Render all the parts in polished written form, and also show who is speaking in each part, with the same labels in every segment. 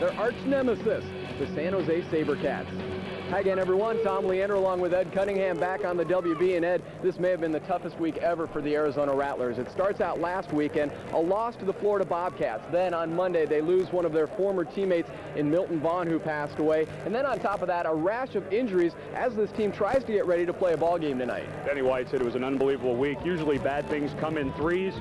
Speaker 1: their arch nemesis, the San Jose SaberCats. Hi again, everyone. Tom Leander along with Ed Cunningham back on the WB. And Ed, this may have been the toughest week ever for the Arizona Rattlers. It starts out last weekend, a loss to the Florida Bobcats. Then on Monday, they lose one of their former teammates in Milton Vaughn, who passed away. And then on top of that, a rash of injuries as this team tries to get ready to play a ball game tonight.
Speaker 2: Danny White said it was an unbelievable week. Usually bad things come in threes.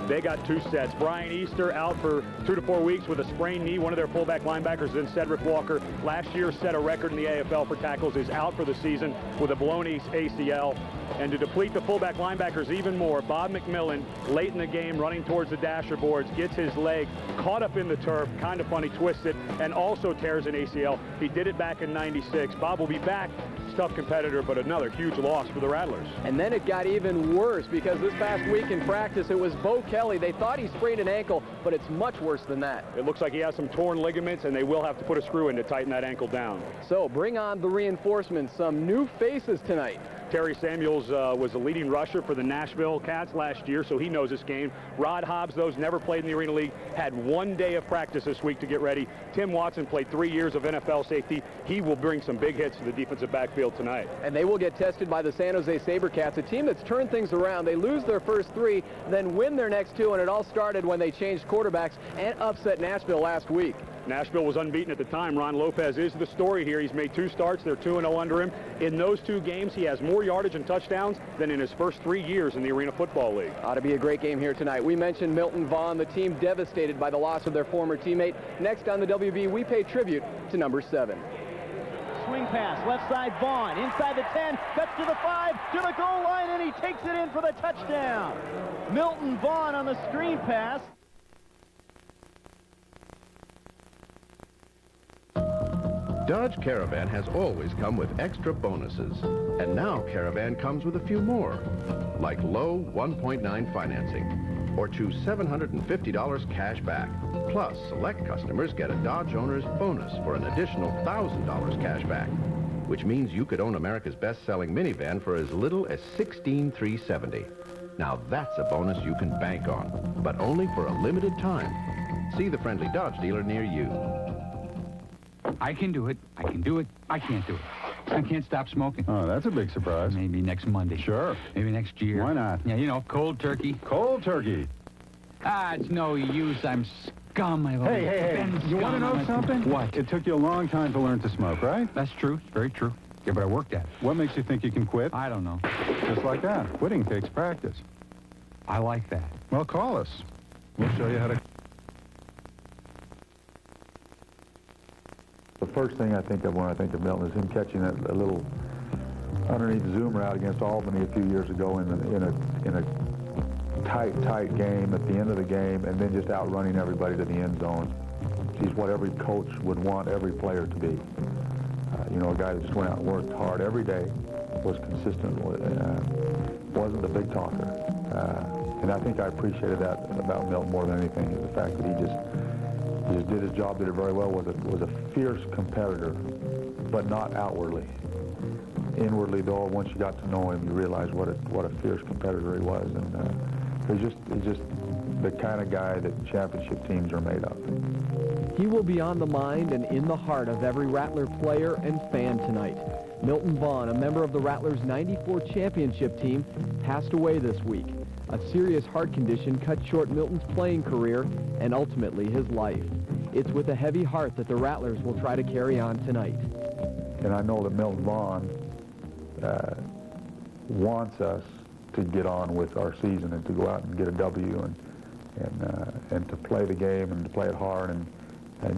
Speaker 2: They got 2 sets. Brian Easter out for 2 to 4 weeks with a sprained knee. One of their fullback linebackers, then Cedric Walker, last year set a record in the AFL for tackles, is out for the season with a blown ACL. And to deplete the fullback linebackers even more, Bob McMillan, late in the game, running towards the dasher boards, gets his leg caught up in the turf, kind of funny, twists it, and also tears an ACL. He did it back in '96. Bob will be back. Tough competitor, but another huge loss for the Rattlers.
Speaker 1: And then it got even worse because this past week in practice, it was Bo Kelly. They thought he sprained an ankle, but it's much worse than that.
Speaker 2: It looks like he has some torn ligaments, and they will have to put a screw in to tighten that ankle down.
Speaker 1: So bring on the reinforcements. Some new faces tonight.
Speaker 2: Terry Samuels was the leading rusher for the Nashville Cats last year, so he knows this game. Rod Hobbs, those never played in the Arena League, had 1 day of practice this week to get ready. Tim Watson played 3 years of NFL safety. He will bring some big hits to the defensive backfield tonight.
Speaker 1: And they will get tested by the San Jose SaberCats, a team that's turned things around. They lose their first 3, then win their next 2, and it all started when they changed quarterbacks and upset Nashville last week.
Speaker 2: Nashville was unbeaten at the time. Ron Lopez is the story here. He's made 2 starts. They're 2-0 under him. In those 2 games, he has more yardage and touchdowns than in his first 3 years in the Arena Football League.
Speaker 1: Ought to be a great game here tonight. We mentioned Milton Vaughn, the team devastated by the loss of their former teammate. Next on the WB, we pay tribute to number 7.
Speaker 3: Swing pass, left side Vaughn, inside the 10, cuts to the 5, to the goal line, and he takes it in for the touchdown. Milton Vaughn on the screen pass.
Speaker 4: Dodge Caravan has always come with extra bonuses, and now Caravan comes with a few more, like low 1.9 financing, or choose $750 cash back. Plus, select customers get a Dodge owner's bonus for an additional $1,000 cash back, which means you could own America's best-selling minivan for as little as $16,370. Now that's a bonus you can bank on, but only for a limited time. See the friendly Dodge dealer near you.
Speaker 5: I can do it. I can do it. I can't do it. I can't stop smoking.
Speaker 6: Oh, that's a big surprise.
Speaker 5: Maybe next Monday.
Speaker 6: Sure.
Speaker 5: Maybe next year.
Speaker 6: Why not?
Speaker 5: Yeah, you know, cold turkey.
Speaker 6: Cold turkey.
Speaker 5: Ah, it's no use. I'm scum.
Speaker 6: Hey. You want to know something?
Speaker 5: What?
Speaker 6: It took you a long time to learn to smoke, right?
Speaker 5: That's true. It's very true. Yeah, but I worked at it.
Speaker 6: What makes you think you can quit?
Speaker 5: I don't know.
Speaker 6: Just like that. Quitting takes practice.
Speaker 5: I like that.
Speaker 6: Well, call us. We'll show you how to...
Speaker 7: The first thing I think of when I think of Milton is him catching a little underneath zoom route against Albany a few years ago in a tight game at the end of the game, and then just outrunning everybody to the end zone. He's what every coach would want every player to be. You know, a guy that just went out and worked hard every day, was consistent, wasn't the big talker. And I think I appreciated that about Milton more than anything, is the fact that he just did his job, did it very well, was a fierce competitor, but not outwardly. Inwardly, though, once you got to know him, you realized what a fierce competitor he was, and he's just the kind of guy that championship teams are made of.
Speaker 1: He will be on the mind and in the heart of every Rattler player and fan tonight. Milton Vaughn, a member of the Rattlers' '94 championship team, passed away this week. A serious heart condition cut short Milton's playing career and ultimately his life. It's with a heavy heart that the Rattlers will try to carry on tonight.
Speaker 7: And I know that Milton Vaughn wants us to get on with our season and to go out and get a W and to play the game and to play it hard. And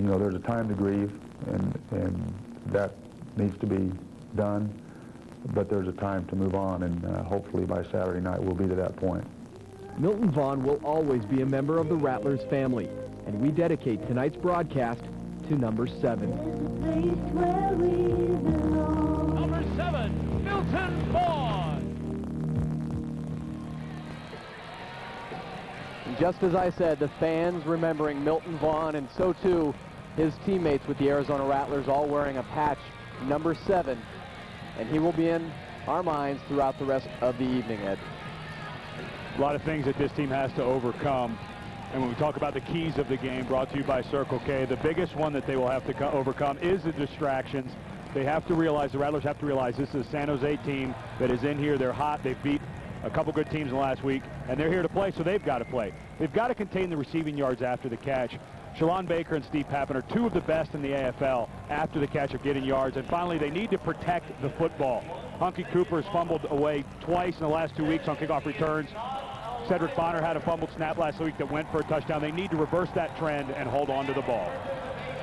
Speaker 7: you know, there's a time to grieve, and that needs to be done. But there's a time to move on, and hopefully by Saturday night we'll be to that point.
Speaker 1: Milton Vaughn will always be a member of the Rattlers family, and we dedicate tonight's broadcast to number 7.
Speaker 3: Number 7, Milton Vaughn.
Speaker 1: And just as I said, the fans remembering Milton Vaughn, and so too his teammates with the Arizona Rattlers, all wearing a patch number 7. And he will be in our minds throughout the rest of the evening, Ed.
Speaker 2: A lot of things that this team has to overcome. And when we talk about the keys of the game, brought to you by Circle K, the biggest one that they will have to overcome is the distractions. They have to realize, the Rattlers have to realize, this is a San Jose team that is in here. They're hot. They've beat a couple good teams in the last week, and they're here to play, so they've got to play. They've got to contain the receiving yards after the catch. Shalon Baker and Steve Pappen are two of the best in the AFL after the catch of getting yards. And finally, they need to protect the football. Hunky Cooper has fumbled away twice in the last 2 weeks on kickoff returns. Cedric Bonner had a fumbled snap last week that went for a touchdown. They need to reverse that trend and hold on to the ball.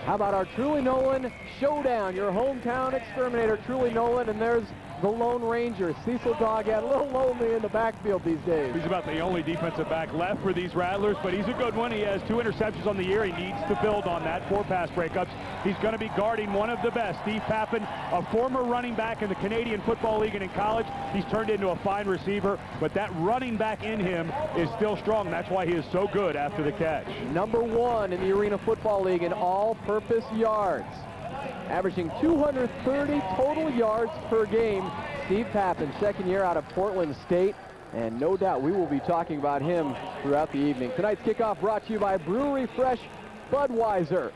Speaker 1: How about our Truly Nolan showdown? Your hometown exterminator, Truly Nolan, and there's the Lone Ranger, Cecil Doggett, a little lonely in the backfield these days.
Speaker 2: He's about the only defensive back left for these Rattlers, but he's a good one. He has 2 interceptions on the year. He needs to build on that. 4 pass breakups. He's going to be guarding one of the best. Steve Pappen, a former running back in the Canadian Football League and in college. He's turned into a fine receiver, but that running back in him is still strong. That's why he is so good after the catch.
Speaker 1: Number 1 in the Arena Football League in all-purpose yards, averaging 230 total yards per game. Steve Pappen, second year out of Portland State, and no doubt we will be talking about him throughout the evening. Tonight's kickoff brought to you by Brewery Fresh Budweiser.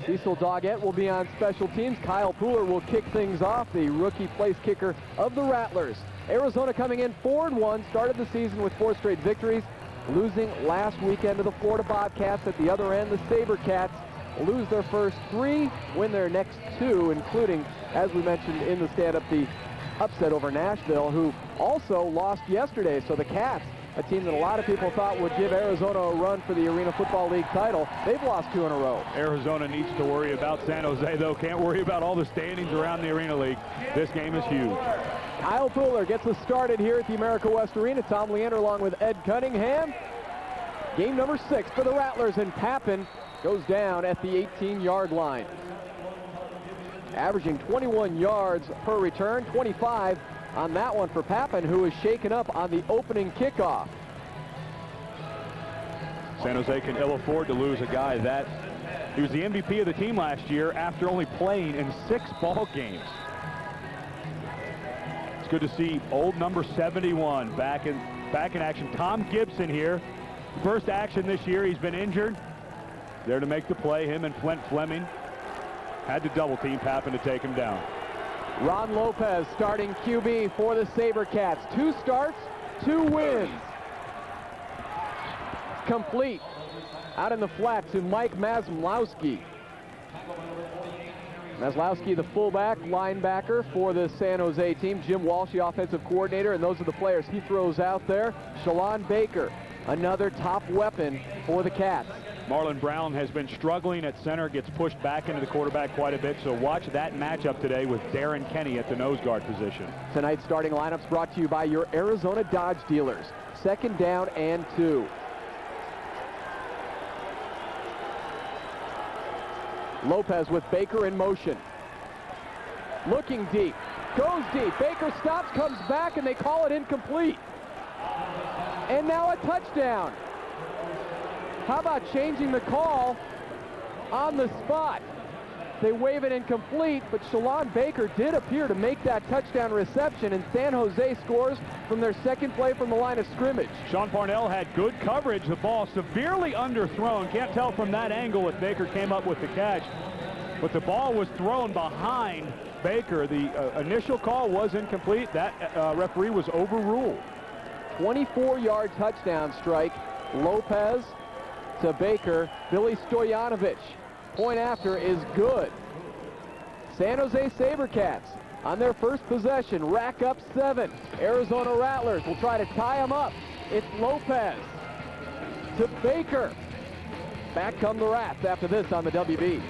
Speaker 1: Cecil Doggett will be on special teams. Kyle Pooler will kick things off, the rookie place kicker of the Rattlers. Arizona coming in 4-1, started the season with 4 straight victories, losing last weekend to the Florida Bobcats. At the other end, the SaberCats lose their first 3, win their next 2, including, as we mentioned in the stand-up, the upset over Nashville, who also lost yesterday. So the Cats, a team that a lot of people thought would give Arizona a run for the Arena Football League title, they've lost 2 in a row.
Speaker 2: Arizona needs to worry about San Jose, though. Can't worry about all the standings around the Arena League. This game is huge.
Speaker 1: Kyle Pooler gets us started here at the America West Arena. Tom Leander along with Ed Cunningham. Game number 6 for the Rattlers, and Pappen goes down at the 18-yard line. Averaging 21 yards per return, 25 on that one for Pappen, who is shaken up on the opening kickoff.
Speaker 2: San Jose can ill afford to lose a guy that he was the MVP of the team last year after only playing in 6 ball games. It's good to see old number 71 back in action. Tom Gibson here, first action this year. He's been injured. There to make the play, him and Flint Fleming. Had to double team Pappen to take him down.
Speaker 1: Ron Lopez starting QB for the SaberCats. 2 starts, 2 wins. Complete out in the flat to Mike Maslowski. Maslowski, the fullback, linebacker for the San Jose team. Jim Walsh, the offensive coordinator, and those are the players he throws out there. Shalon Baker, another top weapon for the Cats.
Speaker 2: Marlon Brown has been struggling at center, gets pushed back into the quarterback quite a bit, so watch that matchup today with Darren Kenny at the nose guard position.
Speaker 1: Tonight's starting lineups brought to you by your Arizona Dodge dealers. 2nd down and 2. Lopez with Baker in motion. Looking deep, goes deep. Baker stops, comes back, and they call it incomplete. And now a touchdown. How about changing the call on the spot? They wave it incomplete, but Shalon Baker did appear to make that touchdown reception, and San Jose scores from their 2nd play from the line of scrimmage.
Speaker 2: Sean Parnell had good coverage. The ball severely underthrown. Can't tell from that angle if Baker came up with the catch, but the ball was thrown behind Baker. The initial call was incomplete. That referee was overruled.
Speaker 1: 24-yard touchdown strike. Lopez to Baker. Billy Stojanovic. Point after is good. San Jose SaberCats on their first possession rack up 7. Arizona Rattlers will try to tie them up. It's Lopez to Baker. Back come the Rats after this on the WB.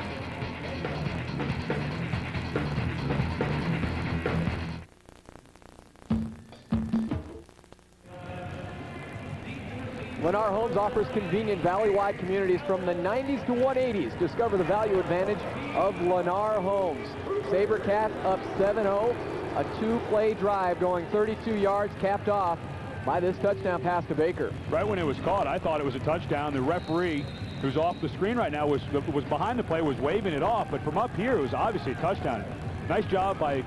Speaker 1: Lennar Homes offers convenient valley-wide communities from the 90s to 180s. Discover the value advantage of Lennar Homes. SaberCats up 7-0. A 2-play drive going 32 yards, capped off by this touchdown pass to Baker.
Speaker 2: Right when it was caught, I thought it was a touchdown. The referee, who's off the screen right now, was behind the play, was waving it off. But from up here, it was obviously a touchdown. Nice job by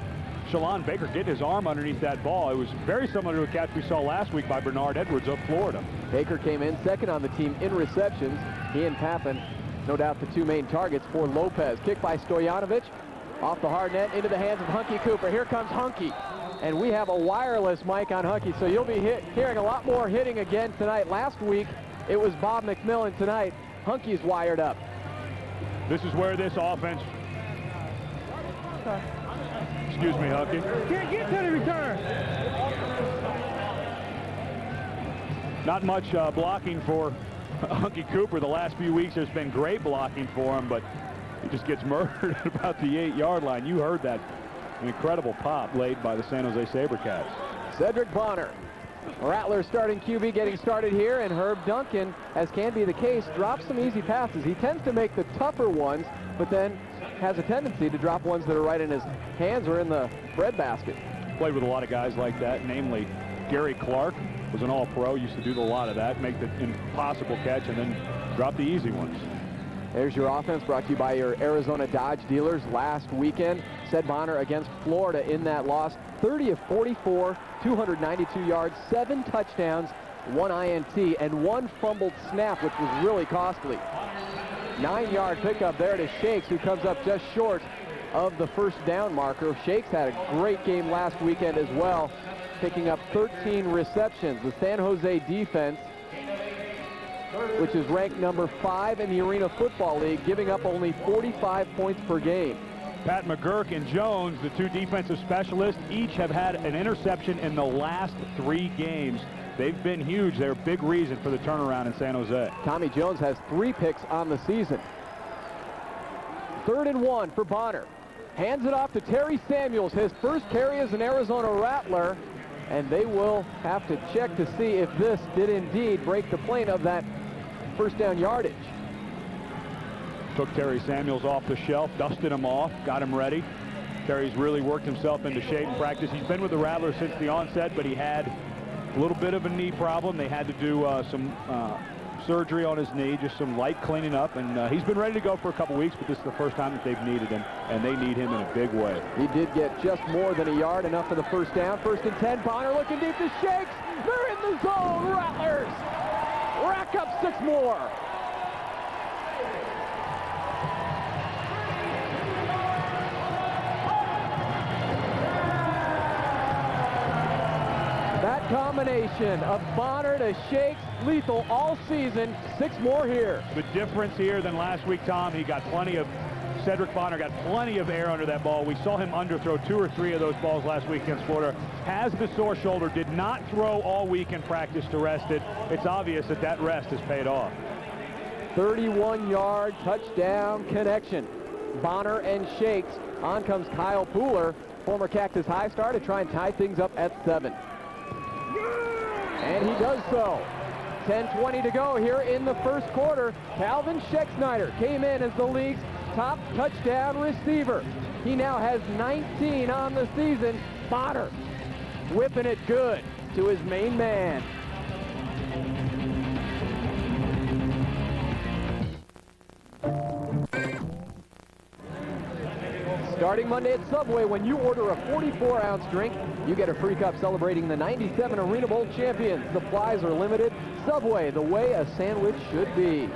Speaker 2: Shalon Baker getting his arm underneath that ball. It was very similar to a catch we saw last week by Bernard Edwards of Florida.
Speaker 1: Baker came in second on the team in receptions. He and Papin, no doubt the two main targets for Lopez. Kick by Stojanovic, off the hard net, into the hands of Hunky Cooper. Here comes Hunky. And we have a wireless mic on Hunky, so you'll be hearing a lot more hitting again tonight. Last week, it was Bob McMillan. Tonight, Hunky's wired up.
Speaker 2: This is where this offense... Excuse me, Hunky.
Speaker 8: Get to the return.
Speaker 2: Not much blocking for Hunky Cooper. The last few weeks, there's been great blocking for him, but he just gets murdered at about the 8-yard line. You heard that. An incredible pop laid by the San Jose SaberCats.
Speaker 1: Cedric Bonner, Rattlers starting QB, getting started here, and Herb Duncan, as can be the case, drops some easy passes. He tends to make the tougher ones, but then has a tendency to drop ones that are right in his hands or in the breadbasket.
Speaker 2: Played with a lot of guys like that, namely Gary Clark was an all-pro, used to do a lot of that, make the impossible catch and then drop the easy ones.
Speaker 1: There's your offense, brought to you by your Arizona Dodge dealers. Last weekend, Ced Bonner against Florida in that loss. 30 of 44, 292 yards, 7 touchdowns, 1 INT, and 1 fumbled snap, which was really costly. 9-yard pickup there to Shakes, who comes up just short of the first down marker. Shakes had a great game last weekend as well, picking up 13 receptions. The San Jose defense, which is ranked number 5 in the Arena Football League, giving up only 45 points per game.
Speaker 2: Pat McGurk and Jones, the two defensive specialists, each have had an interception in the last 3 games. They've been huge. They're a big reason for the turnaround in San Jose.
Speaker 1: Tommy Jones has 3 picks on the season. 3rd and 1 for Bonner. Hands it off to Terry Samuels, his first carry as an Arizona Rattler, and they will have to check to see if this did indeed break the plane of that first down yardage.
Speaker 2: Took Terry Samuels off the shelf, dusted him off, got him ready. Terry's really worked himself into shape in practice. He's been with the Rattlers since the onset, but he had a little bit of a knee problem. They had to do some surgery on his knee, just some light cleaning up, and he's been ready to go for a couple weeks, but this is the first time that they've needed him, and they need him in a big way.
Speaker 1: He did get just more than a yard, enough for the first down. 1st and 10, Bonner looking deep to Shakes. They're in the zone, Rattlers rack up 6 more. That combination of Bonner to Shakes, lethal all season. 6 more here.
Speaker 2: The difference here than last week, Tom, he got plenty of, Cedric Bonner got plenty of air under that ball. We saw him underthrow 2 or 3 of those balls last week against Florida. Has the sore shoulder, did not throw all week in practice to rest it. It's obvious that that rest has paid off.
Speaker 1: 31-yard touchdown connection. Bonner and Shakes. On comes Kyle Pooler, former Cactus High star, to try and tie things up at 7. And he does so. 10:20 to go here in the first quarter. Calvin Schexnayder came in as the league's top touchdown receiver. He now has 19 on the season. Bonner whipping it good to his main man. Starting Monday at Subway, when you order a 44-ounce drink, you get a free cup celebrating the 97 Arena Bowl champions. Supplies are limited. Subway, the way a sandwich should be.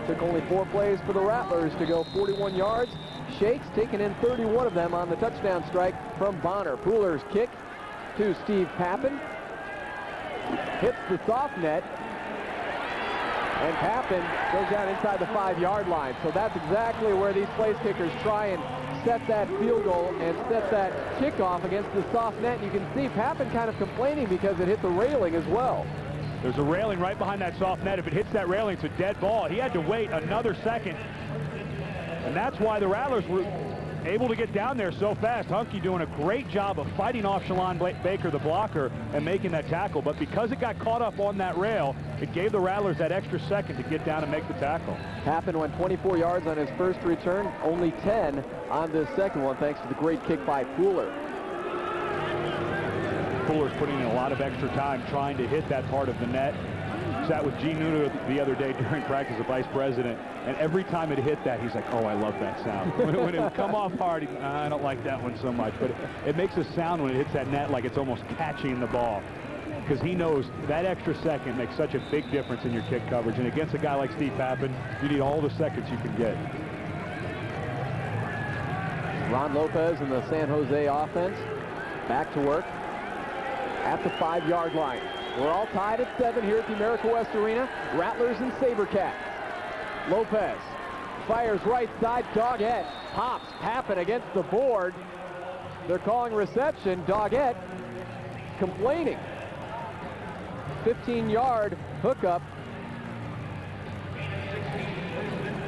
Speaker 1: Took only 4 plays for the Rattlers to go 41 yards. Shakes taking in 31 of them on the touchdown strike from Bonner. Pooler's kick to Steve Papin. Hits the soft net. And Papin goes down inside the 5-yard line. So that's exactly where these place kickers try and set that field goal and set that kickoff against the soft net. You can see Papin kind of complaining because it hit the railing as well.
Speaker 2: There's a railing right behind that soft net. If it hits that railing, it's a dead ball. He had to wait another second. And that's why the Rattlers were able to get down there so fast. Hunky doing a great job of fighting off Shalon Baker, the blocker, and making that tackle. But because it got caught up on that rail, it gave the Rattlers that extra second to get down and make the tackle.
Speaker 1: Papin went 24 yards on his first return, only 10 on this second one, thanks to the great kick by Pooler.
Speaker 2: Pooler's putting in a lot of extra time trying to hit that part of the net. Sat with Gene Nuno the other day during practice, the vice president, and every time it hit that, he's like, oh, I love that sound. When it would come off hard, I don't like that one so much. But it makes a sound when it hits that net like it's almost catching the ball, because he knows that extra second makes such a big difference in your kick coverage. And against a guy like Steve Pappen, you need all the seconds you can get.
Speaker 1: Ron Lopez and the San Jose offense back to work at the 5-yard line. We're all tied at 7 here at the America West Arena. Rattlers and SaberCats. Lopez fires right side. Doggett pops Pappen against the board. They're calling reception. Doggett complaining. 15-yard hookup.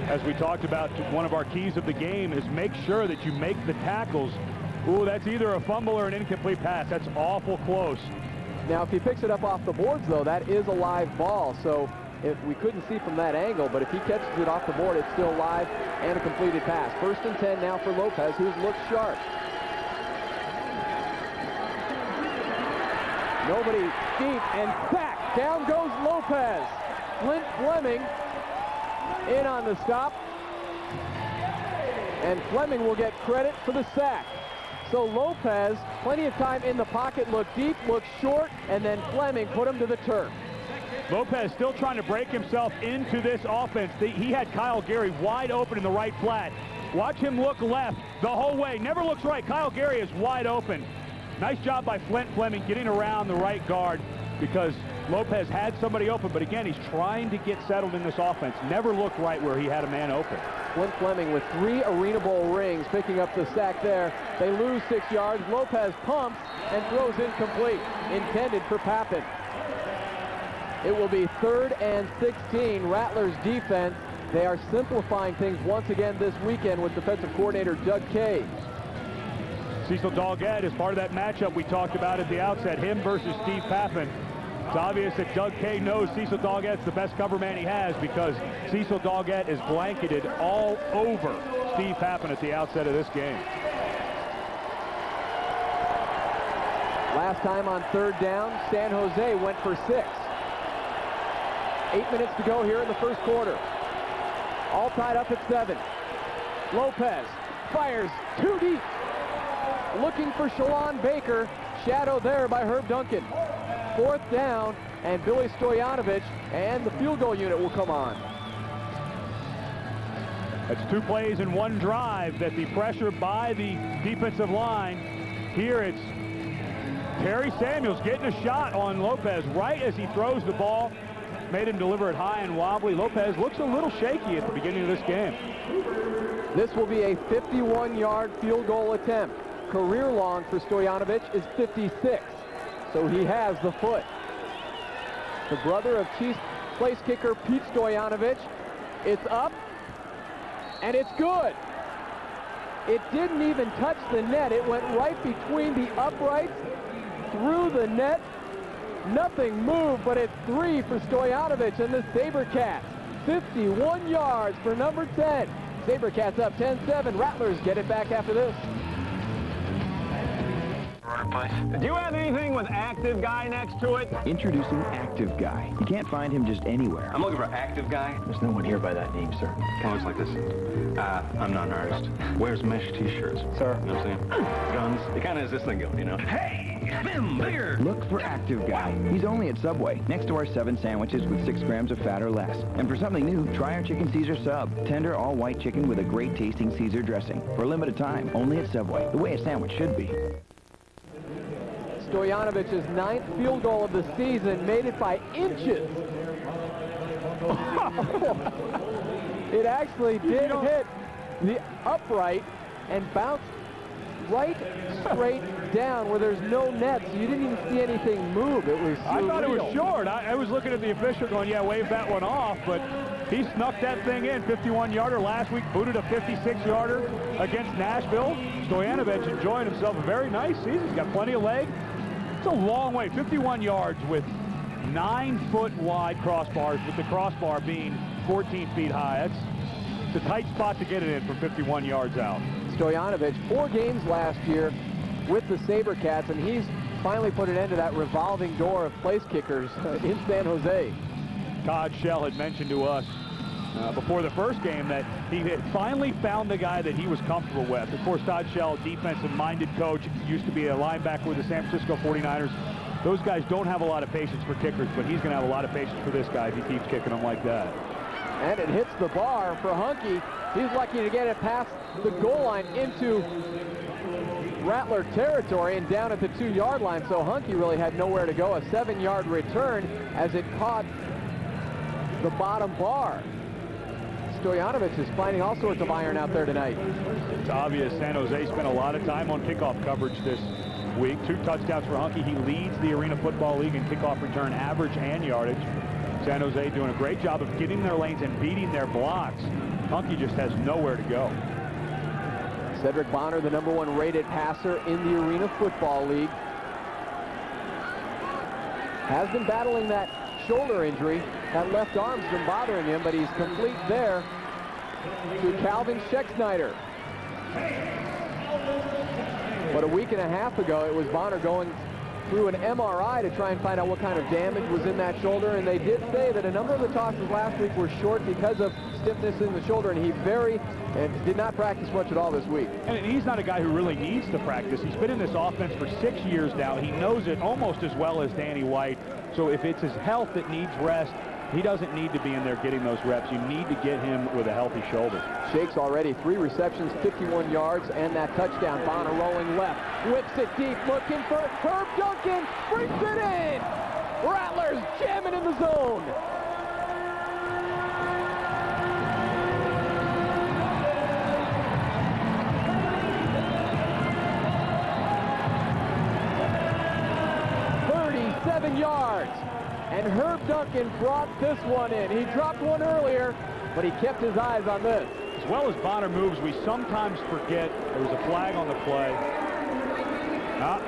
Speaker 2: As we talked about, one of our keys of the game is make sure that you make the tackles. Ooh, that's either a fumble or an incomplete pass. That's awful close.
Speaker 1: Now, if he picks it up off the boards, though, that is a live ball. So if we couldn't see from that angle, but if he catches it off the board, it's still live and a completed pass. 1st and 10 now for Lopez, who's looked sharp. Nobody deep, and sack. Down goes Lopez. Flint Fleming in on the stop. And Fleming will get credit for the sack. So Lopez, plenty of time in the pocket, looked deep, looked short, and then Fleming put him to the turf.
Speaker 2: Lopez still trying to break himself into this offense. He had Kyle Gary wide open in the right flat. Watch him look left the whole way. Never looks right. Kyle Gary is wide open. Nice job by Flint Fleming getting around the right guard, because Lopez had somebody open, but again, he's trying to get settled in this offense. Never looked right where he had a man open.
Speaker 1: Flint Fleming with 3 Arena Bowl rings, picking up the sack there. They lose 6 yards. Lopez pumps and throws incomplete, intended for Pappen. It will be 3rd and 16. Rattlers defense, they are simplifying things once again this weekend with defensive coordinator Doug Kay.
Speaker 2: Cecil Doggett is part of that matchup we talked about at the outset, him versus Steve Pappen. It's obvious that Doug Kay knows Cecil Doggett's the best cover man he has, because Cecil Doggett is blanketed all over Steve Pappen at the outset of this game.
Speaker 1: Last time on 3rd down, San Jose went for 6. 8 minutes to go here in the 1st quarter. All tied up at 7. Lopez fires too deep. Looking for Shalon Baker. Shadow there by Herb Duncan. 4th down, and Billy Stoyanovich and the field goal unit will come on.
Speaker 2: That's 2 plays in 1 drive. That the pressure by the defensive line. Here it's Terry Samuels getting a shot on Lopez right as he throws the ball. Made him deliver it high and wobbly. Lopez looks a little shaky at the beginning of this game.
Speaker 1: This will be a 51-yard field goal attempt. Career long for Stoyanovich is 56. So he has the foot. The brother of Chiefs place kicker Pete Stoyanovich. It's up, and it's good. It didn't even touch the net. It went right between the uprights, through the net. Nothing moved, but it's 3 for Stoyanovich and the SaberCats. 51 yards for number 10. SaberCats up 10-7. Rattlers get it back after this.
Speaker 8: Do you have anything with Active Guy next to it?
Speaker 9: Introducing Active Guy. You can't find him just anywhere.
Speaker 8: I'm looking for Active Guy.
Speaker 9: There's no one here by that name, sir.
Speaker 8: Kind of looks like this. I'm not an artist. Wears mesh t-shirts.
Speaker 9: Sir.
Speaker 8: You know what I'm saying? Guns. It kind of has this thing going, you know? Hey! Spin bigger!
Speaker 9: Look for Active Guy. He's only at Subway, next to our 7 sandwiches with 6 grams of fat or less. And for something new, try our Chicken Caesar Sub. Tender, all-white chicken with a great-tasting Caesar dressing. For a limited time, only at Subway. The way a sandwich should be.
Speaker 1: Stojanovich's 9th field goal of the season, made it by inches. It actually did hit the upright and bounced right straight down where there's no net, so you didn't even see anything move. It was surreal.
Speaker 2: I thought it was short. I was looking at the official going, yeah, wave that one off, but he snuck that thing in. 51-yarder last week, booted a 56-yarder against Nashville. Stoyanovich enjoying himself a very nice season. He's got plenty of leg. It's a long way, 51 yards with 9-foot wide crossbars, with the crossbar being 14 feet high. It's a tight spot to get it in from 51 yards out.
Speaker 1: Stoyanovich, 4 games last year with the SaberCats, and he's finally put an end to that revolving door of place kickers in San Jose.
Speaker 2: Todd Shell had mentioned to us before the first game that he had finally found the guy that he was comfortable with. Of course, Todd Shell, defensive-minded coach, used to be a linebacker with the San Francisco 49ers. Those guys don't have a lot of patience for kickers, but he's going to have a lot of patience for this guy if he keeps kicking them like that.
Speaker 1: And it hits the bar for Hunky. He's lucky to get it past the goal line into Rattler territory and down at the 2-yard line, so Hunky really had nowhere to go. A 7-yard return as it caught the bottom bar. Stoyanovich is finding all sorts of iron out there tonight.
Speaker 2: It's obvious San Jose spent a lot of time on kickoff coverage this week. 2 touchdowns for Hunky. He leads the Arena Football League in kickoff return average and yardage. San Jose doing a great job of getting their lanes and beating their blocks. Hunky just has nowhere to go.
Speaker 1: Cedric Bonner, the #1 rated passer in the Arena Football League, has been battling that shoulder injury. That left arm's been bothering him, but he's complete there to Calvin Schexnayder. But a week and a half ago, it was Bonner going through an MRI to try and find out what kind of damage was in that shoulder, and they did say that a number of the tosses last week were short because of stiffness in the shoulder, and he did not practice much at all this week.
Speaker 2: And he's not a guy who really needs to practice. He's been in this offense for 6 years now. He knows it almost as well as Danny White. So if it's his health that needs rest, he doesn't need to be in there getting those reps. You need to get him with a healthy shoulder.
Speaker 1: Shakes already 3 receptions, 51 yards, and that touchdown. Bonner rolling left, whips it deep, looking for Herb Duncan, brings it in. Rattlers jamming in the zone. Yards, and Herb Duncan brought this one in. He dropped one earlier, but he kept his eyes on this.
Speaker 2: As well as Bonner moves, we sometimes forget there was a flag on the play. Got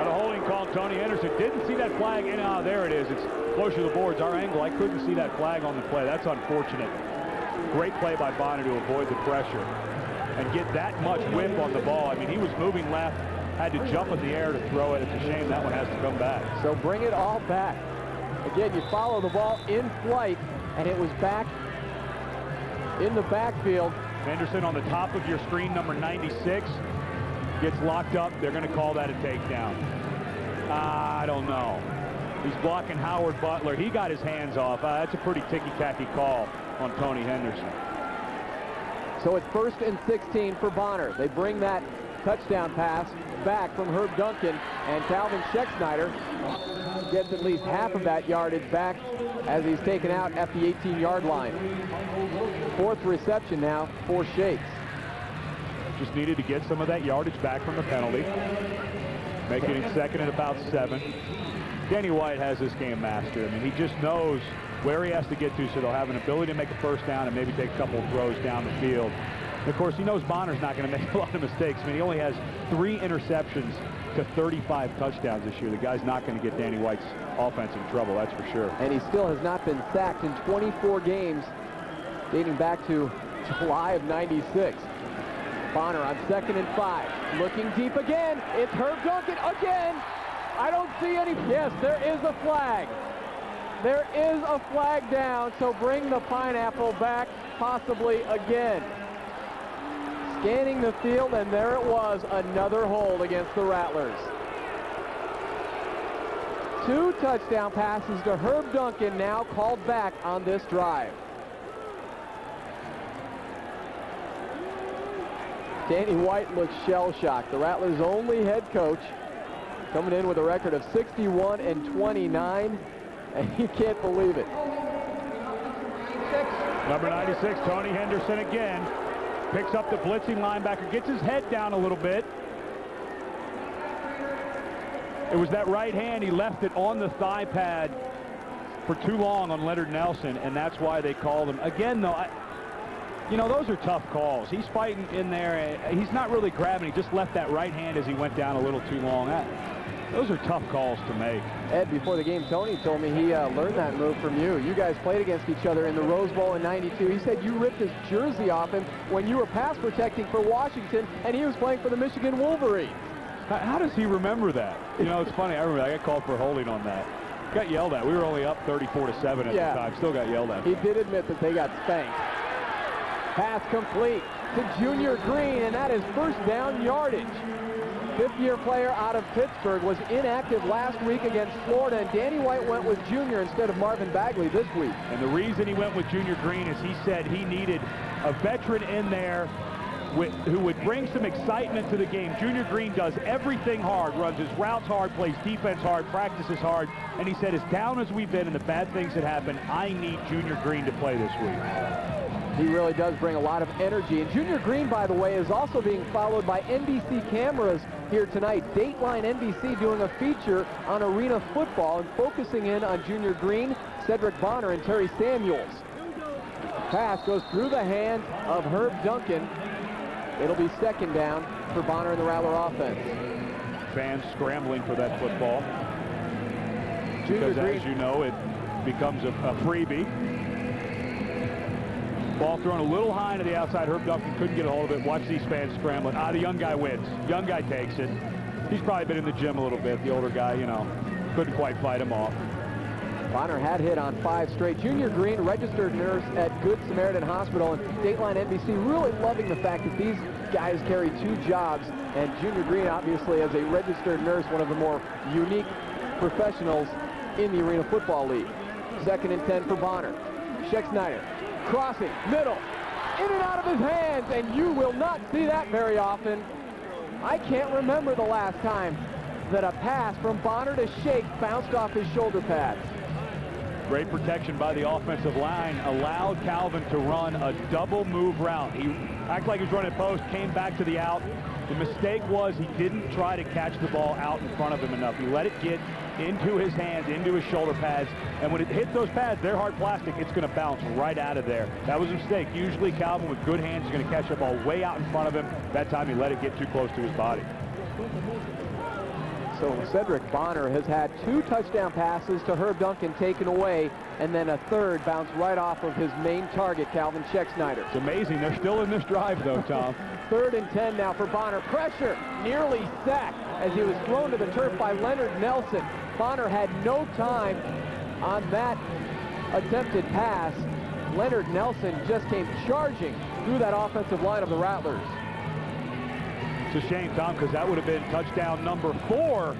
Speaker 2: a holding call. Tony Henderson didn't see that flag, and there it is. It's closer to the boards. Our angle, I couldn't see that flag on the play. That's unfortunate. Great play by Bonner to avoid the pressure and get that much whip on the ball. I mean, he was moving left, had to jump in the air to throw it. It's a shame that one has to come back.
Speaker 1: So bring it all back. Again, you follow the ball in flight, and it was back in the backfield.
Speaker 2: Henderson on the top of your screen, number 96, gets locked up. They're going to call that a takedown. I don't know. He's blocking Howard Butler. He got his hands off. That's a pretty ticky-tacky call on Tony Henderson.
Speaker 1: So it's 1st and 16 for Bonner. They bring that touchdown pass back from Herb Duncan, and Calvin Schexnayder gets at least half of that yardage back as he's taken out at the 18-yard line. 4th reception now for Shakes.
Speaker 2: Just needed to get some of that yardage back from the penalty. Making it 2nd and about 7. Danny White has this game mastered. I mean, he just knows where he has to get to, so they'll have an ability to make a first down and maybe take a couple of throws down the field. And of course, he knows Bonner's not going to make a lot of mistakes. I mean, he only has 3 interceptions to 35 touchdowns this year. The guy's not going to get Danny White's offense in trouble, that's for sure.
Speaker 1: And he still has not been sacked in 24 games dating back to July of '96. Bonner on 2nd and 5. Looking deep again. It's Herb Duncan again. I don't see any. Yes, there is a flag. There is a flag down, so bring the pineapple back possibly again. Scanning the field, and there it was, another hold against the Rattlers. 2 touchdown passes to Herb Duncan, now called back on this drive. Danny White looks shell-shocked. The Rattlers' only head coach, coming in with a record of 61-29, and he can't believe it.
Speaker 2: Number 96, Tony Henderson again. Picks up the blitzing linebacker, gets his head down a little bit. It was that right hand. He left it on the thigh pad for too long on Leonard Nelson, and that's why they called him. Again, though, you know, those are tough calls. He's fighting in there. He's not really grabbing. He just left that right hand as he went down a little too long. Those are tough calls to make.
Speaker 1: Ed, before the game, Tony told me he learned that move from you. You guys played against each other in the Rose Bowl in '92. He said you ripped his jersey off him when you were pass protecting for Washington, and he was playing for the Michigan Wolverines.
Speaker 2: How does he remember that? You know, it's funny. I remember I got called for holding on that. Got yelled at. We were only up 34-7 at the time. Still got yelled at.
Speaker 1: He did admit that they got spanked. Pass complete to Junior Green, and that is first down yardage. Fifth-year player out of Pittsburgh was inactive last week against Florida, and Danny White went with Junior instead of Marvin Bagley this week.
Speaker 2: And the reason he went with Junior Green is he said he needed a veteran in there who would bring some excitement to the game. Junior Green does everything hard, runs his routes hard, plays defense hard, practices hard, and he said, as down as we've been and the bad things that happen, I need Junior Green to play this week.
Speaker 1: He really does bring a lot of energy. And Junior Green, by the way, is also being followed by NBC cameras here tonight. Dateline NBC doing a feature on arena football and focusing in on Junior Green, Cedric Bonner, and Terry Samuels. Pass goes through the hands of Herb Duncan. It'll be second down for Bonner and the Rattler offense.
Speaker 2: Fans scrambling for that football.
Speaker 1: Junior
Speaker 2: because,
Speaker 1: Green,
Speaker 2: as you know, it becomes a freebie. Ball thrown a little high to the outside. Herb Duncan couldn't get a hold of it. Watch these fans scrambling. The young guy wins. Young guy takes it. He's probably been in the gym a little bit. The older guy, you know, couldn't quite fight him off.
Speaker 1: Bonner had hit on 5 straight. Junior Green, registered nurse at Good Samaritan Hospital, and Dateline NBC really loving the fact that these guys carry 2 jobs, and Junior Green, obviously, as a registered nurse, one of the more unique professionals in the Arena Football League. Second and 10 for Bonner. Scheck-Snyder, crossing, middle, in and out of his hands, and you will not see that very often. I can't remember the last time that a pass from Bonner to Shake bounced off his shoulder pads.
Speaker 2: Great protection by the offensive line, allowed Calvin to run a double move route. He acted like he was running post, came back to the out. The mistake was he didn't try to catch the ball out in front of him enough. He let it get into his hands, into his shoulder pads, and when it hit those pads, they're hard plastic, it's going to bounce right out of there. That was a mistake. Usually Calvin with good hands is going to catch the ball way out in front of him. That time he let it get too close to his body.
Speaker 1: So Cedric Bonner has had 2 touchdown passes to Herb Duncan taken away, and then a third bounced right off of his main target, Calvin Scheck-Snyder.
Speaker 2: It's amazing. They're still in this drive, though, Tom.
Speaker 1: Third and 10 now for Bonner. Pressure, nearly sacked as he was thrown to the turf by Leonard Nelson. Bonner had no time on that attempted pass. Leonard Nelson just came charging through that offensive line of the Rattlers.
Speaker 2: It's a shame, Tom, because that would have been touchdown number 4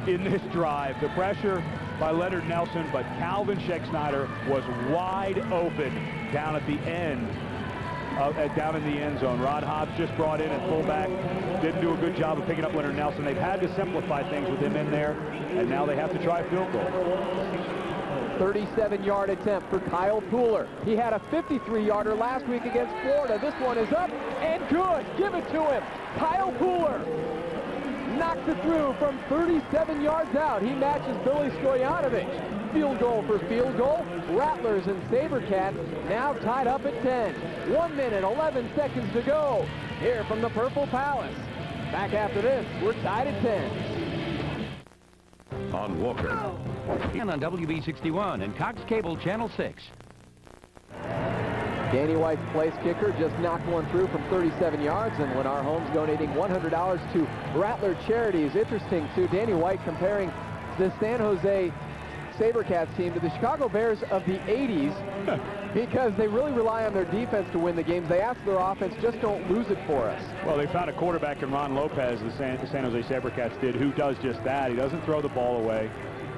Speaker 2: in this drive. The pressure by Leonard Nelson, but Calvin Scheck-Snyder was wide open down at the end, down in the end zone. Rod Hobbs just brought in at fullback. Didn't do a good job of picking up Leonard Nelson. They've had to simplify things with him in there, and now they have to try a field goal.
Speaker 1: 37-yard attempt for Kyle Pooler. He had a 53-yarder last week against Florida. This one is up and good. Give it to him. Kyle Pooler knocks it through from 37 yards out. He matches Billy Stoyanovich. Field goal for field goal. Rattlers and SaberCats now tied up at 10. 1 minute, 11 seconds to go here from the Purple Palace. Back after this, we're tied at 10.
Speaker 4: On Walker.
Speaker 10: And on WB61 and Cox Cable Channel 6.
Speaker 1: Danny White's place kicker just knocked one through from 37 yards, and Lennar Holmes donating $100 to Rattler Charities. Interesting, too, Danny White comparing the San Jose SaberCats team to the Chicago Bears of the 80s because they really rely on their defense to win the games. They ask their offense, just don't lose it for us.
Speaker 2: Well, they found a quarterback in Ron Lopez, the San Jose SaberCats did, who does just that. He doesn't throw the ball away.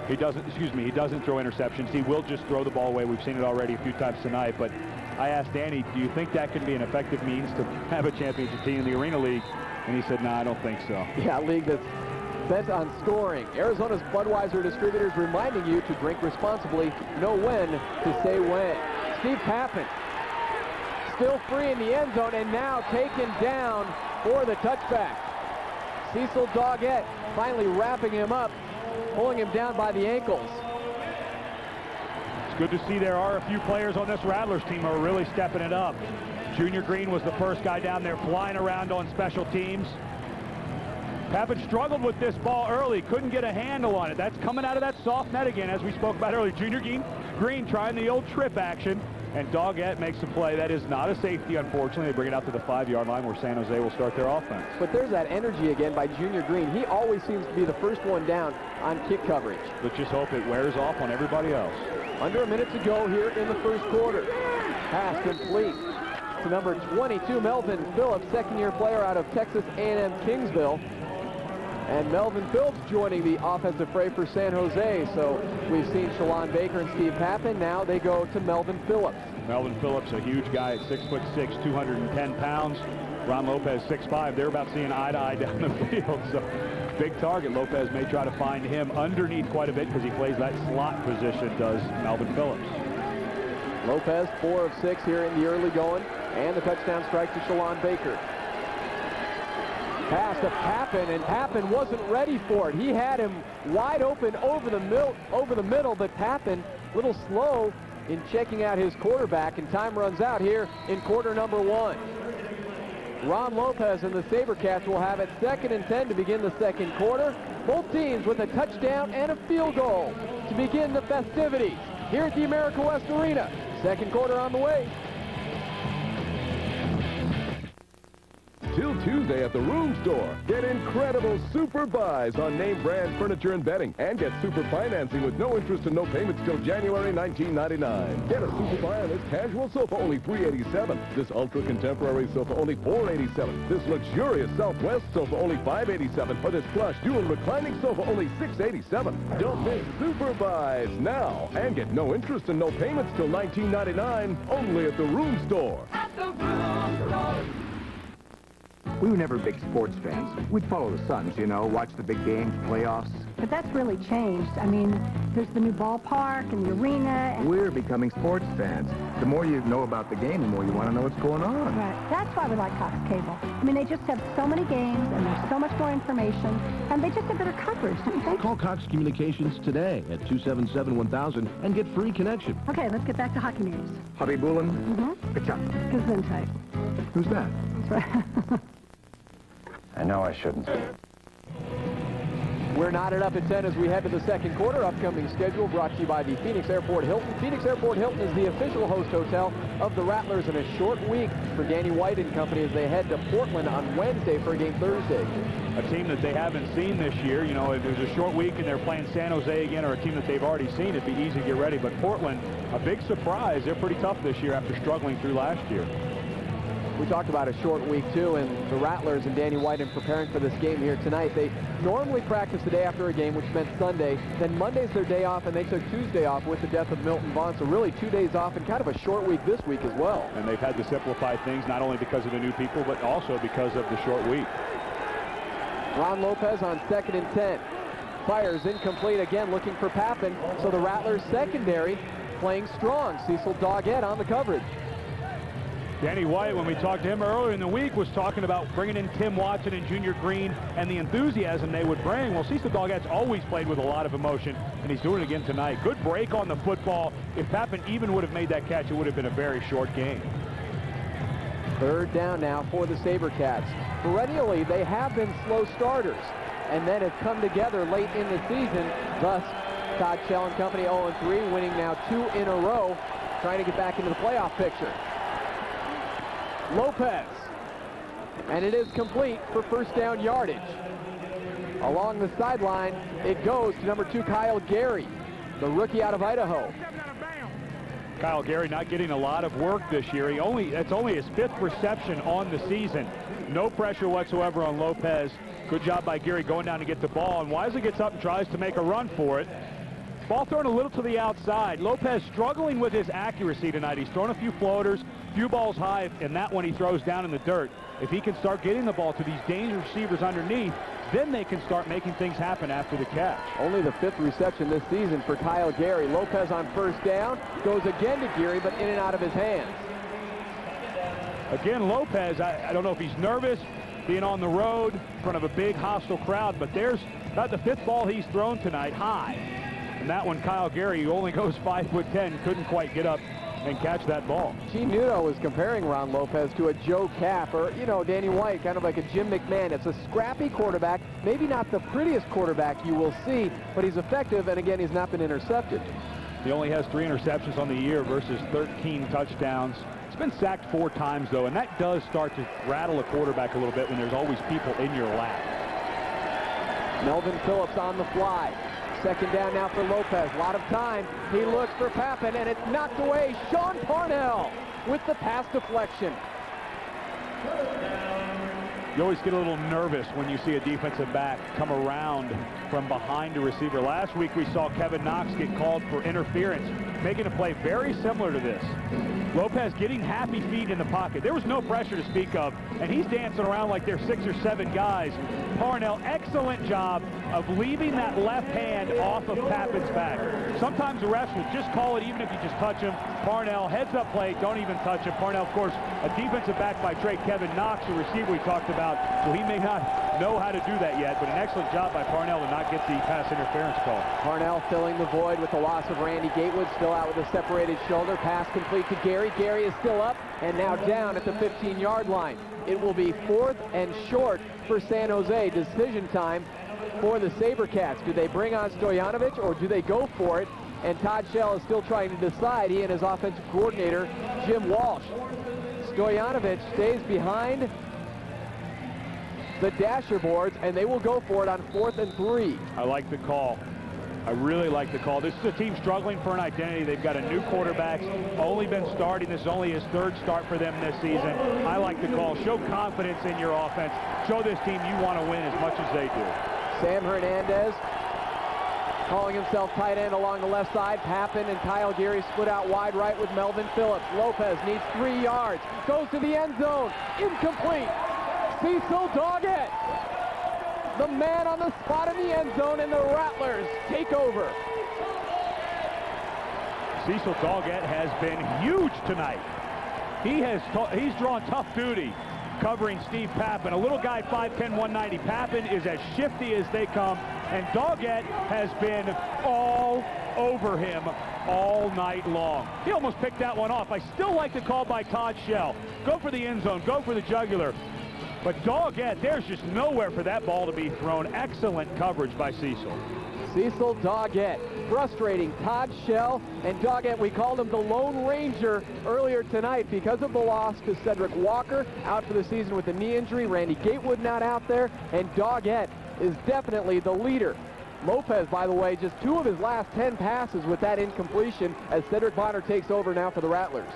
Speaker 2: He doesn't throw interceptions. He will just throw the ball away. We've seen it already a few times tonight, but I asked Danny, do you think that can be an effective means to have a championship team in the Arena League? And he said, no, I don't think so.
Speaker 1: Yeah, a league that's bent on scoring. Arizona's Budweiser distributors reminding you to drink responsibly, know when to say when. Steve Pappen still free in the end zone and now taken down for the touchback. Cecil Doggett finally wrapping him up, pulling him down by the ankles.
Speaker 2: It's good to see there are a few players on this Rattlers team who are really stepping it up. Junior Green was the first guy down there flying around on special teams. Pappen struggled with this ball early, couldn't get a handle on it. That's coming out of that soft net again, as we spoke about earlier. Junior Green trying the old trip action. and Doggett makes a play. That is not a safety, unfortunately. They bring it out to the 5-yard line where San Jose will start their offense.
Speaker 1: But there's that energy again by Junior Green. He always seems to be the first one down on kick coverage.
Speaker 2: Let's just hope it wears off on everybody else.
Speaker 1: Under a minute to go here in the first quarter. Pass complete to number 22, Melvin Phillips, second-year player out of Texas A&M Kingsville. And Melvin Phillips joining the offensive fray for San Jose. So we've seen Shalon Baker and Steve Pappen. Now they go to Melvin Phillips.
Speaker 2: Melvin Phillips, a huge guy at 6'6", 210 pounds. Ron Lopez, 6'5". They're about seeing eye to eye down the field. So big target. Lopez may try to find him underneath quite a bit because he plays that slot position, does Melvin Phillips.
Speaker 1: Lopez, 4 of 6 here in the early going. And the touchdown strike to Shalon Baker. Pass to Pappen, and Pappen wasn't ready for it. He had him wide open over the middle, but Pappen a little slow in checking out his quarterback, and time runs out here in quarter number 1. Ron Lopez and the SaberCats will have it 2nd and 10 to begin the second quarter. Both teams with a touchdown and a field goal to begin the festivities here at the America West Arena. Second quarter on the way.
Speaker 11: Till Tuesday at the Room Store. Get incredible super buys on name brand furniture and bedding. And get super financing with no interest and no payments till January 1999. Get a super buy on this casual sofa, only $387. This ultra contemporary sofa, only $487. This luxurious Southwest sofa, only $587. Or this plush dual reclining sofa, only $687. Don't miss super buys now. And get no interest and no payments till 1999. Only at the Room Store.
Speaker 12: At the Room Store.
Speaker 13: We were never big sports fans. We'd follow the Suns, you know, watch the big games, playoffs.
Speaker 14: But that's really changed. I mean, there's the new ballpark and the arena. And
Speaker 13: we're becoming sports fans. The more you know about the game, the more you want to know what's going on.
Speaker 14: Right. That's why we like Cox Cable. I mean, they just have so many games, and there's so much more information, and they just have better coverage, don't you think?
Speaker 15: Call Cox Communications today at 277-1000 and get free connection.
Speaker 14: Okay, let's get back to hockey news.
Speaker 13: Hobby Boolin?
Speaker 14: Mm-hmm.
Speaker 13: Good job.
Speaker 14: Gesundheit.
Speaker 13: Who's that?
Speaker 14: That's right.
Speaker 13: I know I shouldn't.
Speaker 1: We're knotted up at 10 as we head to the second quarter. Upcoming schedule brought to you by the Phoenix Airport Hilton. Phoenix Airport Hilton is the official host hotel of the Rattlers in a short week for Danny White and company as they head to Portland on Wednesday for a game Thursday.
Speaker 2: A team that they haven't seen this year. You know, if there's a short week and they're playing San Jose again, or a team that they've already seen, it'd be easy to get ready. But Portland, a big surprise. They're pretty tough this year after struggling through last year.
Speaker 1: We talked about a short week, too, and the Rattlers and Danny White in preparing for this game here tonight. They normally practice the day after a game, which meant Sunday. Then Monday's their day off, and they took Tuesday off with the death of Milton Vaughn. So really 2 days off and kind of a short week this week as well.
Speaker 2: And they've had to simplify things, not only because of the new people, but also because of the short week.
Speaker 1: Ron Lopez on 2nd and 10. Fires incomplete again, looking for Pappen. So the Rattlers secondary playing strong. Cecil Doggett on the coverage.
Speaker 2: Danny White, when we talked to him earlier in the week, was talking about bringing in Tim Watson and Junior Green and the enthusiasm they would bring. Well, Cecil Doggett's always played with a lot of emotion, and he's doing it again tonight. Good break on the football. If Pappen even would have made that catch, it would have been a very short game.
Speaker 1: Third down now for the SaberCats. Perennially, they have been slow starters, and then have come together late in the season. Thus, Todd Shell and company 0-3, winning now 2 in a row, trying to get back into the playoff picture. Lopez, and it is complete for first down yardage. Along the sideline, it goes to number 2, Kyle Gary, the rookie out of Idaho.
Speaker 2: Kyle Gary not getting a lot of work this year. It's only his 5th reception on the season. No pressure whatsoever on Lopez. Good job by Gary going down to get the ball, and Wisely gets up and tries to make a run for it. Ball thrown a little to the outside. Lopez struggling with his accuracy tonight. He's thrown a few floaters, few balls high, and that one he throws down in the dirt. If he can start getting the ball to these dangerous receivers underneath, then they can start making things happen after the catch.
Speaker 1: Only the 5th reception this season for Kyle Gary. Lopez on first down, goes again to Gary, but in and out of his hands.
Speaker 2: Again, Lopez, I don't know if he's nervous being on the road in front of a big hostile crowd, but there's about the 5th ball he's thrown tonight, high. And that one, Kyle Gary, who only goes 5'10", couldn't quite get up and catch that ball.
Speaker 1: Gene Nuno was comparing Ron Lopez to a Joe Kapp, or, you know, Danny White, kind of like a Jim McMahon. It's a scrappy quarterback, maybe not the prettiest quarterback you will see, but he's effective, and again, he's not been intercepted.
Speaker 2: He only has 3 interceptions on the year versus 13 touchdowns. He's been sacked 4 times, though, and that does start to rattle a quarterback a little bit when there's always people in your lap.
Speaker 1: Melvin Phillips on the fly. Second down now for Lopez. A lot of time. He looks for Pappen, and it's knocked away. Sean Parnell with the pass deflection.
Speaker 2: You always get a little nervous when you see a defensive back come around from behind a receiver. Last week we saw Kevin Knox get called for interference, making a play very similar to this. Lopez getting happy feet in the pocket. There was no pressure to speak of, and he's dancing around like there's 6 or 7 guys. Parnell, excellent job of leaving that left hand off of Pappen's back. Sometimes the refs will just call it even if you just touch him. Parnell, heads up play, don't even touch him. Parnell, of course, a defensive back by trade. Kevin Knox, the receiver we talked about, so he may not know how to do that yet, but an excellent job by Parnell to not get the pass interference call.
Speaker 1: Parnell filling the void with the loss of Randy Gatewood, still out with a separated shoulder. Pass complete to Gary. Gary is still up and now down at the 15-yard line. It will be 4th and short for San Jose. Decision time for the SaberCats. Do they bring on Stojanovic or do they go for it? And Todd Shell is still trying to decide, he and his offensive coordinator, Jim Walsh. Stojanovic stays behind the dasher boards, and they will go for it on 4th and 3.
Speaker 2: I like the call. I really like the call. This is a team struggling for an identity. They've got a new quarterback, only been starting. This is only his 3rd start for them this season. I like the call. Show confidence in your offense. Show this team you want to win as much as they do.
Speaker 1: Sam Hernandez calling himself tight end along the left side. Pappen and Kyle Geary split out wide right with Melvin Phillips. Lopez needs 3 yards. Goes to the end zone. Incomplete. Cecil Doggett, the man on the spot in the end zone, and the Rattlers take over.
Speaker 2: Cecil Doggett has been huge tonight. He's drawn tough duty covering Steve Pappen. A little guy, 5'10", 190. Pappen is as shifty as they come, and Doggett has been all over him all night long. He almost picked that one off. I still like the call by Todd Shell. Go for the end zone. Go for the jugular. But Doggett, there's just nowhere for that ball to be thrown. Excellent coverage by Cecil.
Speaker 1: Cecil Doggett frustrating Todd Shell. And Doggett, we called him the Lone Ranger earlier tonight because of the loss to Cedric Walker, out for the season with a knee injury. Randy Gatewood not out there. And Doggett is definitely the leader. Lopez, by the way, just 2 of his last 10 passes with that incompletion as Cedric Bonner takes over now for the Rattlers.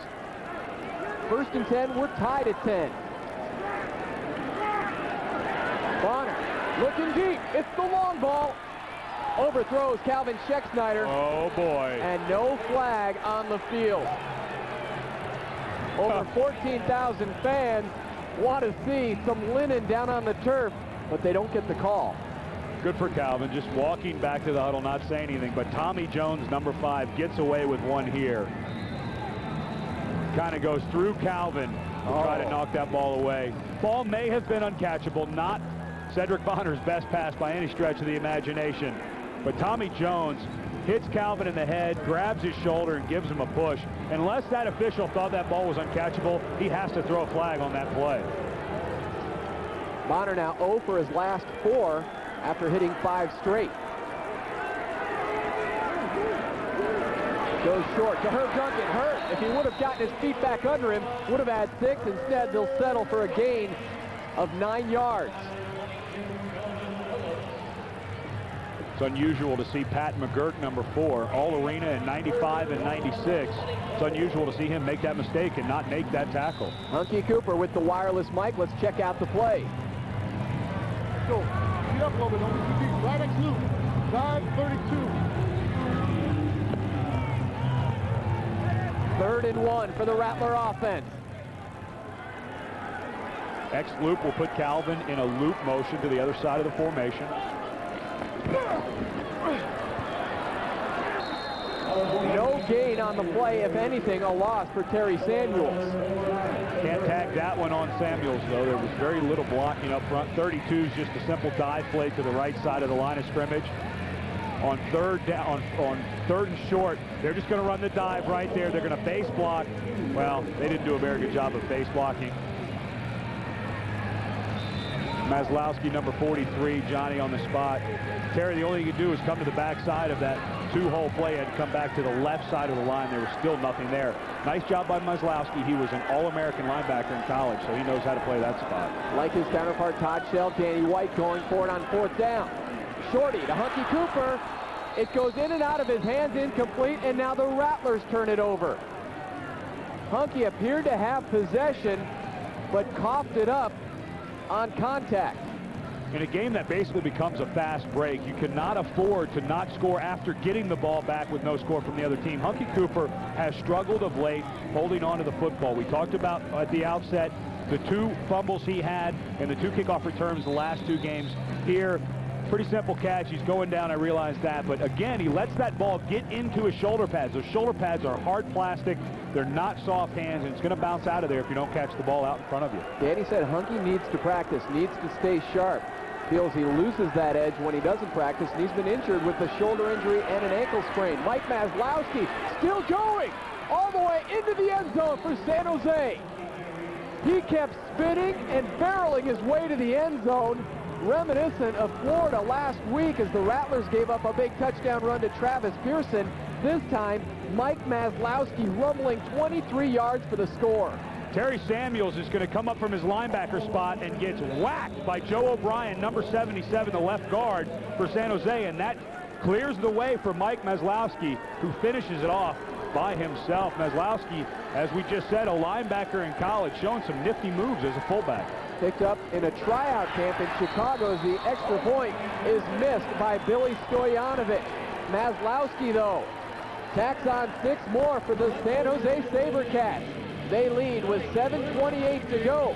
Speaker 1: 1st and 10, we're tied at 10. Bonner looking deep. It's the long ball. Overthrows Calvin Scheck-Snyder.
Speaker 2: Oh, boy.
Speaker 1: And no flag on the field. Over 14,000 fans want to see some linen down on the turf, but they don't get the call.
Speaker 2: Good for Calvin, just walking back to the huddle, not saying anything. But Tommy Jones, number 5, gets away with one here. Kind of goes through Calvin to try to knock that ball away. Ball may have been uncatchable, not Cedric Bonner's best pass by any stretch of the imagination. But Tommy Jones hits Calvin in the head, grabs his shoulder, and gives him a push. Unless that official thought that ball was uncatchable, he has to throw a flag on that play.
Speaker 1: Bonner now 0 for his last 4 after hitting 5 straight. Goes short to Herb Duncan. Herb, if he would have gotten his feet back under him, would have had 6. Instead, they'll settle for a gain of 9 yards.
Speaker 2: It's unusual to see Pat McGirt, number 4, All-Arena in 95 and 96. It's unusual to see him make that mistake and not make that tackle.
Speaker 1: Hunky Cooper with the wireless mic. Let's check out the play.
Speaker 16: Go. Get up a little bit. Don't be too deep. Right next loop. 5:32.
Speaker 1: 3rd and 1 for the Rattler offense.
Speaker 2: X loop will put Calvin in a loop motion to the other side of the formation.
Speaker 1: No gain on the play, if anything, a loss for Terry Samuels.
Speaker 2: Can't tag that one on Samuels, though. There was very little blocking up front. 32 is just a simple dive play to the right side of the line of scrimmage. On 3rd down, on 3rd and short, they're just going to run the dive right there. They're going to base block. Well, they didn't do a very good job of base blocking. Maslowski, number 43, Johnny on the spot. Terry, the only thing you can do is come to the backside of that two-hole play had come back to the left side of the line. There was still nothing there. Nice job by Maslowski. He was an All-American linebacker in college, so he knows how to play that spot.
Speaker 1: Like his counterpart, Todd Shell, Danny White going for it on 4th down. Shorty to Hunky Cooper. It goes in and out of his hands, incomplete, and now the Rattlers turn it over. Hunky appeared to have possession, but coughed it up on contact.
Speaker 2: In a game that basically becomes a fast break, you cannot afford to not score after getting the ball back with no score from the other team. Hunky Cooper has struggled of late holding on to the football. We talked about at the outset the 2 fumbles he had and the 2 kickoff returns the last 2 games. Here, pretty simple catch. He's going down, I realize that. But again, he lets that ball get into his shoulder pads. Those shoulder pads are hard plastic. They're not soft hands, and it's going to bounce out of there if you don't catch the ball out in front of you.
Speaker 1: Danny said Hunky needs to practice, needs to stay sharp. Feels he loses that edge when he doesn't practice, and he's been injured with a shoulder injury and an ankle sprain. Mike Maslowski still going all the way into the end zone for San Jose. He kept spinning and barreling his way to the end zone, reminiscent of Florida last week as the Rattlers gave up a big touchdown run to Travis Pearson. This time, Mike Maslowski rumbling 23 yards for the score.
Speaker 2: Terry Samuels is going to come up from his linebacker spot and gets whacked by Joe O'Brien, number 77, the left guard for San Jose, and that clears the way for Mike Maslowski, who finishes it off by himself. Maslowski, as we just said, a linebacker in college, showing some nifty moves as a fullback.
Speaker 1: Picked up in a tryout camp in Chicago as the extra point is missed by Billy Stoyanovich. Maslowski, though, tacks on 6 more for the San Jose SaberCats. They lead with 7:28 to go.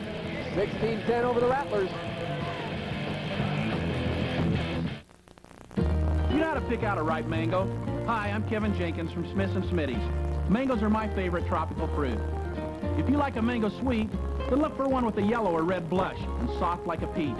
Speaker 1: 16-10 over the Rattlers.
Speaker 17: You know how to pick out a ripe mango? Hi, I'm Kevin Jenkins from Smith's and Smitty's. Mangoes are my favorite tropical fruit. If you like a mango sweet, then look for one with a yellow or red blush and soft like a peach.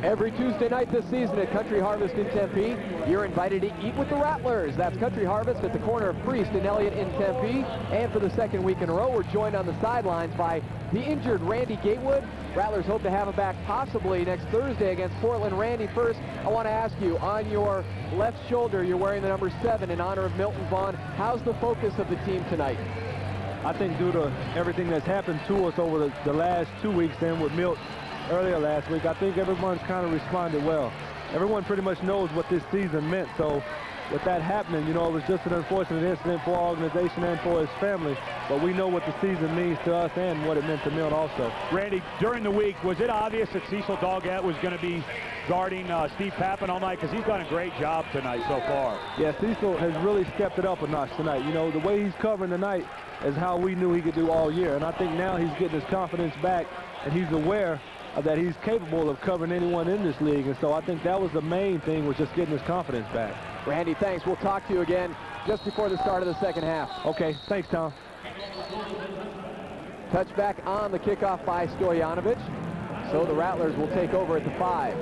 Speaker 1: Every Tuesday night this season at Country Harvest in Tempe, you're invited to eat with the Rattlers. That's Country Harvest at the corner of Priest and Elliott in Tempe. And for the 2nd week in a row, we're joined on the sidelines by the injured Randy Gatewood. Rattlers hope to have him back possibly next Thursday against Portland. Randy, first, I want to ask you, on your left shoulder, you're wearing the number 7 in honor of Milton Vaughn. How's the focus of the team tonight?
Speaker 18: I think due to everything that's happened to us over the last 2 weeks and with Milt earlier last week, I think everyone's kind of responded well. Everyone pretty much knows what this season meant, so with that happening, you know, it was just an unfortunate incident for our organization and for his family, but we know what the season means to us and what it meant to Milt also.
Speaker 2: Randy, during the week, was it obvious that Cecil Doggett was going to be guarding Steve Pappen all night? Because he's done a great job tonight so far.
Speaker 18: Yeah, Cecil has really stepped it up a notch tonight. You know, the way he's covering tonight is how we knew he could do all year, and I think now he's getting his confidence back, and he's aware that he's capable of covering anyone in this league, and so I think that was the main thing, was just getting his confidence back.
Speaker 1: Randy, thanks. We'll talk to you again just before the start of the 2nd half.
Speaker 18: Okay, thanks, Tom.
Speaker 1: Touchback on the kickoff by Stoyanovich, so the Rattlers will take over at the 5.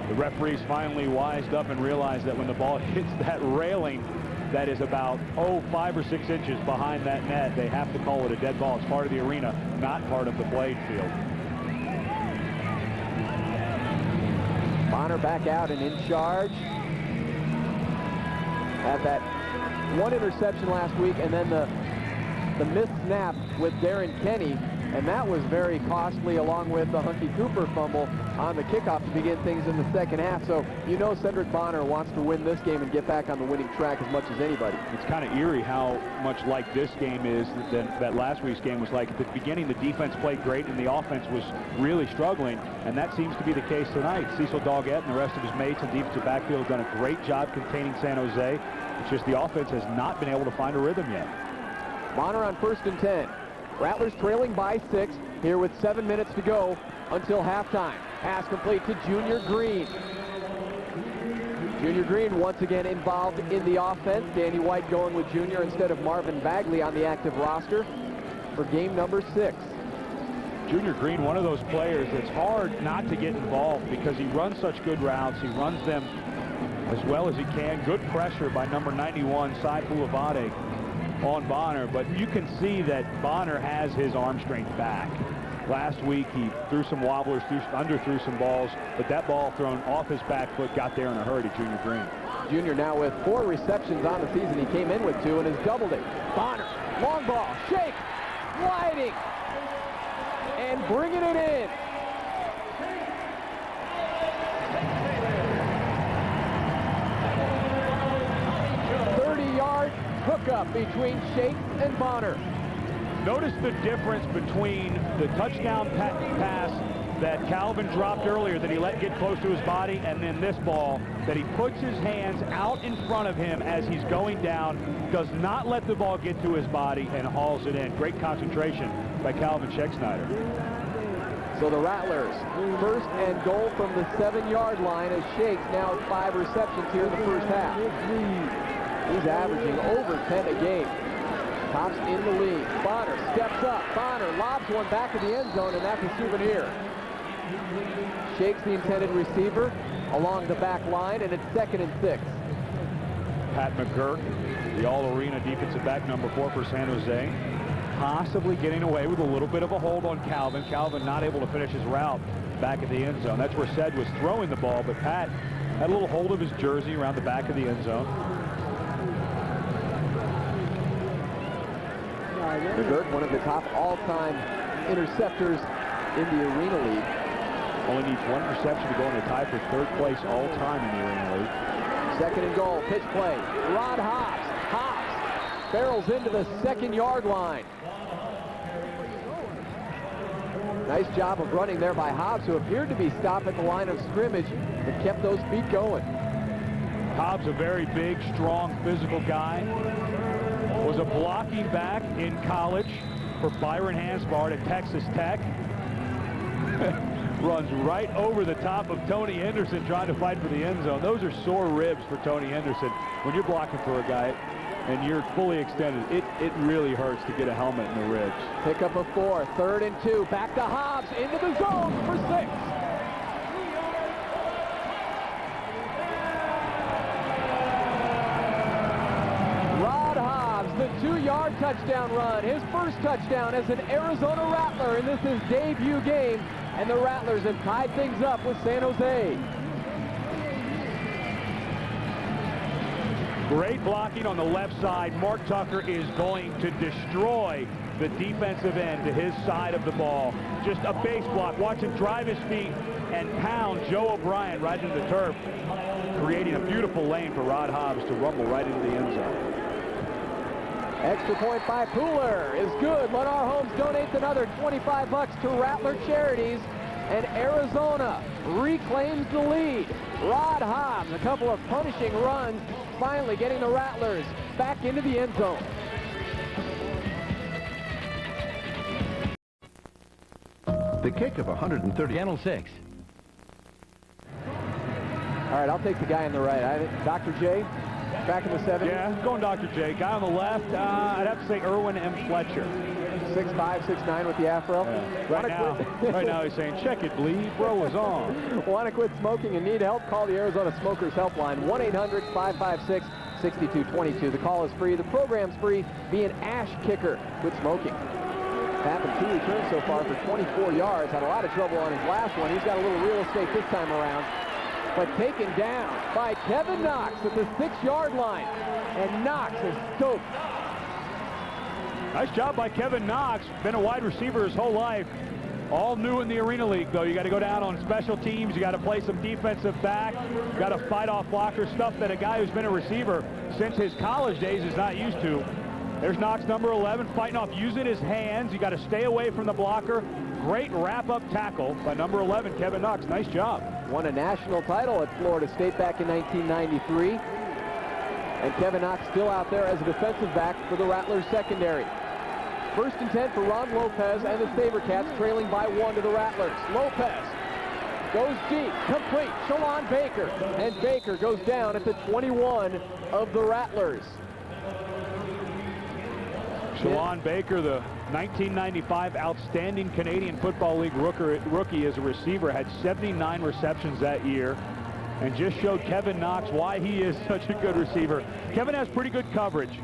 Speaker 2: The referees finally wised up and realized that when the ball hits that railing that is about 5 or 6 inches behind that net, they have to call it a dead ball. It's part of the arena, not part of the playing field.
Speaker 1: Bonner back out and in charge. Had that 1 interception last week, and then the missed snap with Darren Kenny, and that was very costly, along with the Hunky Cooper fumble on the kickoff to begin things in the 2nd half. So you know Cedric Bonner wants to win this game and get back on the winning track as much as anybody.
Speaker 2: It's kind of eerie how much like this game is that last week's game was like. At the beginning, the defense played great and the offense was really struggling, and that seems to be the case tonight. Cecil Doggett and the rest of his mates in defensive backfield have done a great job containing San Jose. It's just the offense has not been able to find a rhythm yet.
Speaker 1: Bonner on 1st and 10. Rattlers trailing by 6 here with 7 minutes to go until halftime. Pass complete to Junior Green. Junior Green once again involved in the offense. Danny White going with Junior instead of Marvin Bagley on the active roster for game number 6.
Speaker 2: Junior Green, one of those players that's hard not to get involved because he runs such good routes. He runs them as well as he can. Good pressure by number 91, Sai Pulavade, on Bonner, but you can see that Bonner has his arm strength back. Last week, he threw some wobblers, underthrew some balls, but that ball thrown off his back foot got there in a hurry to Junior Green.
Speaker 1: Junior now with 4 receptions on the season. He came in with 2 and has doubled it. Bonner, long ball, shake, sliding, and bringing it in. Hookup between Shake and Bonner.
Speaker 2: Notice the difference between the touchdown pass that Calvin dropped earlier that he let get close to his body, and then this ball that he puts his hands out in front of him as he's going down, does not let the ball get to his body, and hauls it in. Great concentration by Calvin Scheck-Snyder.
Speaker 1: So the Rattlers, 1st and goal from the 7-yard line as Shake's now 5 receptions here in the first half. He's averaging over 10 a game. Tops in the league. Bonner steps up. Bonner lobs one back of the end zone, and that's a souvenir. Shake's the intended receiver along the back line, and it's 2nd and 6.
Speaker 2: Pat McGurk, the all-arena defensive back, number 4 for San Jose, possibly getting away with a little bit of a hold on Calvin. Calvin not able to finish his route back at the end zone. That's where Sed was throwing the ball, but Pat had a little hold of his jersey around the back of the end zone.
Speaker 1: McGurk, one of the top all-time interceptors in the Arena League.
Speaker 2: Only needs 1 reception to go in a tie for 3rd place all-time in the Arena League.
Speaker 1: 2nd and goal, pitch play. Rod Hobbs. Hobbs barrels into the 2nd-yard line. Nice job of running there by Hobbs, who appeared to be stopped at the line of scrimmage, but kept those feet going.
Speaker 2: Hobbs, a very big, strong, physical guy. Was a blocking back in college for Byron Hansbard at Texas Tech. Runs right over the top of Tony Henderson trying to fight for the end zone. Those are sore ribs for Tony Henderson. When you're blocking for a guy and you're fully extended, it really hurts to get a helmet in the ribs.
Speaker 1: Pick up a 4, 3rd and 2. Back to Hobbs into the zone for 6. The 2-yard touchdown run, his first touchdown as an Arizona Rattler in this his debut game, and the Rattlers have tied things up with San Jose.
Speaker 2: Great blocking on the left side. Mark Tucker is going to destroy the defensive end to his side of the ball. Just a base block. Watch him drive his feet and pound Joe O'Brien right into the turf, creating a beautiful lane for Rod Hobbs to rumble right into the end zone.
Speaker 1: Extra point by Pooler is good. Lennar Holmes donates another $25 to Rattler Charities, and Arizona reclaims the lead. Rod Hobbs, a couple of punishing runs, finally getting the Rattlers back into the end zone.
Speaker 15: The kick of 130.
Speaker 10: Channel 6.
Speaker 1: All right, I'll take the guy on the right. Dr. J, back in the 70s.
Speaker 2: Yeah, going Dr. J. Guy on the left, I'd have to say Erwin M. Fletcher.
Speaker 1: 6'5", 6'9" with the afro.
Speaker 2: Yeah. Right now he's saying, check it, bleed. Bro was on.
Speaker 1: Want to quit smoking and need help? Call the Arizona Smokers Helpline, 1-800-556-6222. The call is free. The program's free. Be an ash kicker. Quit smoking. Happened 2 returns so far for 24 yards. Had a lot of trouble on his last one. He's got a little real estate this time around. But taken down by Kevin Knox at the 6-yard line. And Knox is stoked.
Speaker 2: Nice job by Kevin Knox. Been a wide receiver his whole life. All new in the Arena League, though. You got to go down on special teams. You got to play some defensive back. You got to fight off blockers, stuff that a guy who's been a receiver since his college days is not used to. There's Knox, number 11, fighting off, using his hands. You got to stay away from the blocker. Great wrap-up tackle by number 11, Kevin Knox. Nice job.
Speaker 1: Won a national title at Florida State back in 1993. And Kevin Knox still out there as a defensive back for the Rattlers secondary. 1st and 10 for Ron Lopez and the SaberCats, trailing by 1 to the Rattlers. Lopez goes deep, complete. Shalon Baker, and Baker goes down at the 21 of the Rattlers.
Speaker 2: Shalon Baker, the 1995 Outstanding Canadian Football League rookie as a receiver, had 79 receptions that year, and just showed Kevin Knox why he is such a good receiver. Kevin has pretty good coverage.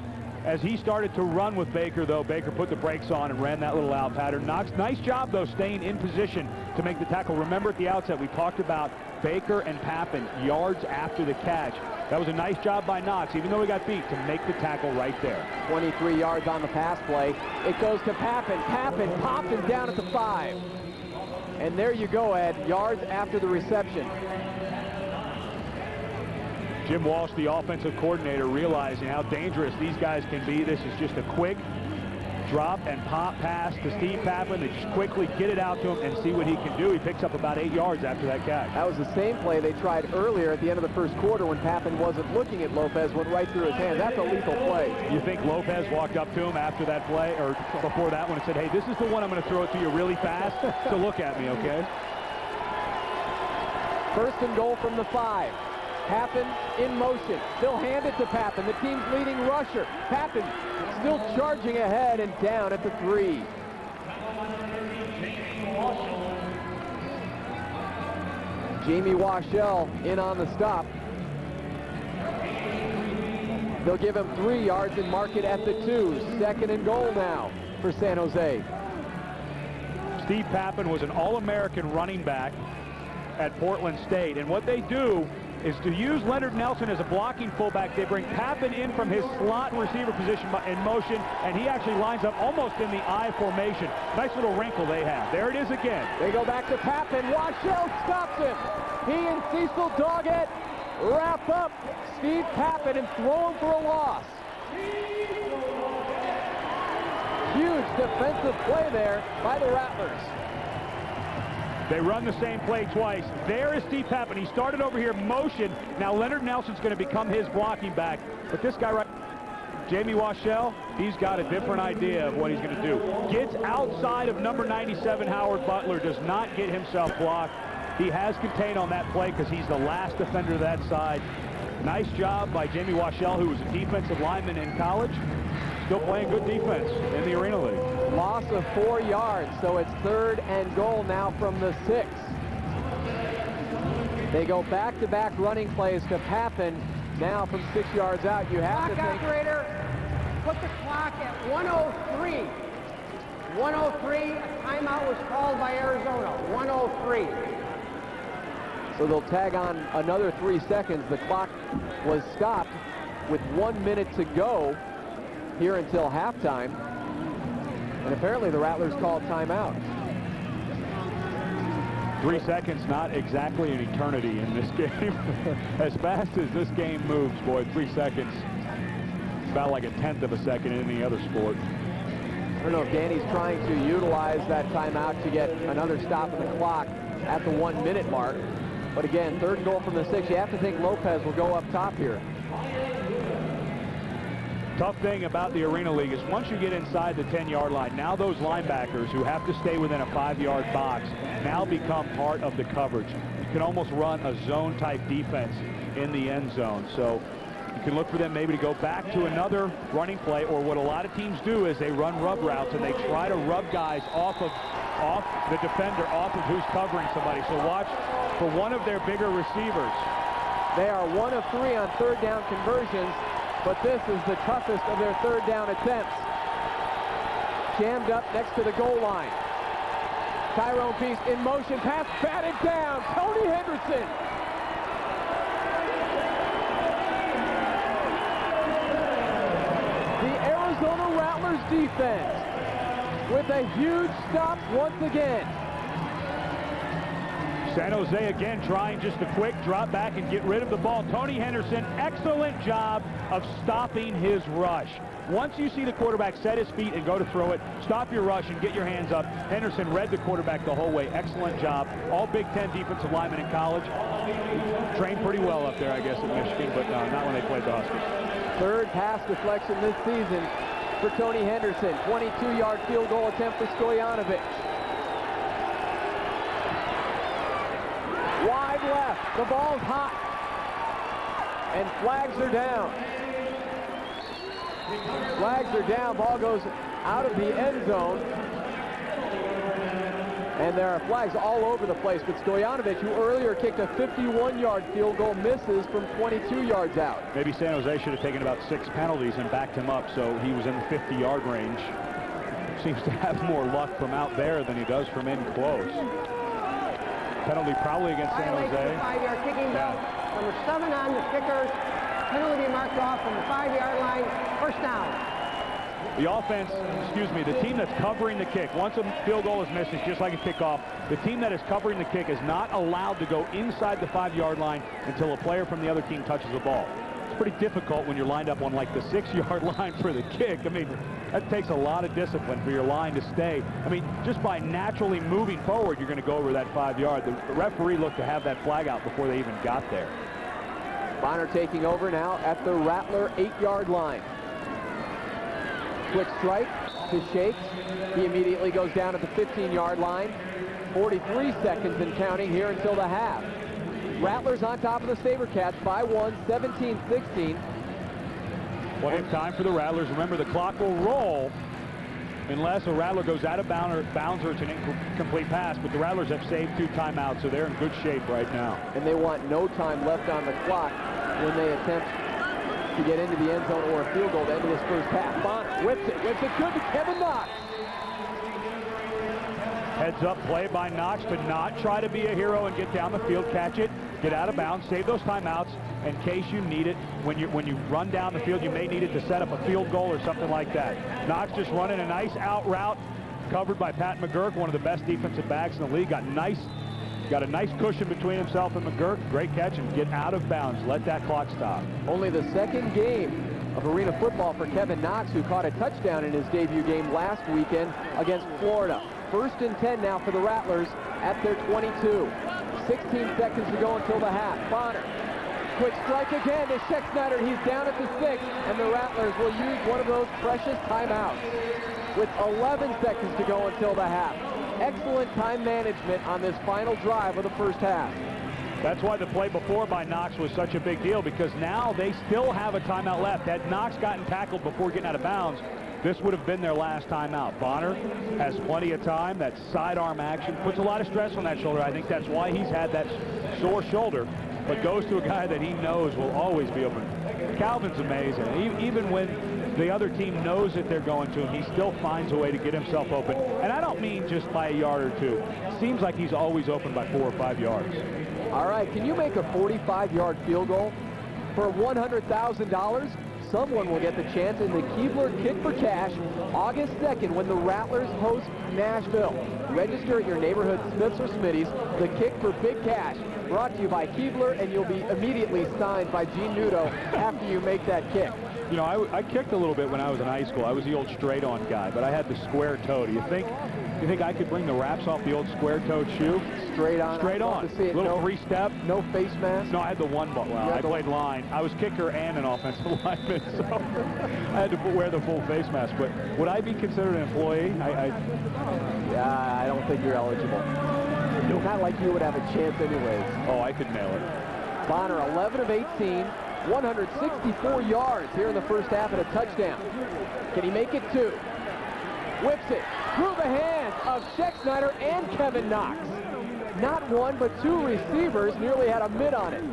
Speaker 2: As he started to run with Baker, though, Baker put the brakes on and ran that little out pattern. Knox, nice job, though, staying in position to make the tackle. Remember at the outset, we talked about Baker and Pappen yards after the catch. That was a nice job by Knox, even though he got beat, to make the tackle right there.
Speaker 1: 23 yards on the pass play. It goes to Pappen. Pappen popped him down at the 5. And there you go, Ed, yards after the reception.
Speaker 2: Jim Walsh, the offensive coordinator, realizing how dangerous these guys can be. This is just a quick drop and pop pass to Steve Pappen. They just quickly get it out to him and see what he can do. He picks up about 8 yards after that catch.
Speaker 1: That was the same play they tried earlier at the end of the first quarter when Pappen wasn't looking at Lopez, went right through his hands. That's a lethal play.
Speaker 2: You think Lopez walked up to him after that play, or before that one, and said, hey, this is the one I'm going to throw it to you really fast, so look at me, okay?
Speaker 1: First and goal from the 5. Pappen in motion. They'll hand it to Pappen, the team's leading rusher. Pappen still charging ahead and down at the 3. Jamie Washell in on the stop. They'll give him 3 yards and mark it at the 2. Second and goal now for San Jose.
Speaker 2: Steve Pappen was an All-American running back at Portland State, and what they do is to use Leonard Nelson as a blocking fullback. They bring Pappen in from his slot receiver position in motion, and he actually lines up almost in the I formation. Nice little wrinkle they have. There it is again.
Speaker 1: They go back to Pappen. Washell stops him. He and Cecil Doggett wrap up Steve Pappen and throw him for a loss. Huge defensive play there by the Rattlers.
Speaker 2: They run the same play twice. There is Steve Pappen. He started over here, motion. Now Leonard Nelson's going to become his blocking back. But this guy right, Jamie Washell, he's got a different idea of what he's going to do. Gets outside of number 97, Howard Butler, does not get himself blocked. He has contained on that play because he's the last defender to that side. Nice job by Jamie Washell, who was a defensive lineman in college. Still playing good defense in the Arena League.
Speaker 1: Loss of 4 yards, so it's third and goal now from the 6. They go back-to-back running plays to Pappen. Now from 6 yards out, you have to think...
Speaker 19: Operator, put the clock at 103. 103, a timeout was called by Arizona. 103.
Speaker 1: So they'll tag on another 3 seconds. The clock was stopped with 1 minute to go here until halftime. And apparently the Rattlers called timeout.
Speaker 2: 3 seconds, not exactly an eternity in this game. As fast as this game moves, boy, 3 seconds. It's about like a 1/10 of a second in any other sport.
Speaker 1: I don't know if Danny's trying to utilize that timeout to get another stop in the clock at the 1 minute mark. But again, third and goal from the 6. You have to think Lopez will go up top here.
Speaker 2: Tough thing about the Arena League is once you get inside the 10-yard line, now those linebackers who have to stay within a 5-yard box now become part of the coverage. You can almost run a zone-type defense in the end zone. So you can look for them maybe to go back to another running play, or what a lot of teams do is they run rub routes and they try to rub guys off the defender, off of who's covering somebody. So watch for one of their bigger receivers.
Speaker 1: They are 1 of 3 on third down conversions, but this is the toughest of their third down attempts. Jammed up next to the goal line. Tyrone Peace in motion, pass batted down. Tony Henderson. The Arizona Rattlers defense with a huge stop once again.
Speaker 2: San Jose again trying just a quick drop back and get rid of the ball. Tony Henderson, excellent job of stopping his rush. Once you see the quarterback set his feet and go to throw it, stop your rush and get your hands up. Henderson read the quarterback the whole way. Excellent job. All Big Ten defensive linemen in college. Trained pretty well up there, I guess, at Michigan, but not when they played the Huskies.
Speaker 1: Third pass deflection this season for Tony Henderson. 22-yard field goal attempt for Stoyanovich. Wide left, the ball's hot, and flags are down. Flags are down, ball goes out of the end zone. And there are flags all over the place, but Stojanovic, who earlier kicked a 51-yard field goal, misses from 22 yards out.
Speaker 2: Maybe San Jose should have taken about 6 penalties and backed him up so he was in the 50-yard range. Seems to have more luck from out there than he does from in close. Penalty probably against San Jose.
Speaker 19: 5-yard kicking bell. Number 7 on the kickers. Penalty marked off from the 5-yard line. First down.
Speaker 2: The offense, the team that's covering the kick, once a field goal is missed, it's just like a kickoff. The team that is covering the kick is not allowed to go inside the 5-yard line until a player from the other team touches the ball. It's pretty difficult when you're lined up on like the 6-yard line for the kick. I mean, that takes a lot of discipline for your line to stay. I mean, just by naturally moving forward, you're going to go over that 5-yard. The referee looked to have that flag out before they even got there.
Speaker 1: Bonner taking over now at the Rattler 8-yard line. Quick strike to Shakes. He immediately goes down at the 15-yard line. 43 seconds and counting here until the half. Rattlers on top of the SaberCats by 1, 17-16.
Speaker 2: Plenty of time for the Rattlers. Remember, the clock will roll unless a Rattler goes out of bounds or it's an incomplete pass, but the Rattlers have saved 2 timeouts, so they're in good shape right now.
Speaker 1: And they want no time left on the clock when they attempt to get into the end zone or a field goal to end this first half. Bonner whips it good to Kevin Knox.
Speaker 2: Heads up play by Knox to not try to be a hero and get down the field, catch it, get out of bounds, save those timeouts in case you need it. When you run down the field, you may need it to set up a field goal or something like that. Knox just running a nice out route, covered by Pat McGurk, one of the best defensive backs in the league. Got a nice cushion between himself and McGurk. Great catch and get out of bounds. Let that clock stop.
Speaker 1: Only the second game of arena football for Kevin Knox, who caught a touchdown in his debut game last weekend against Florida. 1st and 10 now for the Rattlers at their 22. 16 seconds to go until the half. Bonner, quick strike again to Schexnayder. He's down at the 6, and the Rattlers will use one of those precious timeouts with 11 seconds to go until the half. Excellent time management on this final drive of the first half.
Speaker 2: That's why the play before by Knox was such a big deal, because now they still have a timeout left. Had Knox gotten tackled before getting out of bounds, this would have been their last timeout. Bonner has plenty of time. That sidearm action puts a lot of stress on that shoulder. I think that's why he's had that sore shoulder, but goes to a guy that he knows will always be open. Calvin's amazing. Even when the other team knows that they're going to him, he still finds a way to get himself open. And I don't mean just by a yard or 2. Seems like he's always open by 4 or 5 yards.
Speaker 1: All right, can you make a 45-yard field goal for $100,000? Someone will get the chance in the Keebler Kick for Cash August 2nd when the Rattlers host Nashville. Register at your neighborhood Smiths or Smitty's. The Kick for Big Cash, brought to you by Keebler, and you'll be immediately signed by Gene Nudo after you make that kick.
Speaker 2: You know, I kicked a little bit when I was in high school. I was the old straight-on guy, but I had the square toe. Do you think I could bring the wraps off the old square-toed shoe?
Speaker 1: Straight on.
Speaker 2: Straight on. Little
Speaker 1: no,
Speaker 2: 3-step.
Speaker 1: No face mask?
Speaker 2: No, I had the one ball. Well, I played line. I was kicker and an offensive lineman, so I had to wear the full face mask. But would I be considered an employee?
Speaker 1: Yeah, I don't think you're eligible. Not like you would have a chance anyways.
Speaker 2: Oh, I could nail it.
Speaker 1: Bonner, 11 of 18. 164 yards here in the first half and a touchdown. Can he make it 2? Whips it through the hands of Schexnayder and Kevin Knox. Not one, but 2 receivers nearly had a mid on it.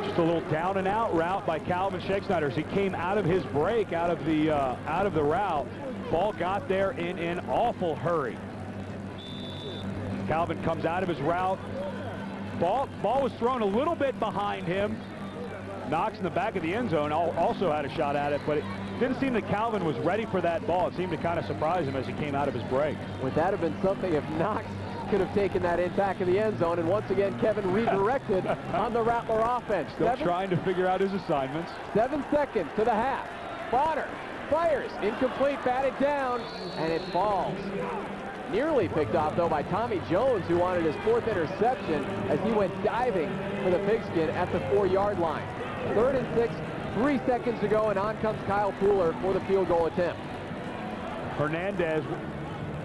Speaker 2: Just a little down and out route by Calvin Schexnayder as he came out of his break, out of the route. Ball got there in an awful hurry. Calvin comes out of his route. Ball was thrown a little bit behind him. Knox in the back of the end zone also had a shot at it, but it didn't seem that Calvin was ready for that ball. It seemed to kind of surprise him as he came out of his break.
Speaker 1: Would that have been something if Knox could have taken that in back of the end zone? And once again, Kevin redirected on the Rattler offense.
Speaker 2: Still trying to figure out his assignments.
Speaker 1: 7 seconds to the half. Bonner fires, incomplete, batted down, and it falls. Nearly picked off, though, by Tommy Jones, who wanted his 4th interception as he went diving for the pigskin at the 4-yard line. 3rd and 6, 3 seconds to go, and on comes Kyle Pooler for the field goal attempt.
Speaker 2: Hernandez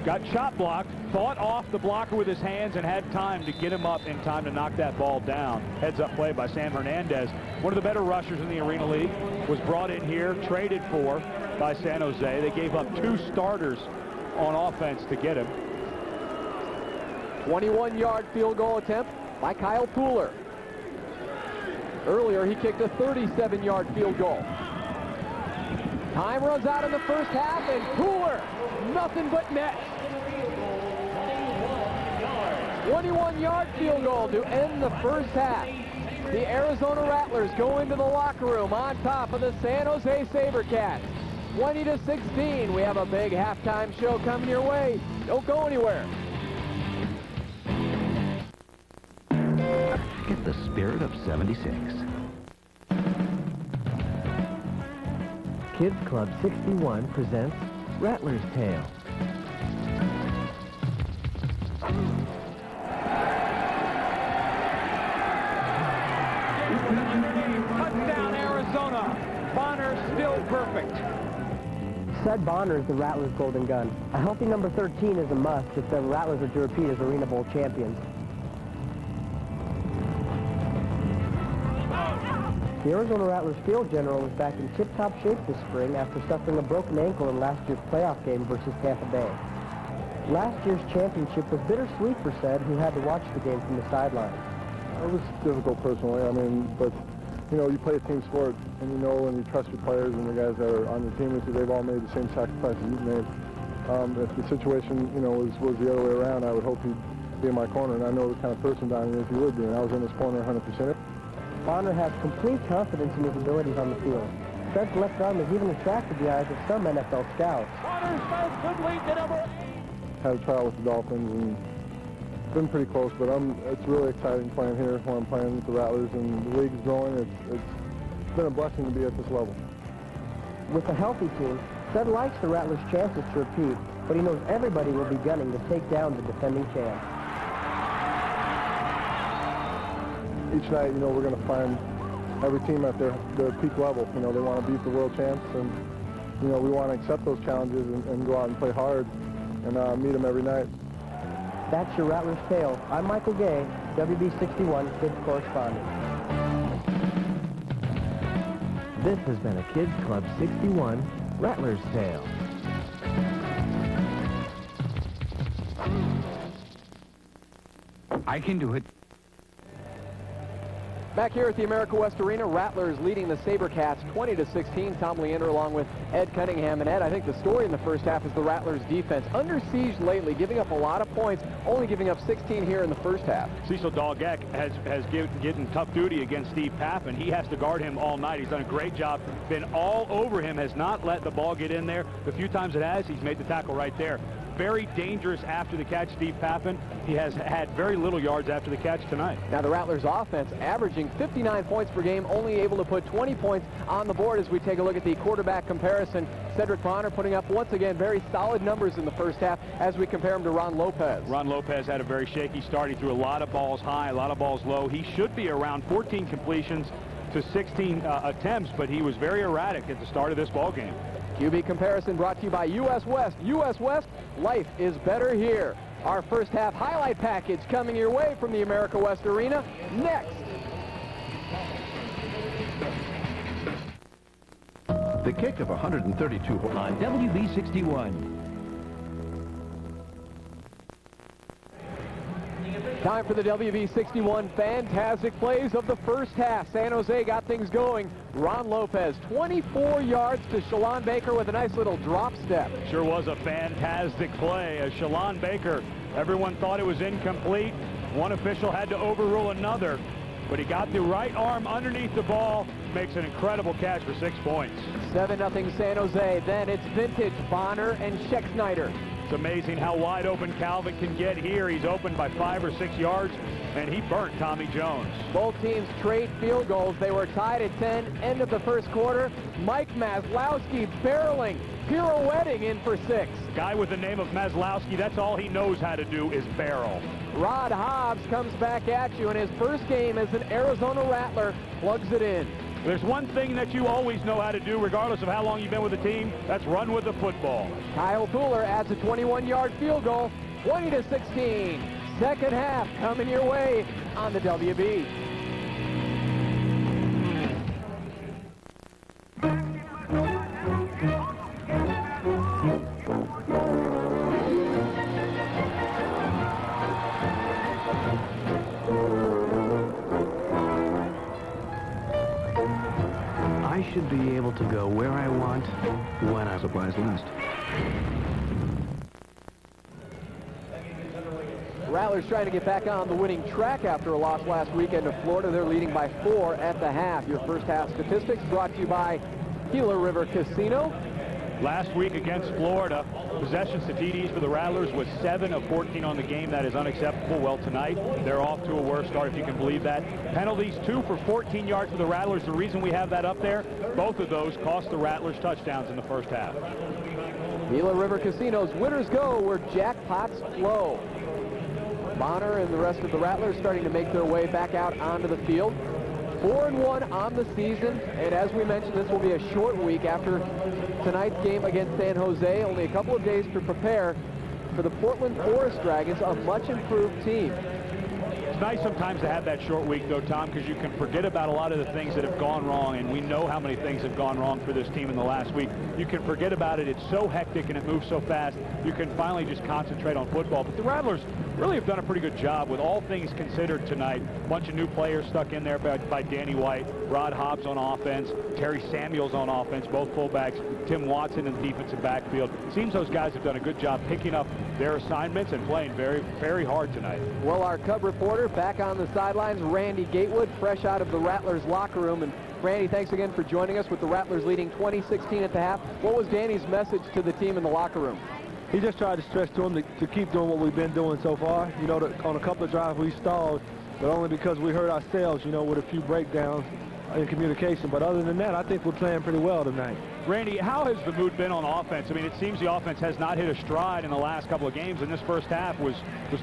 Speaker 2: got shot blocked, fought off the blocker with his hands, and had time to get him up in time to knock that ball down. Heads-up play by Sam Hernandez. One of the better rushers in the Arena League. Was brought in here, traded for by San Jose. They gave up 2 starters on offense to get him.
Speaker 1: 21-yard field goal attempt by Kyle Pooler. Earlier, he kicked a 37-yard field goal. Time runs out in the first half, and Pooler, nothing but net. 21-yard field goal to end the first half. The Arizona Rattlers go into the locker room on top of the San Jose SaberCats. 20-16. We have a big halftime show coming your way. Don't go anywhere.
Speaker 10: Get the spirit of 76.
Speaker 20: Kids Club 61 presents Rattler's Tale.
Speaker 21: Touchdown, Arizona. Bonner still perfect.
Speaker 22: Said Bonner is the Rattlers' golden gun. A healthy number 13 is a must if the Rattlers are to repeat as Arena Bowl champions. The Arizona Rattlers field general was back in tip-top shape this spring after suffering a broken ankle in last year's playoff game versus Tampa Bay. Last year's championship was bittersweet for Said, who had to watch the game from the sideline.
Speaker 23: It was difficult personally, but you know, you play a team sport, and you know, and you trust your players and the guys that are on your team with you, they've all made the same sacrifices you've made. If the situation, you know, was the other way around, I would hope he'd be in my corner, and I know the kind of person down here if he would be, and I was in his corner 100%.
Speaker 22: Bonner has complete confidence in his abilities on the field. Said's left arm has even attracted the eyes of some NFL scouts.
Speaker 21: Bonner starts good lead to number 8.
Speaker 23: Had a trial with the Dolphins, and it's been pretty close, but it's really exciting playing here when I'm playing with the Rattlers, and the league's growing. It's been a blessing to be at this level.
Speaker 22: With a healthy team, Said likes the Rattlers' chances to repeat, but he knows everybody will be gunning to take down the defending champ.
Speaker 23: Each night, you know, we're going to find every team at their peak level. You know, they want to beat the world champs, and, you know, we want to accept those challenges and go out and play hard and meet them every night.
Speaker 22: That's your Rattler's Tale. I'm Michael Gay, WB61 Kids Correspondent.
Speaker 20: This has been a Kids Club 61 Rattler's Tale.
Speaker 5: I can do it.
Speaker 1: Back here at the America West Arena, Rattlers leading the SaberCats 20-16. Tom Leander along with Ed Cunningham. And Ed, I think the story in the first half is the Rattlers defense. Under siege lately, giving up a lot of points, only giving up 16 here in the first half.
Speaker 2: Cecil Dalgek has given tough duty against Steve Pappen. He has to guard him all night. He's done a great job. Been all over him, has not let the ball get in there. The few times it has, he's made the tackle right there. Very dangerous after the catch, Steve Pappen. He has had very little yards after the catch tonight.
Speaker 1: Now the Rattlers offense averaging 59 points per game, only able to put 20 points on the board as we take a look at the quarterback comparison. Cedric Bonner putting up, once again, very solid numbers in the first half as we compare him to Ron Lopez.
Speaker 2: Ron Lopez had a very shaky start. He threw a lot of balls high, a lot of balls low. He should be around 14 completions to 16 attempts, but he was very erratic at the start of this ball game.
Speaker 1: QB comparison brought to you by US West. US West, life is better here. Our first half highlight package coming your way from the America West Arena next.
Speaker 4: The kick of 132
Speaker 10: on WB61.
Speaker 1: Time for the WB61 fantastic plays of the first half. San Jose got things going. Ron Lopez, 24 yards to Shalon Baker with a nice little drop step.
Speaker 2: Sure was a fantastic play. As Shalon Baker, everyone thought it was incomplete. One official had to overrule another, but he got the right arm underneath the ball, makes an incredible catch for 6 points.
Speaker 1: 7-0 San Jose. Then it's vintage Bonner and Scheck-Snyder.
Speaker 2: It's amazing how wide open Calvin can get here. He's open by 5 or 6 yards, and he burnt Tommy Jones.
Speaker 1: Both teams trade field goals. They were tied at 10. End of the first quarter. Mike Maslowski barreling, pirouetting in for 6.
Speaker 2: Guy with the name of Maslowski, that's all he knows how to do is barrel.
Speaker 1: Rod Hobbs comes back at you in his first game as an Arizona Rattler, plugs it in.
Speaker 2: There's one thing that you always know how to do, regardless of how long you've been with the team. That's run with the football.
Speaker 1: Kyle Pooler adds a 21-yard field goal, 20-16. Second half coming your way on the WB.
Speaker 15: should be able to go where I want, when I supplies last.
Speaker 1: Rattlers trying to get back on the winning track after a loss last weekend to Florida. They're leading by 4 at the half. Your first half statistics brought to you by Gila River Casino.
Speaker 2: Last week against Florida, possessions to TDs for the Rattlers was 7 of 14 on the game. That is unacceptable. Well, tonight, they're off to a worse start, if you can believe that. Penalties, 2 for 14 yards for the Rattlers. The reason we have that up there, both of those cost the Rattlers touchdowns in the first half.
Speaker 1: Gila River Casino's winners go where jackpots flow. Bonner and the rest of the Rattlers starting to make their way back out onto the field. 4-1 on the season, and as we mentioned, this will be a short week after tonight's game against San Jose. Only a couple of days to prepare for the Portland Forest Dragons, a much improved team.
Speaker 2: It's nice sometimes to have that short week, though, Tom, because you can forget about a lot of the things that have gone wrong, and we know how many things have gone wrong for this team in the last week. You can forget about it. It's so hectic and it moves so fast. You can finally just concentrate on football. But the Rattlers really have done a pretty good job with all things considered tonight. A bunch of new players stuck in there by Danny White, Rod Hobbs on offense, Terry Samuels on offense, both fullbacks, Tim Watson in the defensive backfield. Seems those guys have done a good job picking up their assignments and playing very, very hard tonight.
Speaker 1: Well, our Cub reporter back on the sidelines, Randy Gatewood, fresh out of the Rattlers locker room. And Randy, thanks again for joining us with the Rattlers leading 20-16 at the half. What was Danny's message to the team in the locker room?
Speaker 18: He just tried to stress to them to keep doing what we've been doing so far. You know, on a couple of drives we stalled, but only because we hurt ourselves, you know, with a few breakdowns in communication. But other than that, I think we're playing pretty well tonight.
Speaker 2: Randy, how has the mood been on offense? I mean, it seems the offense has not hit a stride in the last couple of games, and this first half was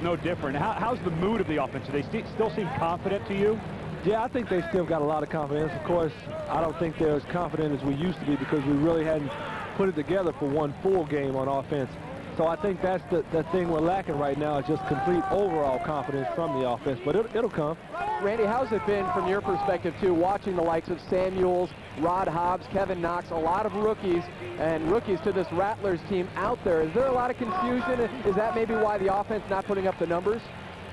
Speaker 2: no different. How's the mood of the offense? Do they still seem confident to you?
Speaker 18: Yeah, I think they still got a lot of confidence. Of course, I don't think they're as confident as we used to be because we really hadn't put it together for one full game on offense. So I think that's the thing we're lacking right now is just complete overall confidence from the offense, but it'll come.
Speaker 1: Randy, how's it been from your perspective, too, watching the likes of Samuels, Rod Hobbs, Kevin Knox, a lot of rookies to this Rattlers team out there? Is there a lot of confusion? Is that maybe why the offense not putting up the numbers?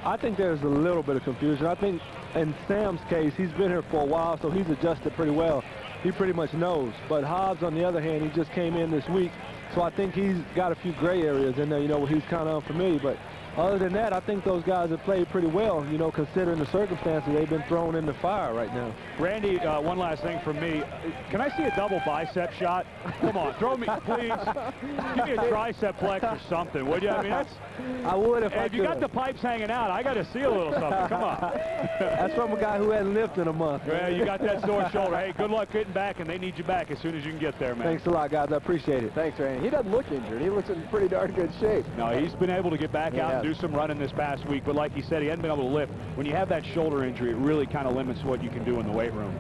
Speaker 18: I think there's a little bit of confusion. I think in Sam's case, he's been here for a while, so he's adjusted pretty well. He pretty much knows. But Hobbs, on the other hand, he just came in this week. So I think he's got a few gray areas in there, you know, where he's kind of unfamiliar. But other than that, I think those guys have played pretty well, you know, considering the circumstances they've been thrown in the fire right now.
Speaker 2: Randy, one last thing from me. Can I see a double bicep shot? Come on, throw me, please. Give me a tricep flex or something, would you? I mean,
Speaker 18: I would if I
Speaker 2: you got the pipes hanging out, I got to see a little something. Come on.
Speaker 18: That's from a guy who hasn't lifted in a month.
Speaker 2: Yeah, you got that sore shoulder. Hey, good luck getting back, and they need you back as soon as you can get there, man.
Speaker 18: Thanks a lot, guys. I appreciate it.
Speaker 1: Thanks, Randy. He doesn't look injured. He looks in pretty darn good shape.
Speaker 2: No, he's been able to get back out and do some running this past week, but like he said, he hadn't been able to lift. When you have that shoulder injury, it really kind of limits what you can do in the weight room.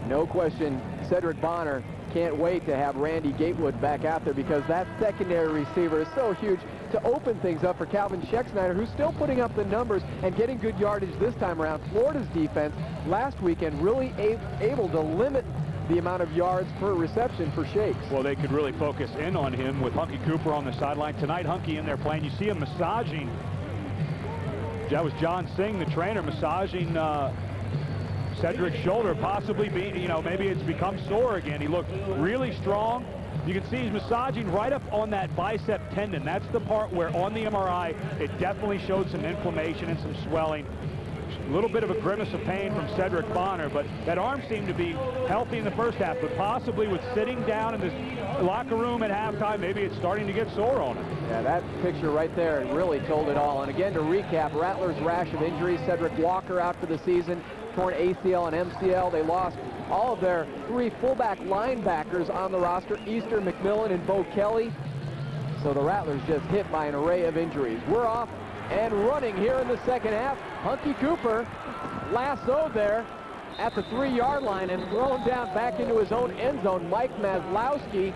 Speaker 1: No question, Cedric Bonner can't wait to have Randy Gatewood back out there because that secondary receiver is so huge to open things up for Calvin Schexnayder, who's still putting up the numbers and getting good yardage this time around. Florida's defense last weekend really able to limit the amount of yards per reception for Shakes.
Speaker 2: Well, they could really focus in on him with Hunky Cooper on the sideline. Tonight, Hunky in there playing. You see him massaging. That was John Singh, the trainer, massaging Cedric's shoulder, possibly being, you know, maybe it's become sore again. He looked really strong. You can see he's massaging right up on that bicep tendon. That's the part where on the MRI, it definitely showed some inflammation and some swelling. A little bit of a grimace of pain from Cedric Bonner, but that arm seemed to be healthy in the first half, but possibly with sitting down in this locker room at halftime, maybe it's starting to get sore on him.
Speaker 1: Yeah, that picture right there really told it all. And again, to recap, Rattlers' rash of injuries. Cedric Walker out for the season, torn ACL and MCL. They lost all of their 3 fullback linebackers on the roster, Easter, McMillan, and Bo Kelly. So the Rattlers just hit by an array of injuries. We're off and running here in the second half. Hunky Cooper lassoed there at the 3-yard line and thrown down back into his own end zone. Mike Maslowski,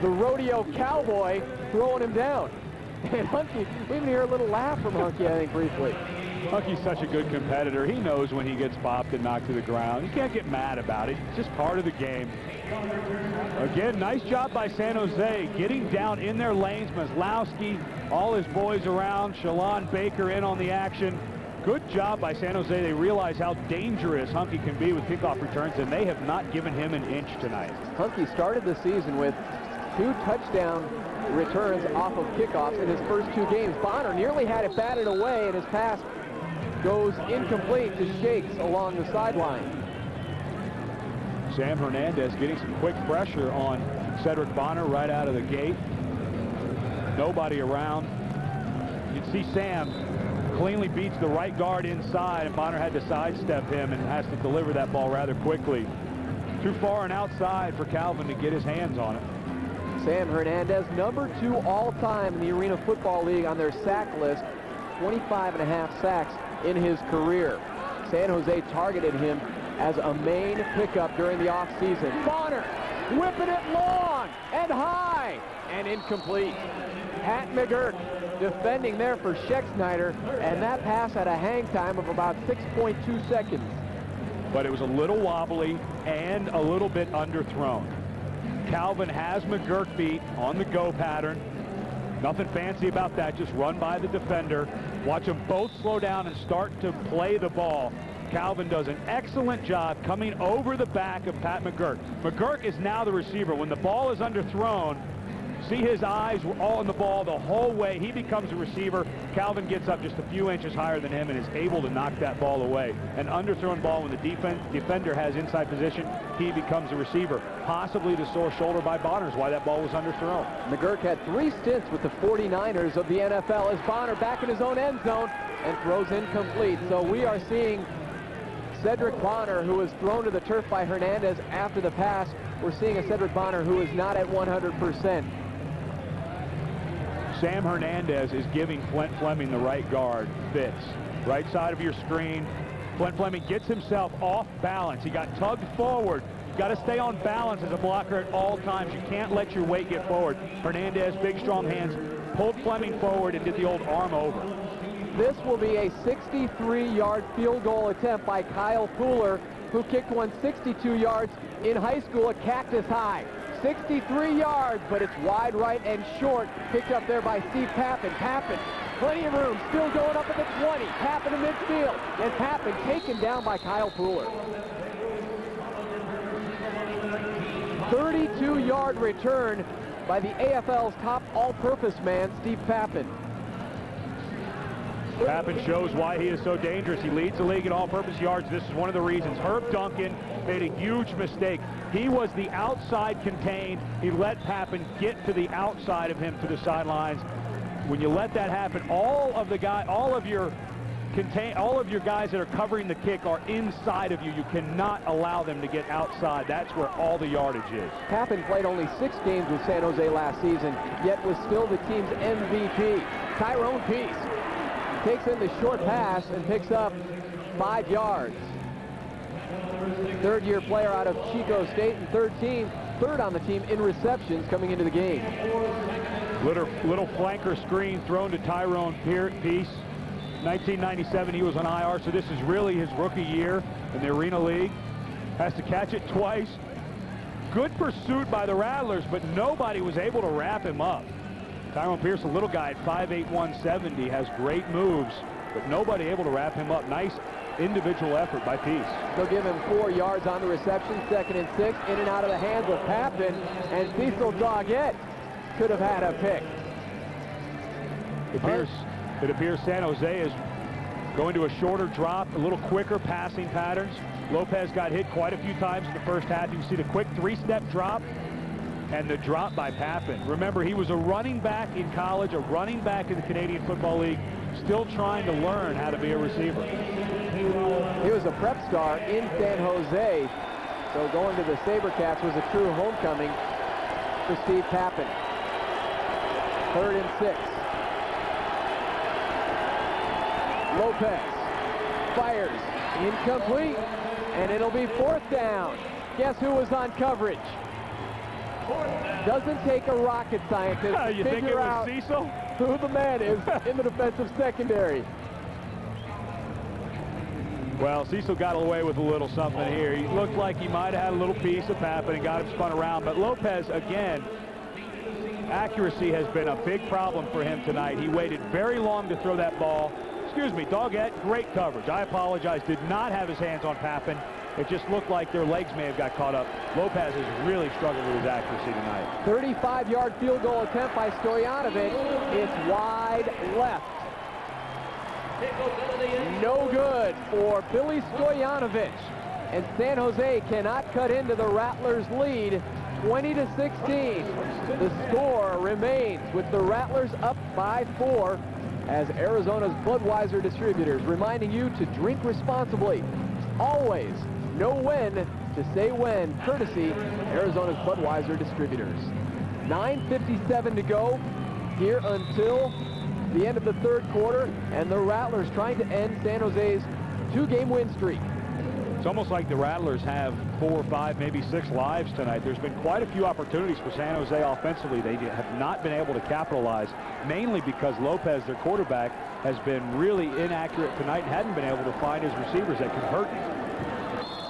Speaker 1: the rodeo cowboy, throwing him down. And Hunky, we even hear a little laugh from Hunky, I think, briefly.
Speaker 2: Hunky's such a good competitor. He knows when he gets popped and knocked to the ground. You can't get mad about it. It's just part of the game. Again, nice job by San Jose getting down in their lanes. Maslowski, all his boys around. Shalon Baker in on the action. Good job by San Jose. They realize how dangerous Hunky can be with kickoff returns, and they have not given him an inch tonight.
Speaker 1: Hunky started the season with 2 touchdown returns off of kickoffs in his first 2 games. Bonner nearly had it batted away, and his pass goes incomplete to Shakes along the sideline.
Speaker 2: Sam Hernandez getting some quick pressure on Cedric Bonner right out of the gate. Nobody around. You can see Sam cleanly beats the right guard inside, and Bonner had to sidestep him and has to deliver that ball rather quickly. Too far and outside for Calvin to get his hands on it.
Speaker 1: Sam Hernandez, number 2 all-time in the Arena Football League on their sack list, 25.5 sacks in his career. San Jose targeted him as a main pickup during the offseason. Bonner whipping it long and high and incomplete. Pat McGurk defending there for Schexnayder, and that pass had a hang time of about 6.2 seconds.
Speaker 2: But it was a little wobbly and a little bit underthrown. Calvin has McGurk beat on the go pattern. Nothing fancy about that, just run by the defender. Watch them both slow down and start to play the ball. Calvin does an excellent job coming over the back of Pat McGurk. McGurk is now the receiver. When the ball is underthrown, see his eyes were all on the ball the whole way. He becomes a receiver. Calvin gets up just a few inches higher than him and is able to knock that ball away. An underthrown ball when the defender has inside position, he becomes a receiver. Possibly the sore shoulder by Bonner is why that ball was underthrown.
Speaker 1: McGurk had 3 stints with the 49ers of the NFL as Bonner back in his own end zone and throws incomplete. So we are seeing Cedric Bonner, who was thrown to the turf by Hernandez after the pass. We're seeing a Cedric Bonner who is not at 100%.
Speaker 2: Sam Hernandez is giving Flint Fleming the right guard. Fits. Right side of your screen. Flint Fleming gets himself off balance. He got tugged forward. You've got to stay on balance as a blocker at all times. You can't let your weight get forward. Hernandez, big strong hands, pulled Fleming forward and did the old arm over.
Speaker 1: This will be a 63-yard field goal attempt by Kyle Pooler, who kicked one 62 yards in high school at Cactus High. 63 yards, but it's wide right and short. Picked up there by Steve Pappen. Pappen, plenty of room, still going up at the 20. Pappen to midfield, and Pappen taken down by Kyle Pooler. 32-yard return by the AFL's top all-purpose man, Steve Pappen.
Speaker 2: Pappen shows why he is so dangerous. He leads the league in all-purpose yards. This is one of the reasons. Herb Duncan made a huge mistake. He was the outside contained. He let Pappen get to the outside of him to the sidelines. When you let that happen, all of your guys that are covering the kick are inside of you. You cannot allow them to get outside. That's where all the yardage is.
Speaker 1: Pappen played only 6 games with San Jose last season, yet was still the team's MVP. Tyrone Peace takes in the short pass and picks up 5 yards. 3rd-year player out of Chico State and third on the team in receptions coming into the game.
Speaker 2: Little flanker screen thrown to Tyrone Peace. 1997 he was on IR, so this is really his rookie year in the Arena League. Has to catch it twice. Good pursuit by the Rattlers, but nobody was able to wrap him up. Tyrone Pierce, a little guy at 5'8", 170, has great moves, but nobody able to wrap him up. Nice individual effort by Peace.
Speaker 1: They'll give him 4 yards on the reception, 2nd and 6, in and out of the hands of Pappen, and Cecil Doggett could have had a pick.
Speaker 2: It appears San Jose is going to a shorter drop, a little quicker passing patterns. Lopez got hit quite a few times in the first half. You can see the quick 3-step drop and the drop by Pappen. Remember, he was a running back in college, a running back in the Canadian Football League, still trying to learn how to be a receiver.
Speaker 1: He was a prep star in San Jose, so going to the SaberCats was a true homecoming for Steve Pappen. 3rd and 6. Lopez fires, incomplete, and it'll be 4th down. Guess who was on coverage? Doesn't take a rocket scientist to figure out
Speaker 2: Cecil?
Speaker 1: Who the man is in the defensive secondary.
Speaker 2: Well, Cecil got away with a little something here. He looked like he might have had a little piece of Pappen and got him spun around, but Lopez, again, accuracy has been a big problem for him tonight. He waited very long to throw that ball, excuse me, Doggett, great coverage. I apologize, did not have his hands on Pappen. It just looked like their legs may have got caught up. Lopez has really struggled with his accuracy tonight.
Speaker 1: 35-yard field goal attempt by Stojanovic. It's wide left. No good for Billy Stojanovic. And San Jose cannot cut into the Rattlers' lead, 20-16. The score remains with the Rattlers up by 4 as Arizona's Budweiser distributors reminding you to drink responsibly. Always know when to say when, courtesy Arizona's Budweiser distributors. 9:57 to go here until the end of the third quarter, and the Rattlers trying to end San Jose's 2-game win streak.
Speaker 2: It's almost like the Rattlers have 4 or 5, maybe 6 lives tonight. There's been quite a few opportunities for San Jose offensively. They have not been able to capitalize, mainly because Lopez, their quarterback, has been really inaccurate tonight and hadn't been able to find his receivers that can hurt him.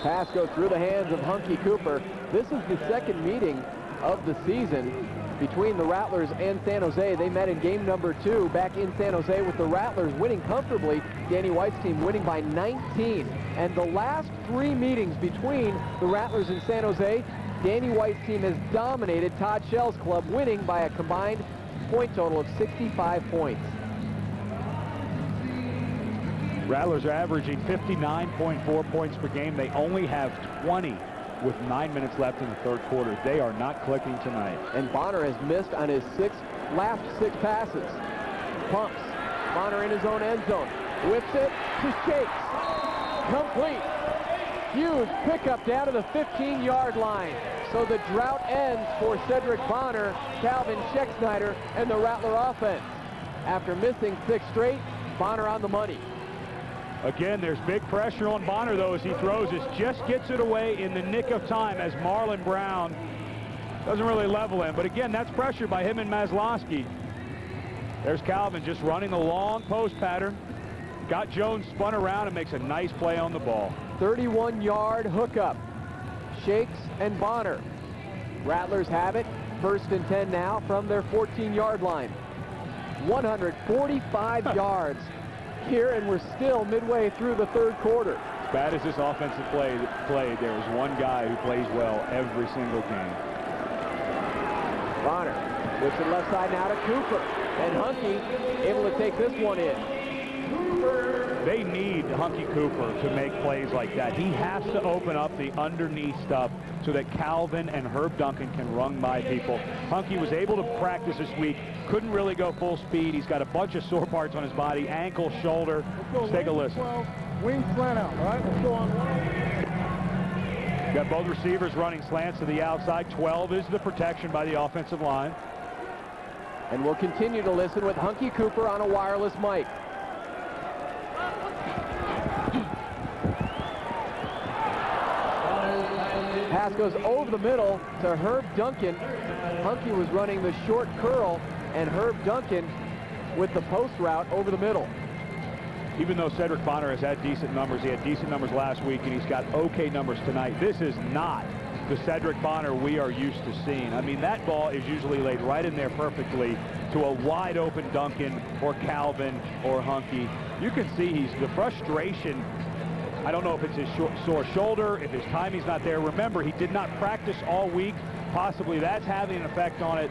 Speaker 1: Pass goes through the hands of Hunky Cooper. This is the second meeting of the season between the Rattlers and San Jose. They met in game number 2 back in San Jose with the Rattlers winning comfortably. Danny White's team winning by 19. And the last 3 meetings between the Rattlers and San Jose, Danny White's team has dominated Todd Shell's club, winning by a combined point total of 65 points.
Speaker 2: Rattlers are averaging 59.4 points per game. They only have 20 with 9 minutes left in the third quarter. They are not clicking tonight.
Speaker 1: And Bonner has missed on his last six passes. Pumps. Bonner in his own end zone. Whips it to Shakes. Complete. Huge pickup down to the 15-yard line. So the drought ends for Cedric Bonner, Calvin Schexnayder, and the Rattler offense. After missing 6 straight, Bonner on the money.
Speaker 2: Again, there's big pressure on Bonner, though, as he throws. It just gets it away in the nick of time as Marlon Brown doesn't really level him. But again, that's pressure by him and Maslowski. There's Calvin just running the long post pattern. Got Jones spun around and makes a nice play on the ball.
Speaker 1: 31-yard hookup. Shakes and Bonner. Rattlers have it. 1st and 10 now from their 14-yard line. 145 yards here, and we're still midway through the third quarter.
Speaker 2: As bad as this offensive play played, there is one guy who plays well every single game.
Speaker 1: Bonner whips it left side now to Cooper, and Hunky able to take this one in.
Speaker 2: They need Hunky Cooper to make plays like that. He has to open up the underneath stuff so that Calvin and Herb Duncan can run by people. Hunky was able to practice this week, couldn't really go full speed. He's got a bunch of sore parts on his body, ankle, shoulder. Let's take a listen.
Speaker 16: 12, wing slant out, all right? Let's go on one.
Speaker 2: Got both receivers running slants to the outside. 12 is the protection by the offensive line.
Speaker 1: And we'll continue to listen with Hunky Cooper on a wireless mic. Pass goes over the middle to Herb Duncan. Hunky was running the short curl, and Herb Duncan with the post route over the middle.
Speaker 2: Even though Cedric Bonner has had decent numbers, he had decent numbers last week, and he's got okay numbers tonight. This is not the Cedric Bonner we are used to seeing. I mean, that ball is usually laid right in there perfectly to a wide open Duncan or Calvin or Hunky. You can see the frustration. I don't know if it's his sore shoulder, if his timing's not there. Remember, he did not practice all week. Possibly that's having an effect on it.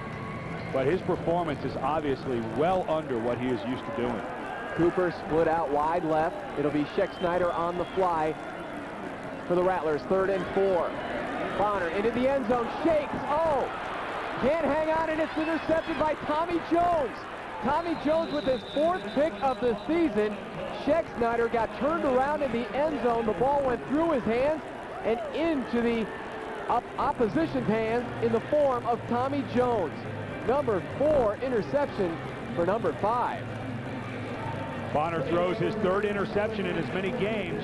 Speaker 2: But his performance is obviously well under what he is used to doing.
Speaker 1: Cooper split out wide left. It'll be Schexnayder on the fly for the Rattlers. 3rd and 4. Bonner into the end zone. Shakes. Oh! Can't hang on, and it's intercepted by Tommy Jones. Tommy Jones with his 4th pick of the season. Schexnayder got turned around in the end zone. The ball went through his hands and into the opposition's hands in the form of Tommy Jones. Number 4 interception for number 5.
Speaker 2: Bonner throws his 3rd interception in as many games.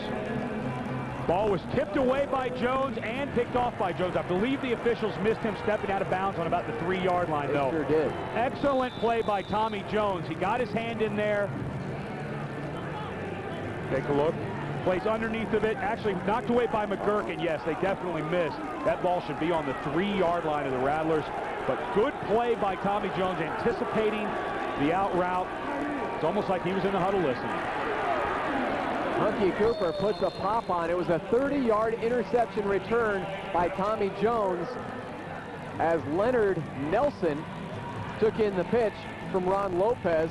Speaker 2: Ball was tipped away by Jones and picked off by Jones. I believe the officials missed him stepping out of bounds on about the 3-yard line, though.
Speaker 1: Sure did.
Speaker 2: Excellent play by Tommy Jones. He got his hand in there. Take a look. Plays underneath of it. Actually knocked away by McGurk, and yes, they definitely missed. That ball should be on the 3-yard line of the Rattlers. But good play by Tommy Jones, anticipating the out route. It's almost like he was in the huddle listening.
Speaker 1: Hunky Cooper puts a pop on. It was a 30-yard interception return by Tommy Jones as Leonard Nelson took in the pitch from Ron Lopez.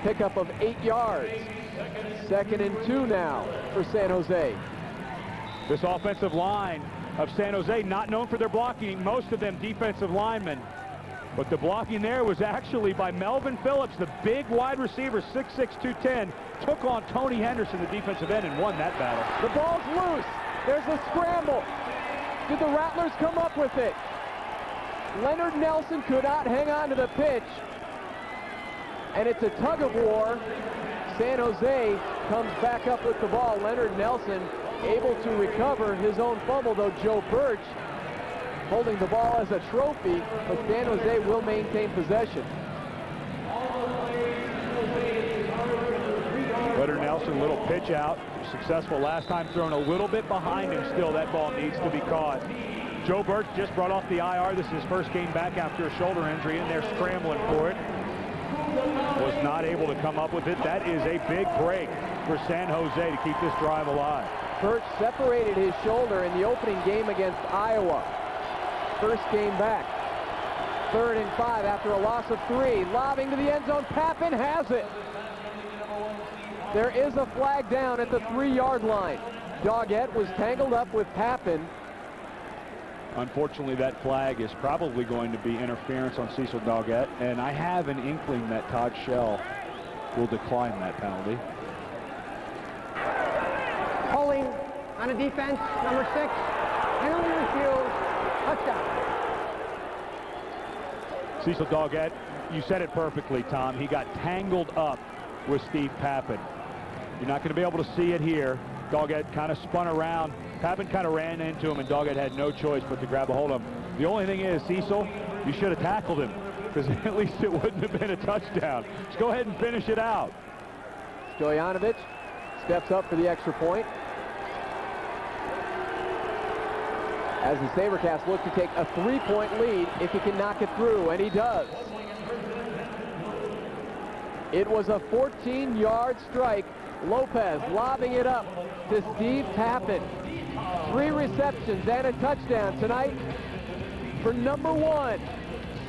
Speaker 1: Pickup of 8 yards. 2nd and 2 now for San Jose.
Speaker 2: This offensive line of San Jose, not known for their blocking, most of them defensive linemen. But the blocking there was actually by Melvin Phillips, the big wide receiver, 6'6", 210, took on Tony Henderson, the defensive end, and won that battle.
Speaker 1: The ball's loose. There's a scramble. Did the Rattlers come up with it? Leonard Nelson could not hang on to the pitch. And it's a tug of war. San Jose comes back up with the ball. Leonard Nelson able to recover his own fumble, though Joe Birch holding the ball as a trophy, but San Jose will maintain possession.
Speaker 2: Leonard Nelson, little pitch out, successful last time, thrown a little bit behind him still. That ball needs to be caught. Joe Birch just brought off the IR. This is his first game back after a shoulder injury, and they're scrambling for it. Was not able to come up with it. That is a big break for San Jose to keep this drive alive.
Speaker 1: Birch separated his shoulder in the opening game against Iowa. First game back. 3rd and 5 after a loss of 3. Lobbing to the end zone. Pappen has it. There is a flag down at the 3-yard line. Doggett was tangled up with Pappen.
Speaker 2: Unfortunately, that flag is probably going to be interference on Cecil Doggett, and I have an inkling that Todd Shell will decline that penalty.
Speaker 19: Holding on a defense, number 6. Penalty refused. Touchdown.
Speaker 2: Cecil Doggett, you said it perfectly, Tom. He got tangled up with Steve Pappen. You're not going to be able to see it here. Doggett kind of spun around. Pappen kind of ran into him, and Doggett had no choice but to grab a hold of him. The only thing is, Cecil, you should have tackled him, because at least it wouldn't have been a touchdown. Just go ahead and finish it out.
Speaker 1: Stojanovic steps up for the extra point. As the SaberCats look to take a 3-point lead if he can knock it through, and he does. It was a 14-yard strike. Lopez lobbing it up to Steve Pappen. 3 receptions and a touchdown tonight for number 1.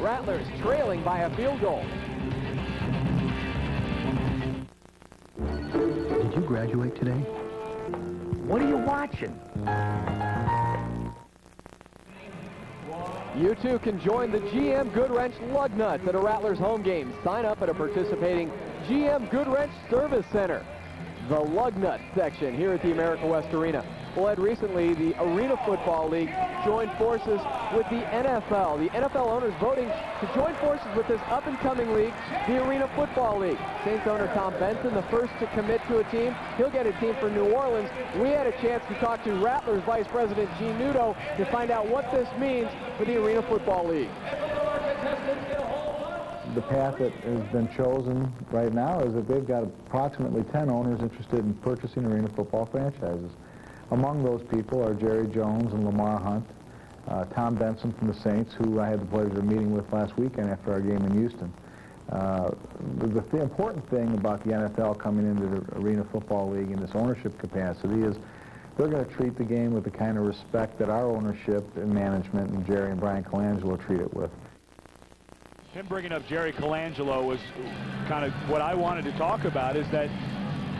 Speaker 1: Rattlers trailing by a field goal.
Speaker 15: Did you graduate today?
Speaker 10: What are you watching?
Speaker 1: You too can join the GM Goodwrench Lug Nuts at a Rattlers home game. Sign up at a participating GM Goodwrench Service Center. The Lug Nuts section here at the America West Arena. Well, Ed, recently the Arena Football League joined forces with the NFL. The NFL owners voting to join forces with this up-and-coming league, the Arena Football League. Saints owner Tom Benson, the first to commit to a team. He'll get a team for New Orleans. We had a chance to talk to Rattlers Vice President Gene Nudo to find out what this means for the Arena Football League.
Speaker 3: The path that has been chosen right now is that they've got approximately 10 owners interested in purchasing arena football franchises. Among those people are Jerry Jones and Lamar Hunt, Tom Benson from the Saints, who I had the pleasure of meeting with last weekend after our game in Houston. The important thing about the NFL coming into the Arena Football League in this ownership capacity is they're going to treat the game with the kind of respect that our ownership and management and Jerry and Brian Colangelo treat it with.
Speaker 2: Him bringing up Jerry Colangelo was kind of what I wanted to talk about, is that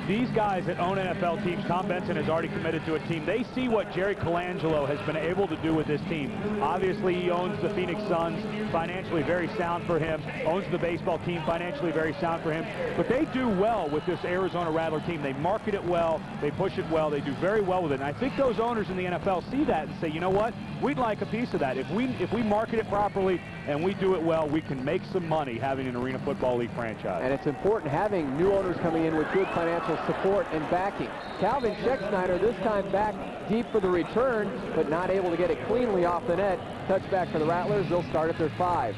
Speaker 2: these guys that own NFL teams, Tom Benson has already committed to a team. They see what Jerry Colangelo has been able to do with this team. Obviously, he owns the Phoenix Suns, financially very sound for him. Owns the baseball team, financially very sound for him. But they do well with this Arizona Rattler team. They market it well. They push it well. They do very well with it. And I think those owners in the NFL see that and say, you know what? We'd like a piece of that. If we market it properly and we do it well, we can make some money having an Arena Football League franchise.
Speaker 1: And it's important having new owners coming in with good financial support and backing. Calvin Scheck-Snyder this time back deep for the return, but not able to get it cleanly off the net. Touchback for the Rattlers. They'll start at their 5.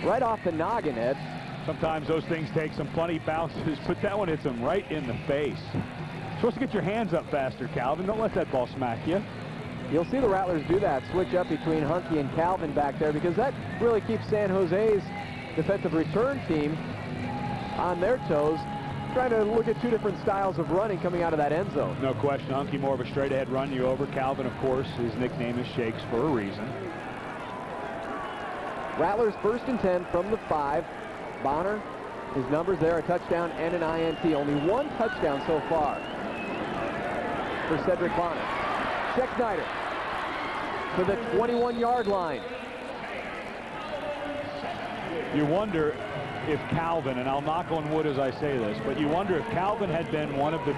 Speaker 1: Right off the noggin, Ed.
Speaker 2: Sometimes those things take some funny bounces, but that one hits them right in the face. You're supposed to get your hands up faster, Calvin. Don't let that ball smack you.
Speaker 1: You'll see the Rattlers do that, switch up between Hunky and Calvin back there, because that really keeps San Jose's defensive return team on their toes, trying to look at two different styles of running coming out of that end zone.
Speaker 2: No question. Hunky more of a straight ahead run you over. Calvin, of course, his nickname is Shakes for a reason.
Speaker 1: Rattlers 1st and 10 from the 5. Bonner, his numbers there, a touchdown and an INT. Only one touchdown so far for Cedric Bonner. Scheck-Snyder to the 21-yard line.
Speaker 2: You wonder if Calvin, and I'll knock on wood as I say this, but you wonder if Calvin had been one of the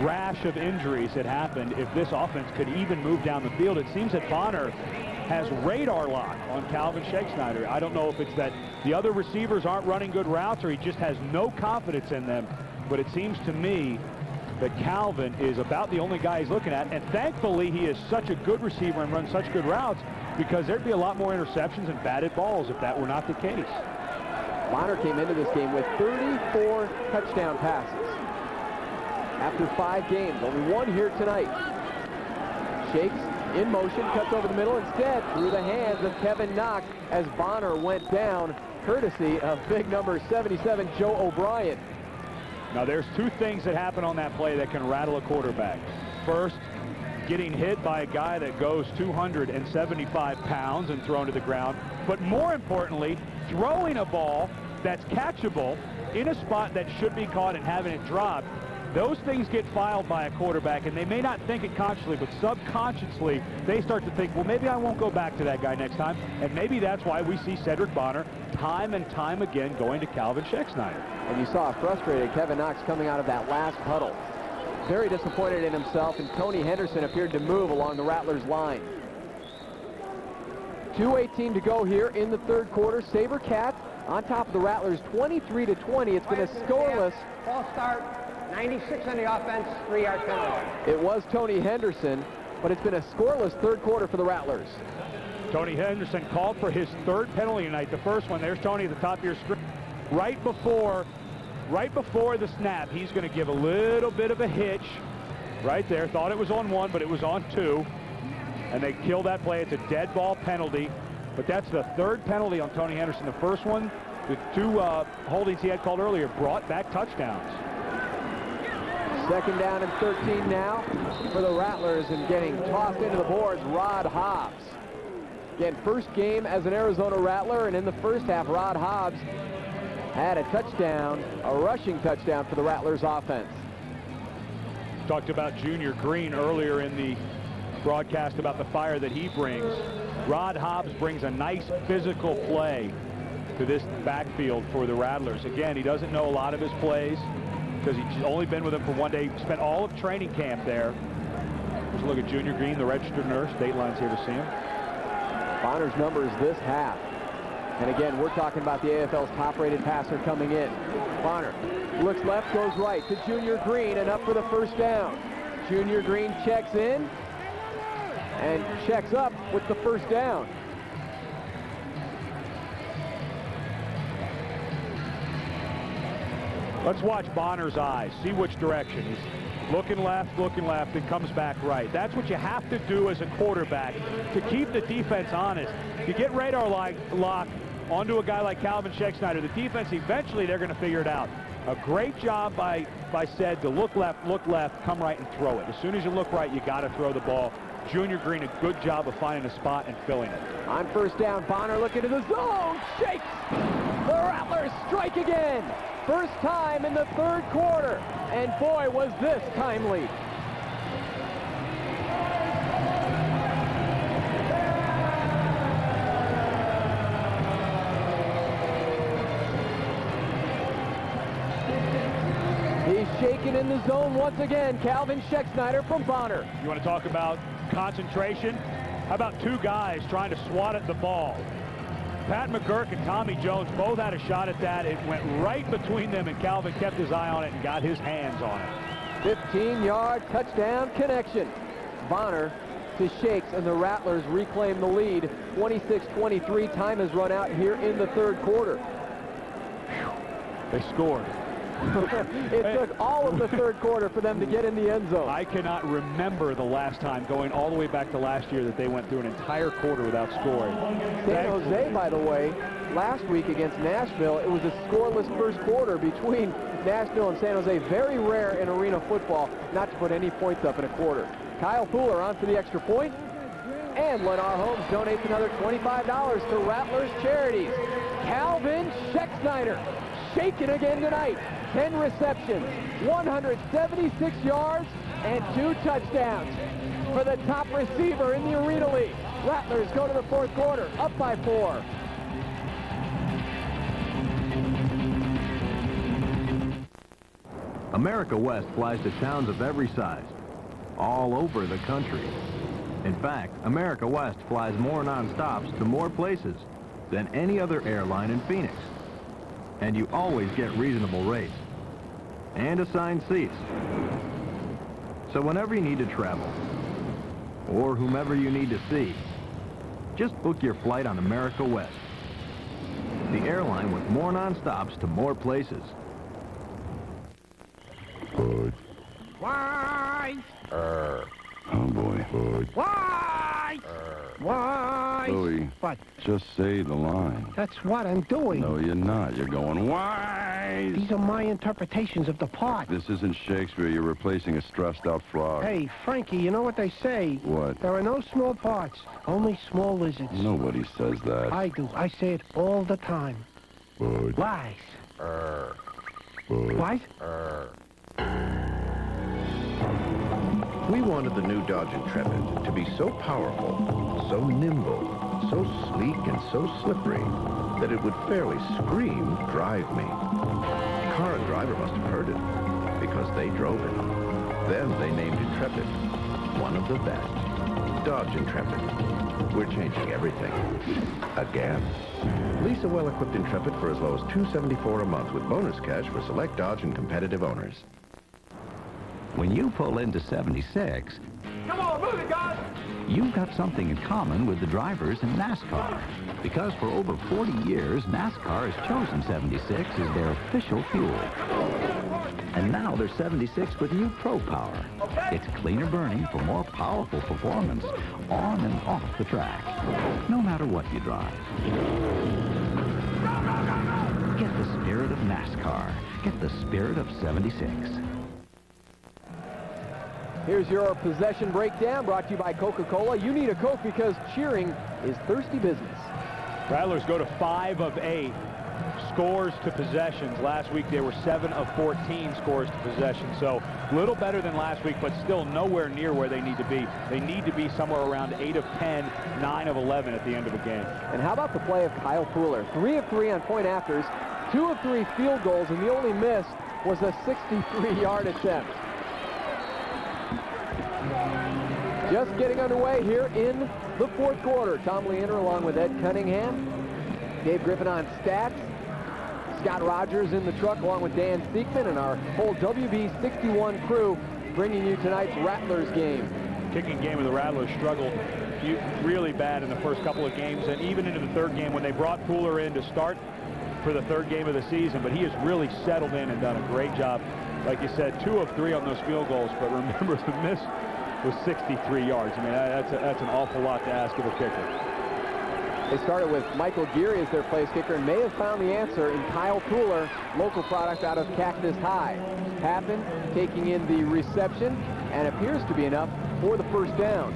Speaker 2: rash of injuries that happened, if this offense could even move down the field. It seems that Bonner has radar lock on Calvin Scheck-Snyder. I don't know if it's that the other receivers aren't running good routes or he just has no confidence in them, but it seems to me that Calvin is about the only guy he's looking at, and thankfully he is such a good receiver and runs such good routes, because there'd be a lot more interceptions and batted balls if that were not the case.
Speaker 1: Bonner came into this game with 34 touchdown passes. After 5 games, only one here tonight. Shakes in motion, cuts over the middle, instead through the hands of Kevin Knox as Bonner went down, courtesy of big number 77, Joe O'Brien.
Speaker 2: Now there's two things that happen on that play that can rattle a quarterback. First, getting hit by a guy that goes 275 pounds and thrown to the ground, but more importantly, throwing a ball that's catchable in a spot that should be caught and having it dropped. Those things get filed by a quarterback, and they may not think it consciously, but subconsciously, they start to think, well, maybe I won't go back to that guy next time, and maybe that's why we see Cedric Bonner time and time again going to Calvin Scheck-Snyder.
Speaker 1: And you saw a frustrated Kevin Knox coming out of that last huddle. Very disappointed in himself, and Tony Henderson appeared to move along the Rattlers line. 2:18 to go here in the 3rd quarter. SaberCats on top of the Rattlers 23-20. It's been a scoreless.
Speaker 19: False start, 96 on the offense, 3-yard penalty.
Speaker 1: It was Tony Henderson, but it's been a scoreless 3rd quarter for the Rattlers.
Speaker 2: Tony Henderson called for his 3rd penalty tonight. The first one, there's Tony at the top of your screen. Right before the snap, he's going to give a little bit of a hitch right there. Thought it was on 1, but it was on 2. And they kill that play. It's a dead ball penalty. But that's the 3rd penalty on Tony Henderson. The first one, the 2 holdings he had called earlier, brought back touchdowns.
Speaker 1: 2nd down and 13 now for the Rattlers, and getting tossed into the boards, Rod Hobbs. Again, first game as an Arizona Rattler, and in the first half, Rod Hobbs had a touchdown, a rushing touchdown for the Rattlers offense.
Speaker 2: Talked about Junior Green earlier in the broadcast about the fire that he brings. Rod Hobbs brings a nice physical play to this backfield for the Rattlers. Again, he doesn't know a lot of his plays because he's only been with them for 1 day. Spent all of training camp there. Let's look at Junior Green, the registered nurse. Dateline's here to see him.
Speaker 1: Bonner's numbers this half. And again, we're talking about the AFL's top-rated passer coming in. Bonner looks left, goes right to Junior Green, and up for the 1st down. Junior Green checks in and checks up with the 1st down.
Speaker 2: Let's watch Bonner's eyes, see which direction. He's looking left, and comes back right. That's what you have to do as a quarterback to keep the defense honest. You get radar lock onto a guy like Calvin Scheck-Snyder, the defense, eventually they're going to figure it out. A great job by Ced to look left, come right, and throw it. As soon as you look right, you got to throw the ball. Junior Green, a good job of finding a spot and filling it.
Speaker 1: On 1st down, Bonner looking to the zone, shakes. The Rattlers strike again. First time in the 3rd quarter, and boy, was this timely. He's shaking in the zone once again. Calvin Scheck-Snyder from Bonner.
Speaker 2: You want to talk about concentration? How about 2 guys trying to swat at the ball? Pat McGurk and Tommy Jones both had a shot at that. It went right between them, and Calvin kept his eye on it and got his hands on it.
Speaker 1: 15-yard touchdown connection. Bonner to Shakes, and the Rattlers reclaim the lead. 26-23. Time has run out here in the 3rd quarter.
Speaker 2: They scored.
Speaker 1: It took all of the third quarter for them to get in the end zone.
Speaker 2: I cannot remember the last time, going all the way back to last year, that they went through an entire quarter without scoring.
Speaker 1: San Jose, by the way, last week against Nashville, it was a scoreless first quarter between Nashville and San Jose. Very rare in arena football not to put any points up in a quarter. Kyle Fuller on for the extra point. And Lennar Holmes donates another $25 to Rattlers Charities. Calvin Schecksnyder, shaking again tonight. 10 receptions, 176 yards, and 2 touchdowns for the top receiver in the Arena League. Rattlers go to the fourth quarter, up by 4.
Speaker 15: America West flies to towns of every size, all over the country. In fact, America West flies more non-stops to more places than any other airline in Phoenix. And you always get reasonable rates and assigned seats. So whenever you need to travel, or whomever you need to see, just book your flight on America West, the airline with more non-stops to more places.
Speaker 6: Bud.
Speaker 19: Why?
Speaker 6: Oh boy. Bud.
Speaker 19: Why? Why?
Speaker 6: Louie,
Speaker 19: What?
Speaker 6: just say the line.
Speaker 19: That's what I'm doing.
Speaker 6: No, you're not. You're going, why?
Speaker 19: These are my interpretations of the part.
Speaker 6: This isn't Shakespeare. You're replacing a stressed-out frog.
Speaker 19: Hey, Frankie, you know what they say?
Speaker 6: What?
Speaker 19: There are no small parts, only small lizards.
Speaker 6: Nobody says that.
Speaker 19: I do. I say it all the time.
Speaker 6: Bud.
Speaker 19: Lies.
Speaker 6: Bud.
Speaker 19: What?
Speaker 4: We wanted the new Dodge Intrepid to be so powerful, so nimble, so sleek and so slippery that it would fairly scream, "Drive me." Car and driver must have heard it because they drove it. Then they named Intrepid one of the best. Dodge Intrepid. We're changing everything. Again. Lease a well-equipped Intrepid for as low as $274 a month with bonus cash for select Dodge and competitive owners.
Speaker 5: When you pull into 76,
Speaker 21: Come on, move it, guys!
Speaker 5: you've got something in common with the drivers in NASCAR. Because for over 40 years, NASCAR has chosen 76 as their official fuel. And now there's 76 with new Pro Power. It's cleaner burning for more powerful performance on and off the track, no matter what you drive. Get the spirit of NASCAR. Get the spirit of 76.
Speaker 1: Here's your possession breakdown brought to you by Coca-Cola. You need a Coke because cheering is thirsty business.
Speaker 2: Rattlers go to 5 of 8 scores to possessions. Last week they were 7 of 14 scores to possessions. So a little better than last week, but still nowhere near where they need to be. They need to be somewhere around 8 of 10, 9 of 11 at the end of the game.
Speaker 1: And how about the play of Kyle Fuller? 3 of 3 on point afters, 2 of 3 field goals, and the only miss was a 63-yard attempt. Just getting underway here in the fourth quarter. Tom Leander along with Ed Cunningham. Dave Griffin on stats. Scott Rogers in the truck along with Dan Siekman and our whole WB61 crew bringing you tonight's Rattlers game.
Speaker 2: Kicking game of the Rattlers struggled really bad in the first couple of games and even into the third game when they brought Fuller in to start for the third game of the season. But he has really settled in and done a great job. Like you said, 2 of 3 on those field goals. But remember, the miss was 63 yards. I mean, that's an awful lot to ask of a kicker.
Speaker 1: They started with Michael Geary as their place kicker and may have found the answer in Kyle Fuller, local product out of Cactus High. Pappen taking in the reception and appears to be enough for the first down.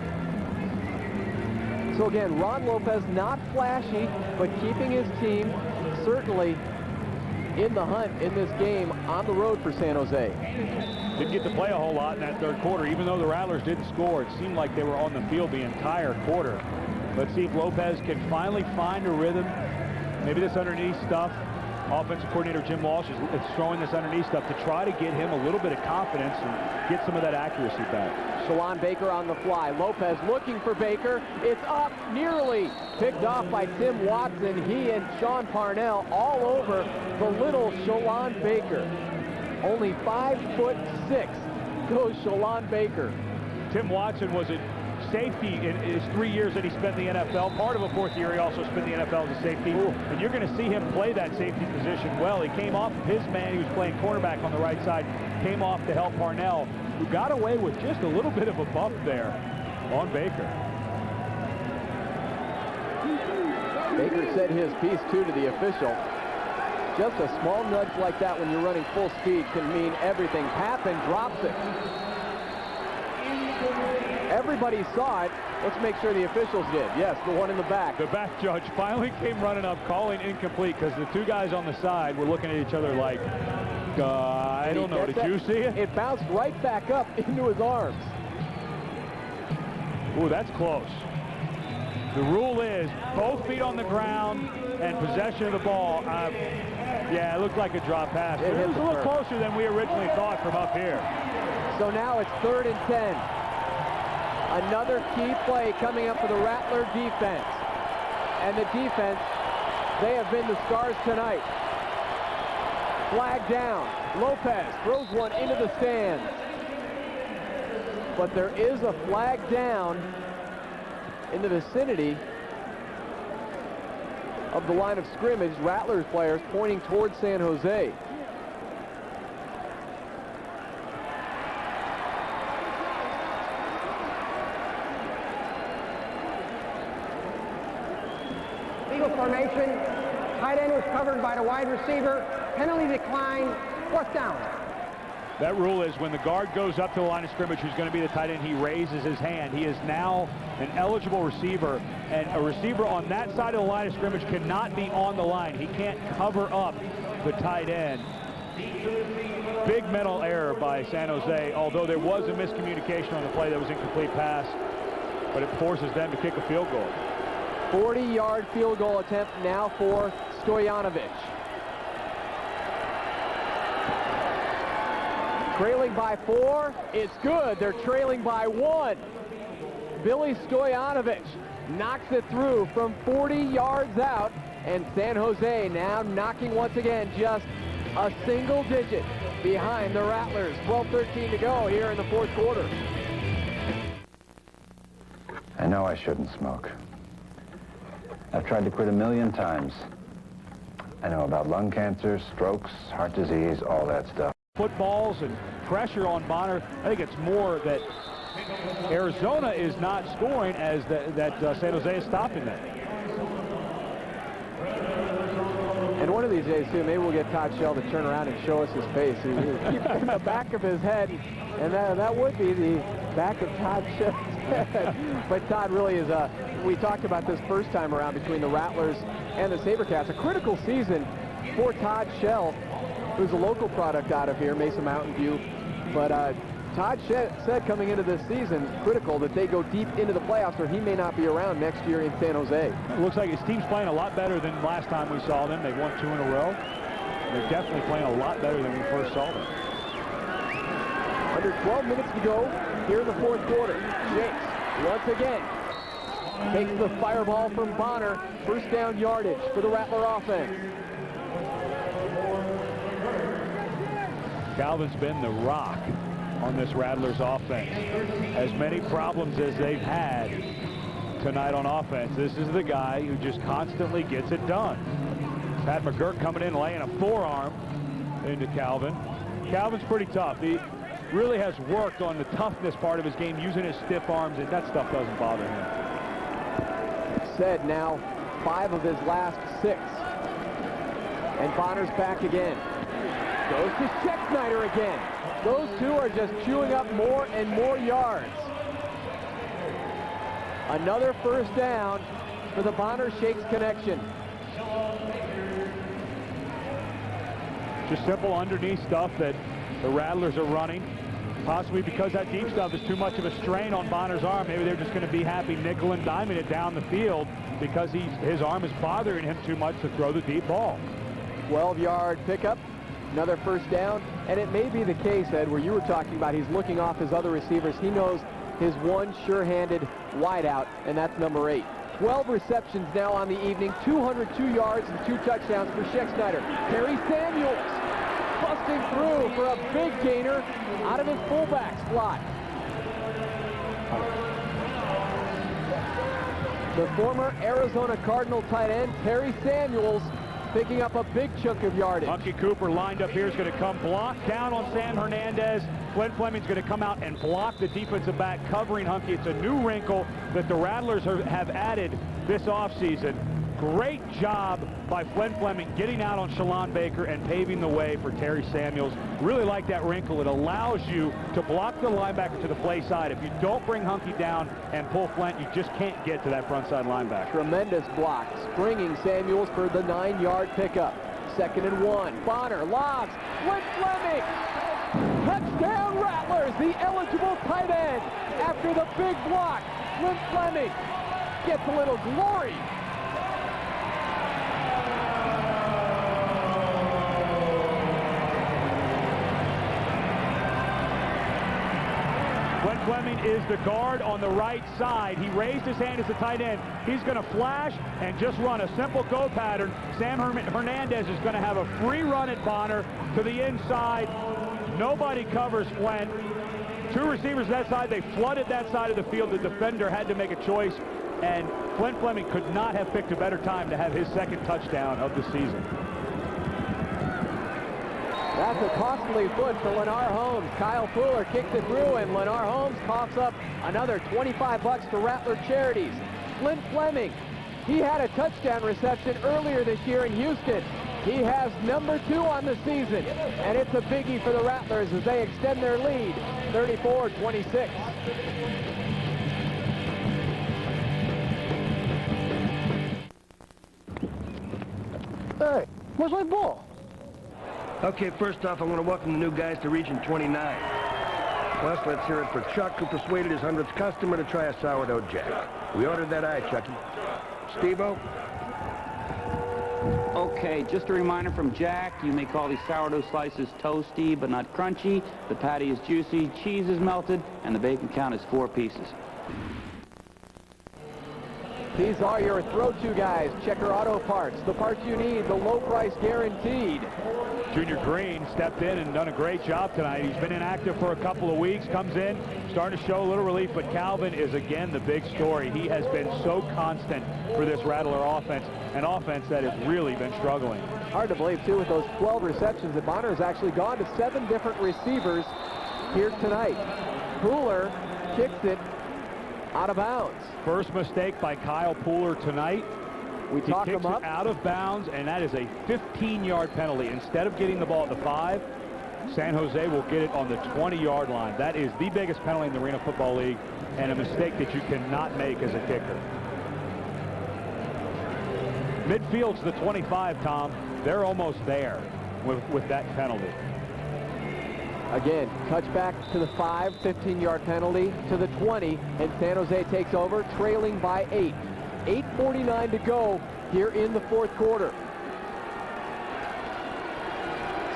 Speaker 1: So again, Ron Lopez not flashy, but keeping his team certainly in the hunt in this game on the road for San Jose.
Speaker 2: Didn't get to play a whole lot in that third quarter. Even though the Rattlers didn't score, it seemed like they were on the field the entire quarter. Let's see if Lopez can finally find a rhythm. Maybe this underneath stuff. Offensive coordinator Jim Walsh is throwing this underneath stuff to try to get him a little bit of confidence and get some of that accuracy back.
Speaker 1: Shalon Baker on the fly. Lopez looking for Baker. It's up, nearly picked off by Tim Watson. He and Sean Parnell all over the little Shalon Baker. Only 5'6" goes Shalon Baker.
Speaker 2: Tim Watson was at safety in his 3 years that he spent in the NFL. Part of a fourth year, he also spent in the NFL as a safety. And you're going to see him play that safety position well. He came off of his man. He was playing cornerback on the right side. Came off to help Parnell, who got away with just a little bit of a bump there on Baker.
Speaker 1: Baker said his piece, too, to the official. Just a small nudge like that when you're running full speed can mean everything. Pappen drops it. Everybody saw it. Let's make sure the officials did. Yes, the one in the back.
Speaker 2: The back judge finally came running up, calling incomplete, because the two guys on the side were looking at each other like, I don't know. Did you see it?
Speaker 1: It bounced right back up into his arms.
Speaker 2: Ooh, that's close. The rule is both feet on the ground and possession of the ball. Yeah, it looked like a drop pass. It was a little closer than we originally thought from up here.
Speaker 1: So now it's 3rd and 10. Another key play coming up for the Rattler defense. And the defense, they have been the stars tonight. Flag down. Lopez throws one into the stands. But there is a flag down in the vicinity of the line of scrimmage. Rattlers players pointing towards San Jose.
Speaker 19: Eagle formation. Tight end was covered by the wide receiver. Penalty decline. 4th down.
Speaker 2: That rule is when the guard goes up to the line of scrimmage, who's going to be the tight end, he raises his hand. He is now an eligible receiver, and a receiver on that side of the line of scrimmage cannot be on the line. He can't cover up the tight end. Big mental error by San Jose, although there was a miscommunication on the play. That was incomplete pass, but it forces them to kick a field goal.
Speaker 1: 40-yard field goal attempt now for Stojanovic. Trailing by 4, it's good. They're trailing by 1. Billy Stojanovic knocks it through from 40 yards out, and San Jose now knocking once again just a single digit behind the Rattlers. 12:13 to go here in the 4th quarter.
Speaker 7: I know I shouldn't smoke. I've tried to quit a million times. I know about lung cancer, strokes, heart disease, all that stuff.
Speaker 2: Footballs and pressure on Bonner. I think it's more that Arizona is not scoring as that San Jose is stopping them.
Speaker 1: And one of these days, too, maybe we'll get Todd Shell to turn around and show us his face. He keeps in the back of his head, and that would be the back of Todd Shell's head. But Todd really is we talked about this first time around between the Rattlers and the SaberCats. A critical season for Todd Shell, who's a local product out of here, Mesa Mountain View. But Todd said coming into this season, critical that they go deep into the playoffs or he may not be around next year in San Jose.
Speaker 2: It looks like his team's playing a lot better than last time we saw them. They've won 2 in a row. They're definitely playing a lot better than we first saw them.
Speaker 1: Under 12 minutes to go here in the 4th quarter. Jakes once again takes the fireball from Bonner. First down yardage for the Rattler offense.
Speaker 2: Calvin's been the rock on this Rattlers offense. As many problems as they've had tonight on offense, this is the guy who just constantly gets it done. Pat McGurk coming in, laying a forearm into Calvin. Calvin's pretty tough. He really has worked on the toughness part of his game, using his stiff arms, and that stuff doesn't bother him.
Speaker 1: Said now 5 of his last 6. And Bonner's back again. Goes to Scheck again. Those two are just chewing up more and more yards. Another first down for the Bonner-Shakes connection.
Speaker 2: Just simple underneath stuff that the Rattlers are running. Possibly because that deep stuff is too much of a strain on Bonner's arm. Maybe they're just going to be happy nickel and diming it down the field because his arm is bothering him too much to throw the deep ball.
Speaker 1: 12-yard pickup. Another first down, and it may be the case, Ed, where you were talking about he's looking off his other receivers. He knows his one sure-handed wideout, and that's number 8. 12 receptions now on the evening, 202 yards and 2 touchdowns for Scheck. Terry Samuels busting through for a big gainer out of his fullback slot. The former Arizona Cardinal tight end, Terry Samuels, picking up a big chunk of yardage.
Speaker 2: Hunky Cooper lined up here is going to come block down on Sam Hernandez. Flint Fleming's going to come out and block the defensive back covering Hunky. It's a new wrinkle that the Rattlers have added this offseason. Great job by Flint Fleming getting out on Shalon Baker and paving the way for Terry Samuels. Really like that wrinkle. It allows you to block the linebacker to the play side. If you don't bring Hunky down and pull Flint, you just can't get to that front side linebacker.
Speaker 1: Tremendous block, springing Samuels for the 9-yard pickup. 2nd and 1. Bonner lobs. Flint Fleming. Touchdown Rattlers, the eligible tight end. After the big block, Flint Fleming gets a little glory.
Speaker 2: Flint Fleming is the guard on the right side. He raised his hand as a tight end. He's going to flash and just run a simple go pattern. Sam Hernandez is going to have a free run at Bonner to the inside. Nobody covers Flint. 2 receivers that side. They flooded that side of the field. The defender had to make a choice, and Flint Fleming could not have picked a better time to have his 2nd touchdown of the season.
Speaker 1: That's a costly foot for Lennar Holmes. Kyle Fuller kicks it through, and Lennar Holmes coughs up another $25 to Rattler Charities. Flint Fleming, he had a touchdown reception earlier this year in Houston. He has number 2 on the season, and it's a biggie for the Rattlers as they extend their lead, 34-26.
Speaker 8: Hey, where's my ball?
Speaker 9: Okay, first off, I want to welcome the new guys to Region 29. Plus, let's hear it for Chuck, who persuaded his 100th customer to try a sourdough jack. We ordered that eye, Chucky. Steve-O?
Speaker 11: Okay, just a reminder from Jack, you may call these sourdough slices toasty but not crunchy. The patty is juicy, cheese is melted, and the bacon count is 4 pieces.
Speaker 1: These are your throw-to guys. Checker Auto Parts, the parts you need, the low price guaranteed.
Speaker 2: Junior Green stepped in and done a great job tonight. He's been inactive for a couple of weeks, comes in, starting to show a little relief, but Calvin is again the big story. He has been so constant for this Rattler offense, an offense that has really been struggling.
Speaker 1: Hard to believe, too, with those 12 receptions that Bonner has actually gone to 7 different receivers here tonight. Pooler kicks it out of bounds.
Speaker 2: First mistake by Kyle Pooler tonight.
Speaker 1: He
Speaker 2: kicks
Speaker 1: him up
Speaker 2: it out of bounds, and that is a 15-yard penalty. Instead of getting the ball at the 5, San Jose will get it on the 20-yard line. That is the biggest penalty in the Arena Football League, and a mistake that you cannot make as a kicker. Midfield's the 25, Tom. They're almost there with that penalty.
Speaker 1: Again, touchback to the 5, 15-yard penalty to the 20, and San Jose takes over, trailing by 8. 8:49 to go here in the 4th quarter.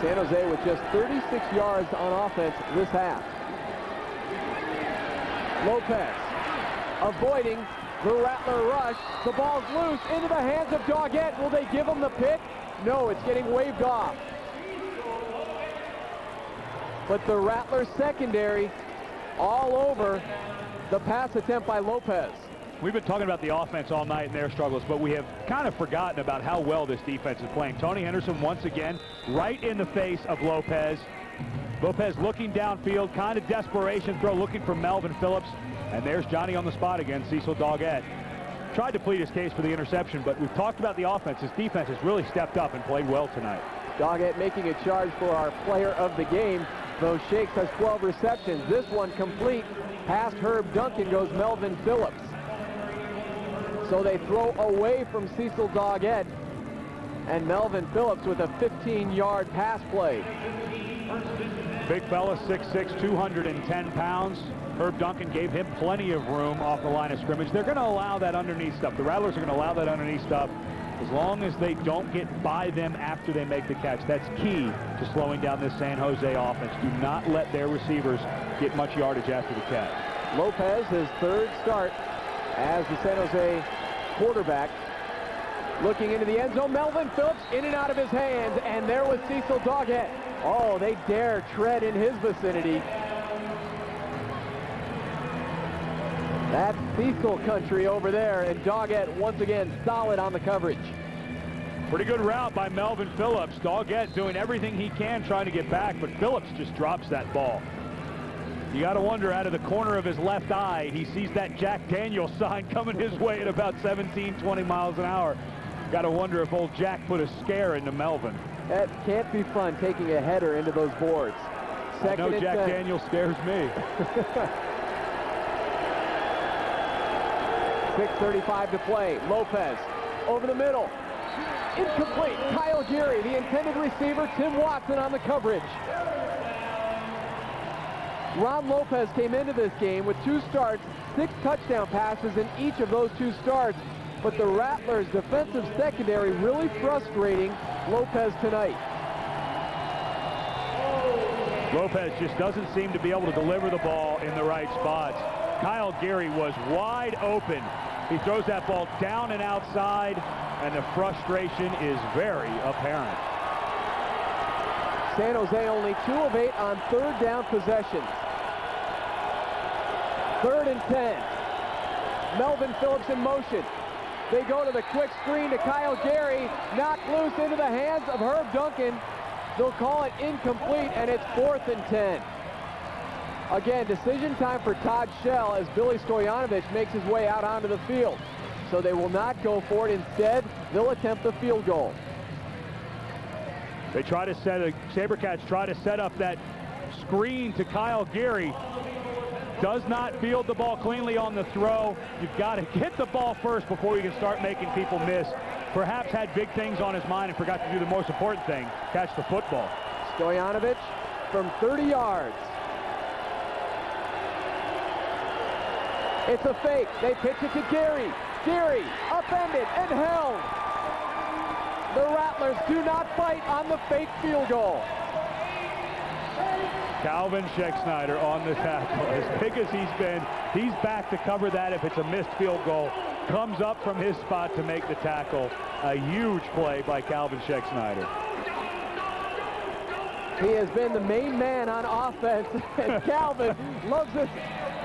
Speaker 1: San Jose with just 36 yards on offense this half. Lopez avoiding the Rattler rush. The ball's loose into the hands of Doggett. Will they give him the pick? No, it's getting waved off. But the Rattler secondary all over the pass attempt by Lopez.
Speaker 2: We've been talking about the offense all night and their struggles, but we have kind of forgotten about how well this defense is playing. Tony Henderson once again right in the face of Lopez. Lopez looking downfield, kind of desperation throw, looking for Melvin Phillips. And there's Johnny on the spot again, Cecil Doggett. Tried to plead his case for the interception, but we've talked about the offense. His defense has really stepped up and played well tonight.
Speaker 1: Doggett making a charge for our player of the game. Though Shakes has 12 receptions. This one complete. Past Herb Duncan goes Melvin Phillips. So they throw away from Cecil Doggett, and Melvin Phillips with a 15-yard pass play.
Speaker 2: Big fella, 6'6", 210 pounds. Herb Duncan gave him plenty of room off the line of scrimmage. They're going to allow that underneath stuff. The Rattlers are going to allow that underneath stuff as long as they don't get by them after they make the catch. That's key to slowing down this San Jose offense. Do not let their receivers get much yardage after the catch.
Speaker 1: Lopez, his 3rd start as the San Jose quarterback. Looking into the end zone, Melvin Phillips in and out of his hands, and there was Cecil Doggett. Oh, they dare tread in his vicinity. That's Cecil country over there, and Doggett once again solid on the coverage.
Speaker 2: Pretty good route by Melvin Phillips. Doggett doing everything he can trying to get back, but Phillips just drops that ball. You got to wonder, out of the corner of his left eye, he sees that Jack Daniels sign coming his way at about 17, 20 miles an hour. Got to wonder if old Jack put a scare into Melvin.
Speaker 1: That can't be fun, taking a header into those boards.
Speaker 2: I know Jack Daniels scares me.
Speaker 1: 6:35 to play. Lopez over the middle. Incomplete. Kyle Geary, the intended receiver. Tim Watson on the coverage. Ron Lopez came into this game with 2 starts, 6 touchdown passes in each of those 2 starts. But the Rattlers' defensive secondary really frustrating Lopez tonight.
Speaker 2: Lopez just doesn't seem to be able to deliver the ball in the right spots. Kyle Geary was wide open. He throws that ball down and outside, and the frustration is very apparent.
Speaker 1: San Jose only 2 of 8 on 3rd down possessions. 3rd and 10. Melvin Phillips in motion. They go to the quick screen to Kyle Geary, knocked loose into the hands of Herb Duncan. They'll call it incomplete, and it's 4th and 10. Again, decision time for Todd Shell as Billy Stoyanovich makes his way out onto the field. So they will not go for it. Instead, they'll attempt the field goal.
Speaker 2: They try to SaberCats try to set up that screen to Kyle Geary. Does not field the ball cleanly on the throw. You've got to get the ball first before you can start making people miss. Perhaps had big things on his mind and forgot to do the most important thing, catch the football.
Speaker 1: Stoyanovich from 30 yards. It's a fake. They pitch it to Geary. Geary upended and held. The Rattlers do not fight on the fake field goal.
Speaker 2: Calvin Schexnayder on the tackle. As big as he's been, he's back to cover that if it's a missed field goal. Comes up from his spot to make the tackle. A huge play by Calvin Schexnayder.
Speaker 1: He has been the main man on offense, and Calvin loves it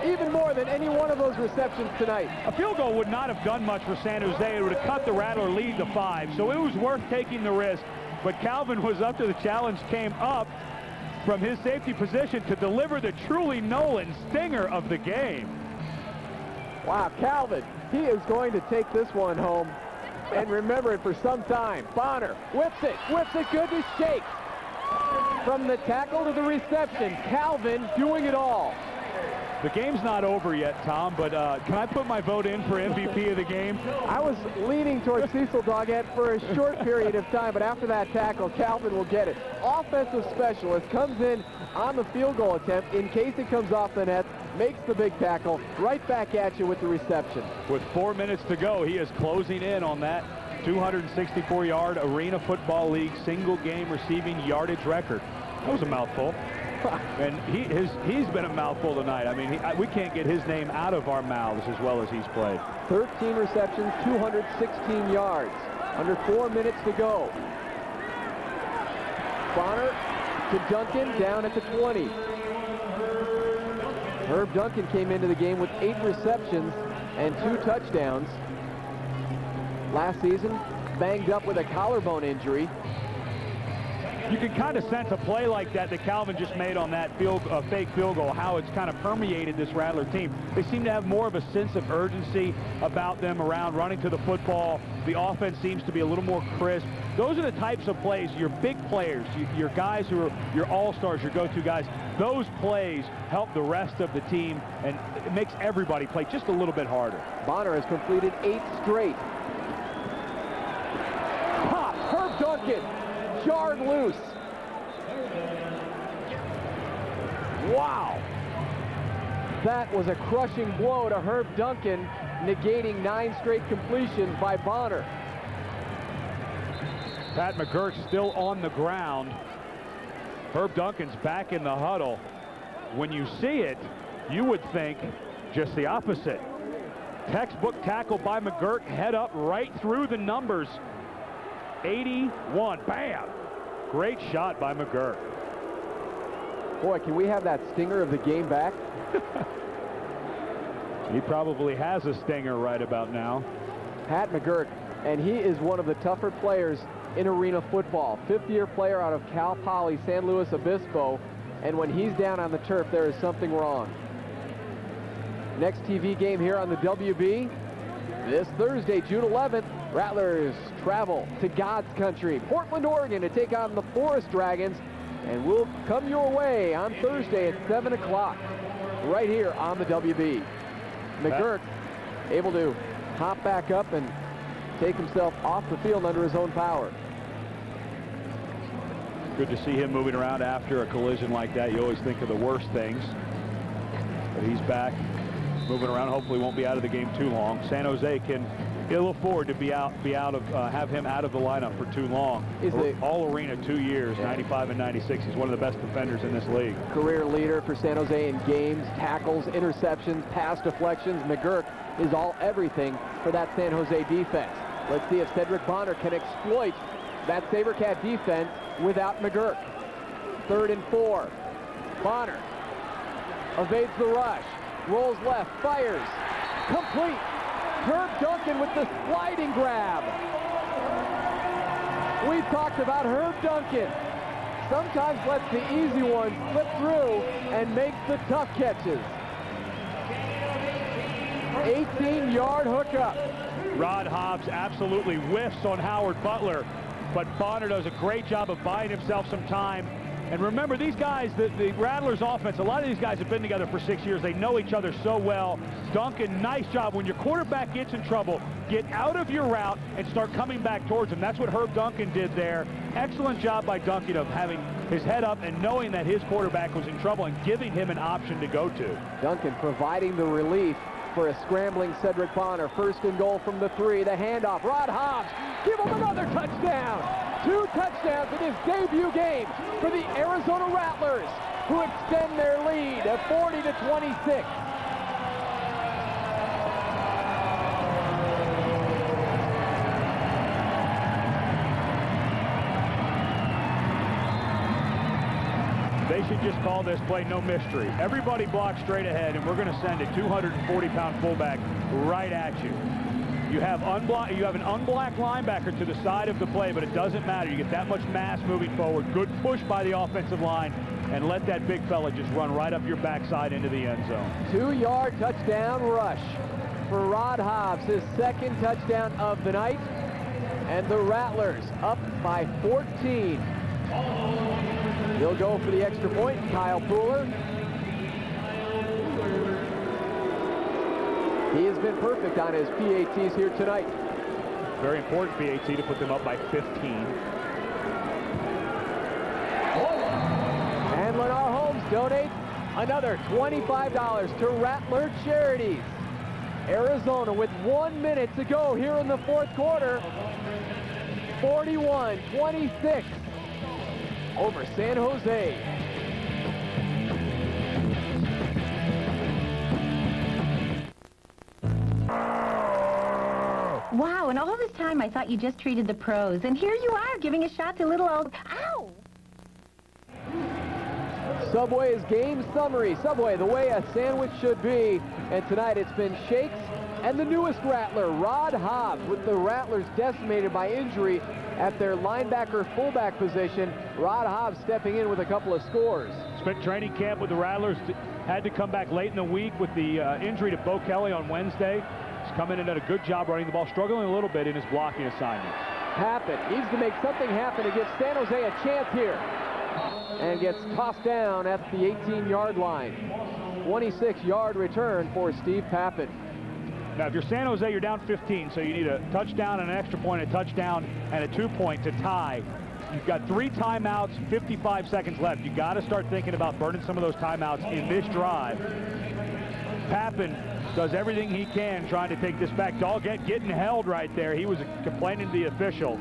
Speaker 1: even more than any one of those receptions tonight.
Speaker 2: A field goal would not have done much for San Jose. It would have cut the Rattler lead to 5, so it was worth taking the risk. But Calvin was up to the challenge, came up from his safety position to deliver the truly Nolan stinger of the game.
Speaker 1: Wow, Calvin, he is going to take this one home and remember it for some time. Bonner whips it good to Shakes. From the tackle to the reception, Calvin doing it all.
Speaker 2: The game's not over yet, Tom, but can I put my vote in for MVP of the game?
Speaker 1: I was leaning towards Cecil Doggett for a short period of time, but after that tackle, Calvin will get it. Offensive specialist comes in on the field goal attempt in case it comes off the net, makes the big tackle, right back at you with the reception.
Speaker 2: With 4 minutes to go, he is closing in on that 264-yard Arena Football League single game receiving yardage record. That was a mouthful. And he's been a mouthful tonight. I mean, we can't get his name out of our mouths as well as he's played.
Speaker 1: 13 receptions, 216 yards. Under 4 minutes to go. Bonner to Duncan down at the 20. Herb Duncan came into the game with 8 receptions and 2 touchdowns. Last season, banged up with a collarbone injury.
Speaker 2: You can kind of sense a play like that Calvin just made on that fake field goal, how it's kind of permeated this Rattler team. They seem to have more of a sense of urgency about them around running to the football. The offense seems to be a little more crisp. Those are the types of plays, your big players, your guys who are your all-stars, your go-to guys. Those plays help the rest of the team, and it makes everybody play just a little bit harder.
Speaker 1: Bonner has completed 8 straight. Pop, Herb Duncan. Jarred loose. Wow. That was a crushing blow to Herb Duncan, negating 9 straight completions by Bonner.
Speaker 2: Pat McGurk still on the ground. Herb Duncan's back in the huddle. When you see it, you would think just the opposite. Textbook tackle by McGurk, head up right through the numbers. 81, bam! Great shot by McGurk.
Speaker 1: Boy, can we have that stinger of the game back?
Speaker 2: He probably has a stinger right about now.
Speaker 1: Pat McGurk, and he is one of the tougher players in arena football. Fifth-year player out of Cal Poly San Luis Obispo, and when he's down on the turf, there is something wrong. Next TV game here on the WB, this Thursday, June 11th, Rattlers travel to God's country, Portland, Oregon, to take on the Forest Dragons, and we'll come your way on Thursday at 7 o'clock, right here on the WB. McGurk able to hop back up and take himself off the field under his own power.
Speaker 2: Good to see him moving around after a collision like that. You always think of the worst things. But he's back, moving around. Hopefully won't be out of the game too long. San Jose can look forward to have him out of the lineup for too long. All arena 2 years, 95 and 96. He's one of the best defenders in this league.
Speaker 1: Career leader for San Jose in games, tackles, interceptions, pass deflections. McGurk is all everything for that San Jose defense. Let's see if Cedric Bonner can exploit that SaberCat defense without McGurk. 3rd and 4. Bonner evades the rush, rolls left, fires, complete. Herb Duncan with the sliding grab. We've talked about Herb Duncan. Sometimes lets the easy ones slip through and makes the tough catches. 18-yard hookup.
Speaker 2: Rod Hobbs absolutely whiffs on Howard Butler, but Bonner does a great job of buying himself some time. And remember, these guys, the Rattlers offense, a lot of these guys have been together for 6 years. They know each other so well. Duncan, nice job. When your quarterback gets in trouble, get out of your route and start coming back towards him. That's what Herb Duncan did there. Excellent job by Duncan of having his head up and knowing that his quarterback was in trouble and giving him an option to go to.
Speaker 1: Duncan providing the relief for a scrambling Cedric Bonner. 1st and goal from the 3. The handoff. Rod Hobbs. Give him another touchdown. 2 touchdowns in his debut game for the Arizona Rattlers, who extend their lead at 40-26.
Speaker 2: They should just call this play no mystery. Everybody block straight ahead, and we're going to send a 240-pound fullback right at you. You have an unblocked linebacker to the side of the play, but it doesn't matter. You get that much mass moving forward. Good push by the offensive line, and let that big fella just run right up your backside into the end zone.
Speaker 1: 2-yard touchdown rush for Rod Hobbs, his 2nd touchdown of the night, and the Rattlers up by 14. He'll go for the extra point, Kyle Pooler. He has been perfect on his PATs here tonight.
Speaker 2: Very important PAT to put them up by 15.
Speaker 1: And Lennar Holmes donates another $25 to Rattler Charities. Arizona with 1 minute to go here in the 4th quarter. 41-26 over San Jose.
Speaker 12: Wow, and all this time I thought you just treated the pros, and here you are giving a shot to little old... Ow!
Speaker 1: Subway's game summary. Subway, the way a sandwich should be. And tonight it's been shakes and the newest Rattler, Rod Hobbs, with the Rattlers decimated by injury at their linebacker fullback position. Rod Hobbs stepping in with a couple of scores.
Speaker 2: Spent training camp with the Rattlers. Had to come back late in the week with the injury to Bo Kelly on Wednesday. He's come in and done a good job running the ball, struggling a little bit in his blocking assignments.
Speaker 1: Happen needs to make something happen to give San Jose a chance here. And gets tossed down at the 18-yard line. 26-yard return for Steve Pappen.
Speaker 2: Now, if you're San Jose, you're down 15, so you need a touchdown and an extra point, a touchdown and a 2-point to tie. You've got 3 timeouts, 55 seconds left. You got to start thinking about burning some of those timeouts in this drive. Pappen does everything he can trying to take this back. Doggett getting held right there. He was complaining to the official.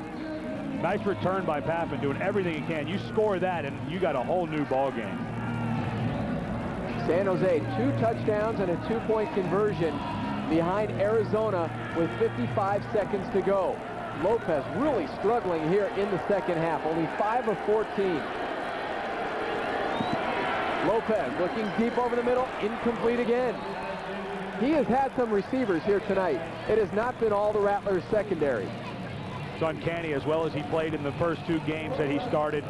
Speaker 2: Nice return by Pappen, doing everything he can. You score that, and you got a whole new ball game.
Speaker 1: San Jose, 2 touchdowns and a 2-point conversion behind Arizona with 55 seconds to go. Lopez really struggling here in the second half, only 5 of 14. Lopez looking deep over the middle, incomplete again. he has had some receivers here tonight. It has not been all the Rattlers secondary.
Speaker 2: It's uncanny, as well as he played in the first 2 games that he started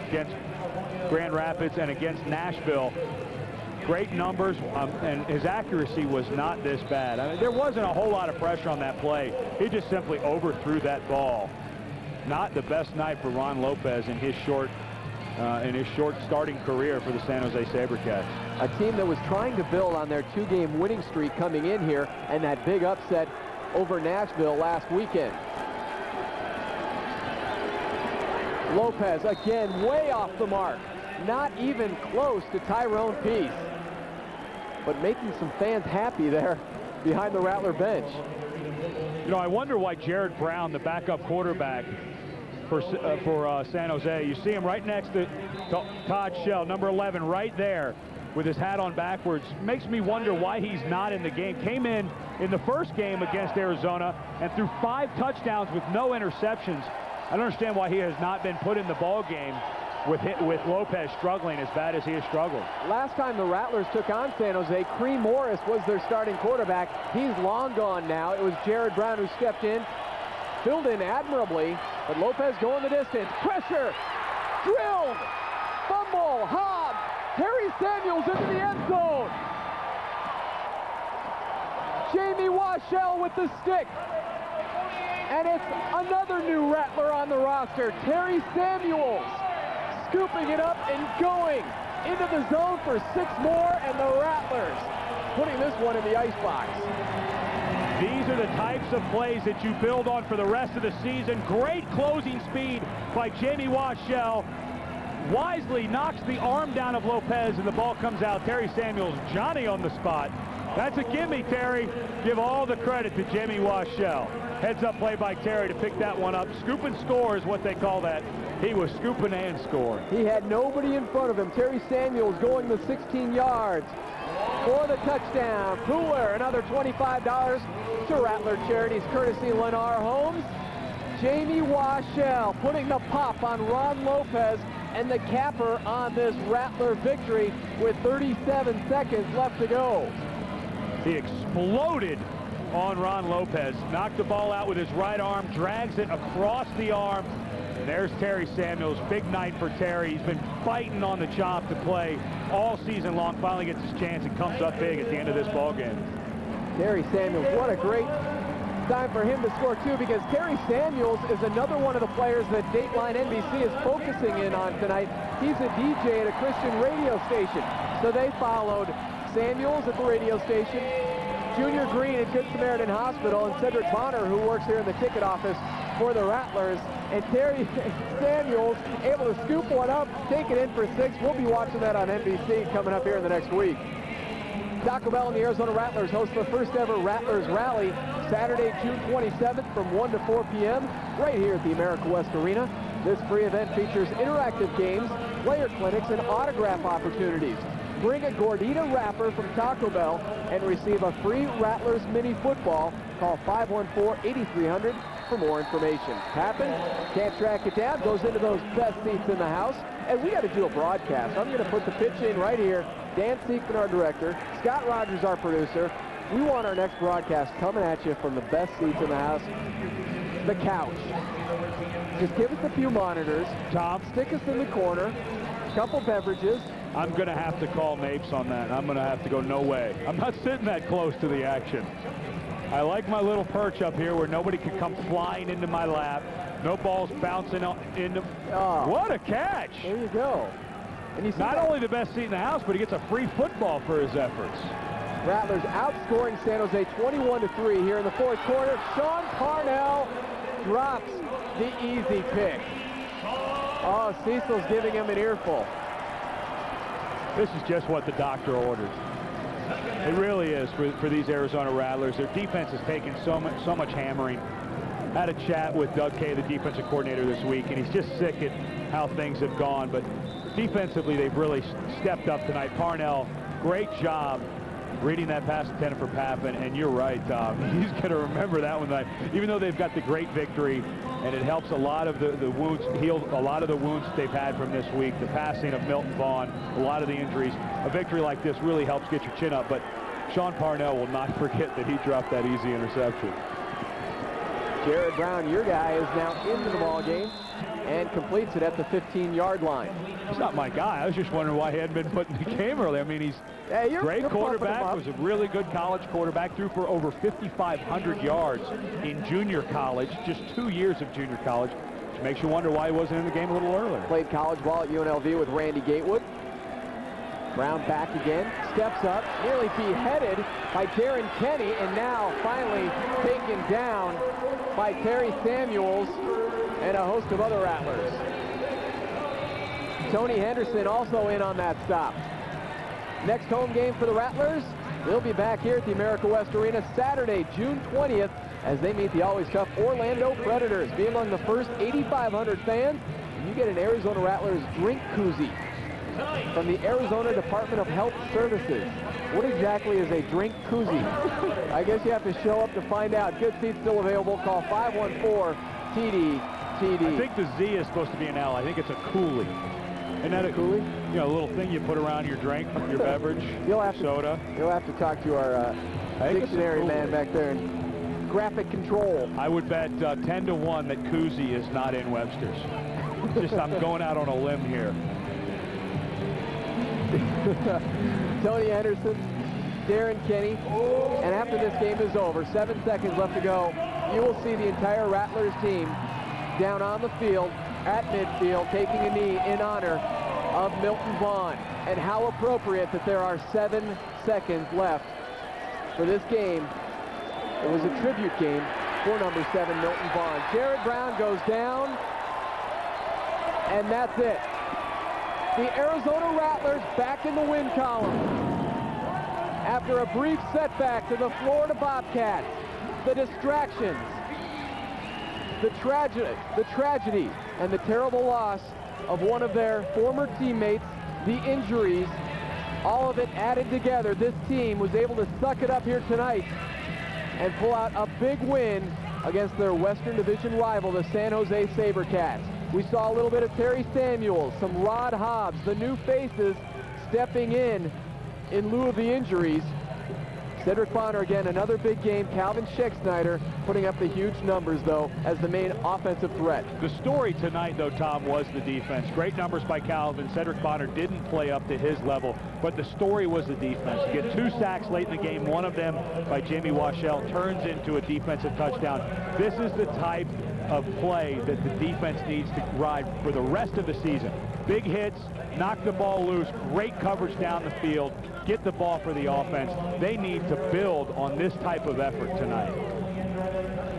Speaker 2: against Grand Rapids and against Nashville. Great numbers, and his accuracy was not this bad. I mean, there wasn't a whole lot of pressure on that play. He just simply overthrew that ball. Not the best night for Ron Lopez in his short starting career for the San Jose SaberCats.
Speaker 1: A team that was trying to build on their 2-game winning streak coming in here, and that big upset over Nashville last weekend. Lopez again way off the mark. Not even close to Tyrone Peace. But making some fans happy there behind the Rattler bench.
Speaker 2: You know, I wonder why Jared Brown, the backup quarterback for San Jose, you see him right next to Todd Shell, number 11, right there with his hat on backwards. Makes me wonder why he's not in the game. Came in the first game against Arizona and threw 5 touchdowns with no interceptions. I don't understand why he has not been put in the ball game with Lopez struggling as bad as he has struggled.
Speaker 1: Last time the Rattlers took on San Jose, Cream Morris was their starting quarterback. He's long gone now. It was Jared Brown who stepped in, filled in admirably, but Lopez going the distance. Pressure, drilled, fumble, Hobbs, Terry Samuels into the end zone. Jamie Washell with the stick. And it's another new Rattler on the roster, Terry Samuels, scooping it up and going into the zone for 6 more, and the Rattlers putting this one in the icebox.
Speaker 2: These are the types of plays that you build on for the rest of the season. Great closing speed by Jamie Washell. Wisely knocks the arm down of Lopez, and the ball comes out. Terry Samuels, Johnny on the spot. That's a gimme, Terry. Give all the credit to Jamie Washell. Heads up play by Terry to pick that one up. Scoop and score is what they call that. He was scooping and scoring.
Speaker 1: He had nobody in front of him. Terry Samuels going the 16 yards for the touchdown. Cooler, another $25 to Rattler Charities, courtesy Lennar Homes. Jamie Washell putting the pop on Ron Lopez and the capper on this Rattler victory with 37 seconds left to go.
Speaker 2: He exploded on Ron Lopez, knocked the ball out with his right arm, drags it across the arm. And there's Terry Samuels. Big night for Terry. He's been fighting on the chop to play all season long. Finally gets his chance and comes up big at the end of this ball game.
Speaker 1: Terry Samuels, what a great time for him to score too, because Terry Samuels is another one of the players that Dateline NBC is focusing in on tonight. He's a DJ at a Christian radio station. So they followed Samuels at the radio station, Junior Green at Good Samaritan Hospital, and Cedric Bonner, who works here in the ticket office for the Rattlers. And Terry Samuels able to scoop one up, take it in for 6. We'll be watching that on NBC coming up here in the next week. Taco Bell and the Arizona Rattlers host the first ever Rattlers Rally Saturday, June 27th from 1 to 4 p.m. right here at the America West Arena. This free event features interactive games, player clinics, and autograph opportunities. Bring a Gordita wrapper from Taco Bell and receive a free Rattlers mini football. Call 514-8300 for more information. Happen? Can't track it down? Goes into those best seats in the house. And we got to do a broadcast. I'm going to put the pitch in right here. Dan Seekman, our director. Scott Rogers, our producer. We want our next broadcast coming at you from the best seats in the house. The couch. Just give us a few monitors.
Speaker 2: Tom,
Speaker 1: stick us in the corner. A couple beverages.
Speaker 2: I'm going to have to call Mapes on that. I'm going to have to go, no way. I'm not sitting that close to the action. I like my little perch up here where nobody can come flying into my lap. No balls bouncing into... Oh, what a catch!
Speaker 1: There you go. And you see
Speaker 2: not only the best seat in the house, but he gets a free football for his efforts.
Speaker 1: Rattlers outscoring San Jose 21-3 here in the fourth quarter. Sean Parnell drops the easy pick. Oh, Cecil's giving him an earful.
Speaker 2: This is just what the doctor ordered. It really is for these Arizona Rattlers. Their defense has taken so much hammering. Had a chat with Doug Kay, the defensive coordinator, this week, and he's just sick at how things have gone. But defensively, they've really stepped up tonight. Parnell, great job reading that pass intended for Pappin, and you're right, Tom. He's going to remember that one tonight. Even though they've got the great victory, and it helps a lot of the wounds, heal a lot of the wounds that they've had from this week, the passing of Milton Vaughn, a lot of the injuries. A victory like this really helps get your chin up. But Sean Parnell will not forget that he dropped that easy interception.
Speaker 1: Jared Brown, your guy, is now into the ball game and completes it at the 15-yard line.
Speaker 2: He's not my guy. I was just wondering why he hadn't been put in the game early. I mean, he's a great quarterback, was a really good college quarterback, threw for over 5,500 yards in junior college, just 2 years of junior college, which makes you wonder why he wasn't in the game a little earlier.
Speaker 1: Played college ball at UNLV with Randy Gatewood. Brown back again, steps up, nearly beheaded by Darren Kenny, and now finally taken down by Terry Samuels and a host of other Rattlers. Tony Henderson also in on that stop. Next home game for the Rattlers, they'll be back here at the America West Arena Saturday, June 20th, as they meet the always tough Orlando Predators. Be among the first 8,500 fans, and you get an Arizona Rattlers drink koozie from the Arizona Department of Health Services. What exactly is a drink koozie? I guess you have to show up to find out. Good seats still available. Call 514-TD-TD.
Speaker 2: I think the Z is supposed to be an L. I think it's a coolie. Isn't that a coolie? You know, a little thing you put around your drink, your beverage, soda.
Speaker 1: You'll have to talk to our dictionary man back there in graphic control.
Speaker 2: I would bet 10 to 1 that koozie is not in Webster's. Just I'm going out on a limb here.
Speaker 1: Tony Henderson, Darren Kenny, and after this game is over, 7 seconds left to go, you will see the entire Rattlers team down on the field at midfield taking a knee in honor of Milton Vaughn. And how appropriate that there are 7 seconds left for this game. It was a tribute game for number 7, Milton Vaughn. Jared Brown goes down, and that's it. The Arizona Rattlers back in the win column. After a brief setback to the Florida Bobcats, the distractions, the tragedy, and the terrible loss of one of their former teammates, the injuries, all of it added together, this team was able to suck it up here tonight and pull out a big win against their Western Division rival, the San Jose SaberCats. We saw a little bit of Terry Samuels, some Rod Hobbs, the new faces stepping in lieu of the injuries. Cedric Bonner again, another big game. Calvin Schexnayder putting up the huge numbers, though, as the main offensive threat.
Speaker 2: The story tonight, though, Tom, was the defense. Great numbers by Calvin. Cedric Bonner didn't play up to his level, but the story was the defense. You get 2 sacks late in the game. One of them by Jamie Washell turns into a defensive touchdown. This is the type of play that the defense needs to ride for the rest of the season. Big hits, knock the ball loose, great coverage down the field, get the ball for the offense. They need to build on this type of effort tonight.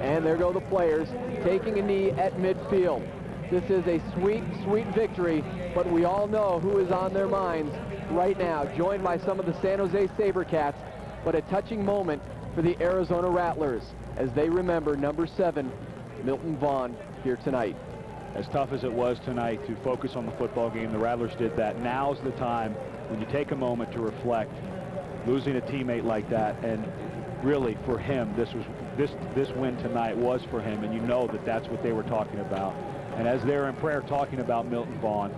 Speaker 1: And there go the players taking a knee at midfield. This is a sweet, sweet victory, but we all know who is on their minds right now, joined by some of the San Jose SaberCats, but a touching moment for the Arizona Rattlers as they remember number 7, Milton Vaughn, here tonight.
Speaker 2: As tough as it was tonight to focus on the football game, the Rattlers did that. Now's the time when you take a moment to reflect. Losing a teammate like that, and really for him, this win tonight was for him, and you know that that's what they were talking about. And as they're in prayer talking about Milton Vaughn,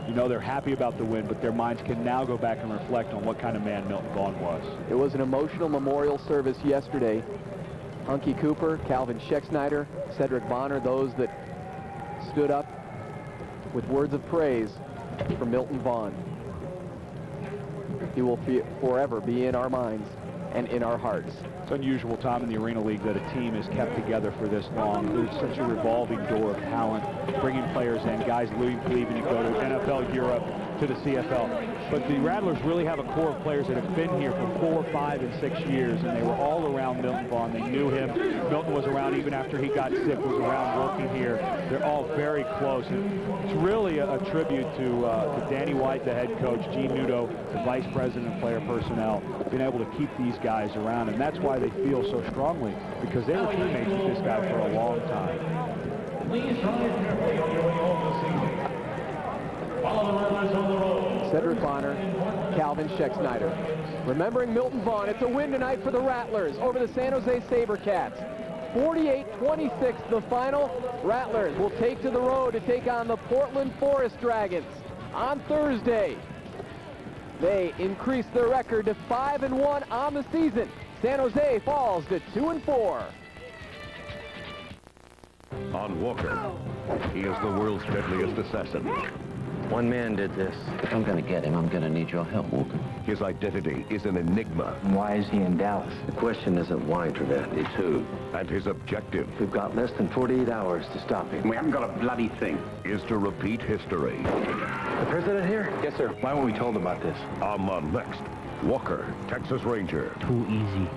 Speaker 2: you know they're happy about the win, but their minds can now go back and reflect on what kind of man Milton Vaughn was.
Speaker 1: It was an emotional memorial service yesterday. Hunky Cooper, Calvin Schexnayder, Cedric Bonner, those that stood up with words of praise for Milton Vaughn. He will forever be in our minds and in our hearts.
Speaker 2: It's unusual, Tom, in the Arena League that a team is kept together for this long. There's such a revolving door of talent, bringing players in, guys leaving to go to NFL, Europe, to the CFL. But the Rattlers really have a core of players that have been here for 4, 5, and 6 years, and they were all around Milton Vaughn. They knew him. Milton was around even after he got sick, was around working here. They're all very close. And it's really a tribute to Danny White, the head coach, Gene Nudo, the vice president of player personnel, being able to keep these guys around. And that's why they feel so strongly, because they were teammates with this guy for a long time.
Speaker 1: Cedric Bonner, Calvin Schexnayder. Remembering Milton Vaughn, it's a win tonight for the Rattlers over the San Jose SaberCats. 48-26 the final. Rattlers will take to the road to take on the Portland Forest Dragons on Thursday. They increase their record to 5-1 on the season. San Jose falls to 2-4.
Speaker 13: On Walker, he is the world's deadliest assassin.
Speaker 14: One man did this. If I'm gonna get him, I'm gonna need your help, Walker.
Speaker 13: His identity is an enigma.
Speaker 14: Why is he in Dallas? The question isn't why, Trevette, it's who.
Speaker 13: And his objective...
Speaker 14: We've got less than 48 hours to stop him.
Speaker 13: We haven't got a bloody thing. ...is to repeat history.
Speaker 14: The president here? Yes, sir. Why weren't we told about this?
Speaker 13: On next, Walker, Texas Ranger.
Speaker 10: Too easy.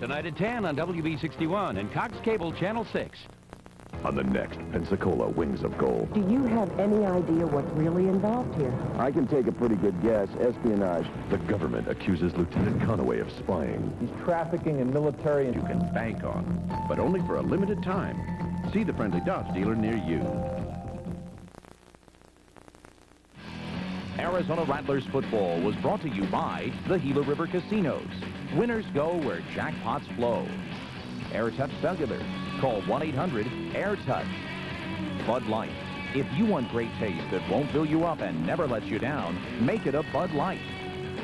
Speaker 10: Tonight at 10 on WB61 and Cox Cable Channel 6.
Speaker 13: On the next Pensacola Wings of Gold.
Speaker 17: Do you have any idea what's really involved here?
Speaker 13: I can take a pretty good guess. Espionage. The government accuses Lieutenant Conaway of spying.
Speaker 3: He's trafficking in military...
Speaker 4: You can bank on, but only for a limited time. See the friendly Dodge dealer near you.
Speaker 24: Arizona Rattlers football was brought to you by the Gila River Casinos. Winners go where jackpots flow. AirTouch Cellular. Call 1-800-AirTouch. Bud Light. If you want great taste that won't fill you up and never lets you down, make it a Bud Light.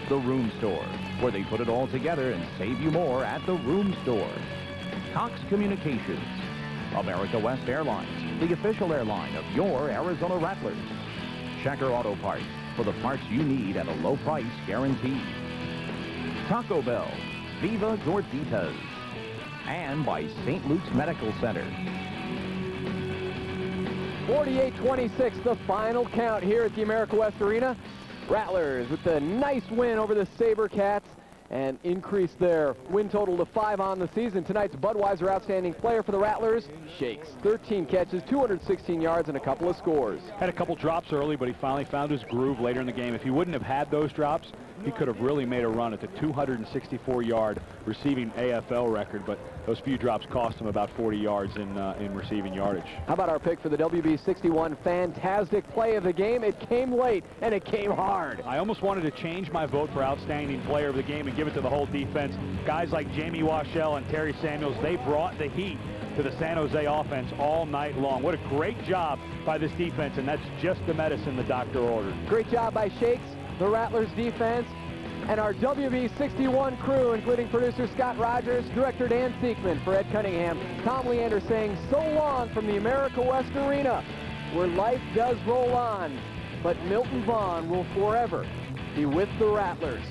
Speaker 24: The Room Store, where they put it all together and save you more at the Room Store. Cox Communications. America West Airlines, the official airline of your Arizona Rattlers. Checker Auto Parts, for the parts you need at a low price guaranteed. Taco Bell. Viva Gorditas. And by St. Luke's Medical Center.
Speaker 1: 48-26, the final count here at the America West Arena. Rattlers with the nice win over the SaberCats and increase their win total to 5 on the season. Tonight's Budweiser Outstanding Player for the Rattlers, Shakes. 13 catches, 216 yards, and a couple of scores.
Speaker 2: Had a couple drops early, but he finally found his groove later in the game. If he wouldn't have had those drops, he could have really made a run at the 264-yard receiving AFL record, but those few drops cost him about 40 yards in receiving yardage.
Speaker 1: How about our pick for the WB61 fantastic play of the game? It came late, and it came hard.
Speaker 2: I almost wanted to change my vote for outstanding player of the game and give it to the whole defense. Guys like Jamie Washell and Terry Samuels, they brought the heat to the San Jose offense all night long. What a great job by this defense, and that's just the medicine the doctor ordered.
Speaker 1: Great job by Shakes, the Rattlers defense, and our WB61 crew, including producer Scott Rogers, director Dan Siekman, for Ed Cunningham, Tom Leander saying so long from the America West Arena, where life does roll on, but Milton Vaughn will forever be with the Rattlers.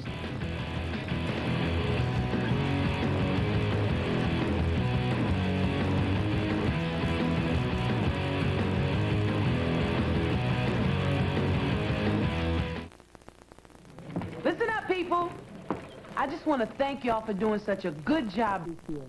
Speaker 25: Listen up, people. I just want to thank y'all for doing such a good job this year.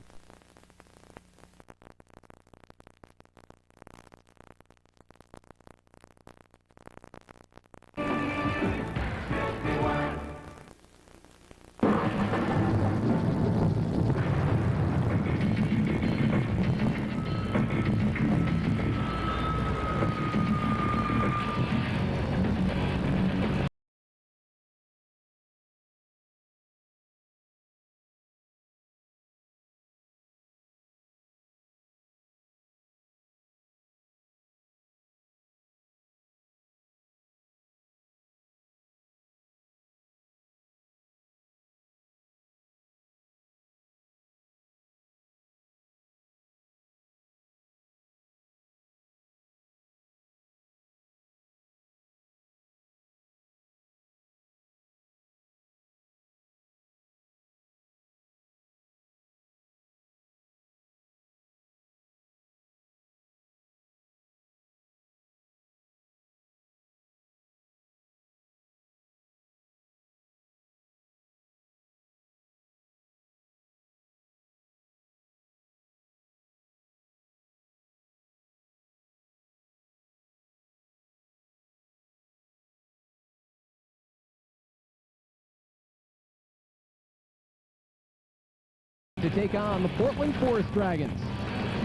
Speaker 1: To take on the Portland Forest Dragons.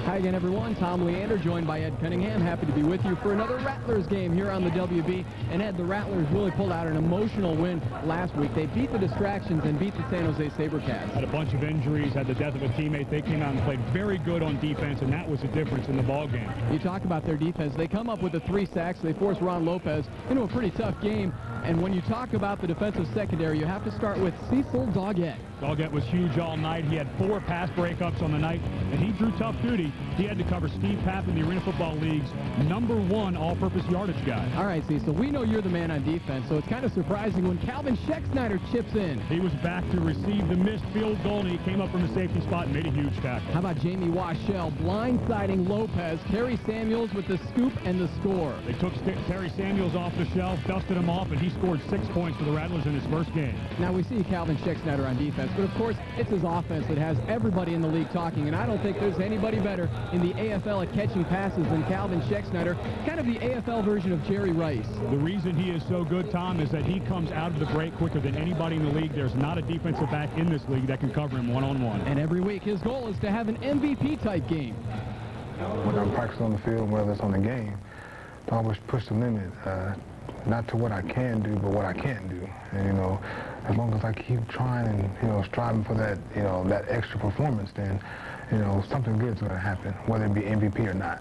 Speaker 1: Hi again, everyone. Tom Leander, joined by Ed Cunningham. Happy to be with you for another Rattlers game here on the WB. And Ed, the Rattlers really pulled out an emotional win last week. They beat the distractions and beat the San Jose SaberCats.
Speaker 2: Had a bunch of injuries, had the death of a teammate. They came out and played very good on defense, and that was the difference in the ball game.
Speaker 1: You talk about their defense. They come up with the 3 sacks. They force Ron Lopez into a pretty tough game. And when you talk about the defensive secondary, you have to start with Cecil Doggett.
Speaker 2: Doggett was huge all night. He had 4 pass breakups on the night, and he drew tough duty. He had to cover Steve Papp in the Arena Football League's #1 all-purpose yardage guy.
Speaker 1: All right, Cecil, we know you're the man on defense, so it's kind of surprising when Calvin Schexnayder chips in.
Speaker 2: He was back to receive the missed field goal, and he came up from the safety spot and made a huge tackle.
Speaker 1: How about Jamie Washell blindsiding Lopez, Terry Samuels with the scoop and the score.
Speaker 2: They took Terry Samuels off the shelf, dusted him off, and he scored 6 points for the Rattlers in his first game.
Speaker 1: Now, we see Calvin Schexnayder on defense, but of course, it's his offense that has everybody in the league talking, and I don't think there's anybody better in the AFL at catching passes than Calvin Schexnayder, kind of the AFL version of Jerry Rice.
Speaker 2: The reason he is so good, Tom, is that he comes out of the break quicker than anybody in the league. There's not a defensive back in this league that can cover him one-on-one.
Speaker 1: And every week, his goal is to have an MVP-type game.
Speaker 16: When I'm practicing on the field, whether it's on the game, I always push the limit, not to what I can do, but what I can't do. And, you know, as long as I keep trying and, you know, striving for that, you know, that extra performance, then, you know, something good's going to happen, whether it be MVP or not.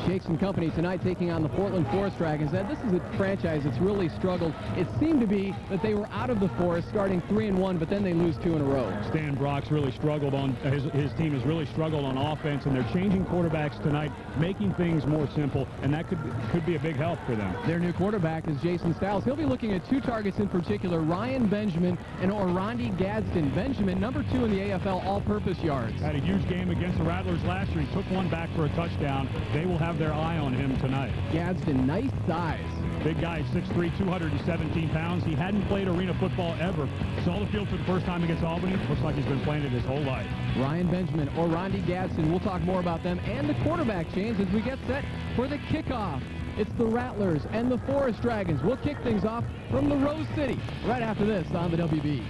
Speaker 1: Shakes and company tonight taking on the Portland Forest Dragons. Now, this is a franchise that's really struggled. It seemed to be that they were out of the Forest starting 3-1, but then they lose 2 in a row.
Speaker 2: Stan Brock's really struggled on, his team has really struggled on offense, and they're changing quarterbacks tonight, making things more simple, and that could be a big help for them.
Speaker 1: Their new quarterback is Jason Stiles. He'll be looking at 2 targets in particular, Ryan Benjamin and Orlandi Gadsden. Benjamin, #2 in the AFL all-purpose yards.
Speaker 2: Had a huge game against the Rattlers last year. He took one back for a touchdown. They will have their eye on him tonight.
Speaker 1: Gadsden, nice size.
Speaker 2: Big guy, 6'3", 217 pounds. He hadn't played arena football ever. Saw the field for the first time against Albany. Looks like he's been playing it his whole life.
Speaker 1: Ryan Benjamin, Orlandi Gadsden. We'll talk more about them and the quarterback change as we get set for the kickoff. It's the Rattlers and the Forest Dragons. We'll kick things off from the Rose City right after this on the WB.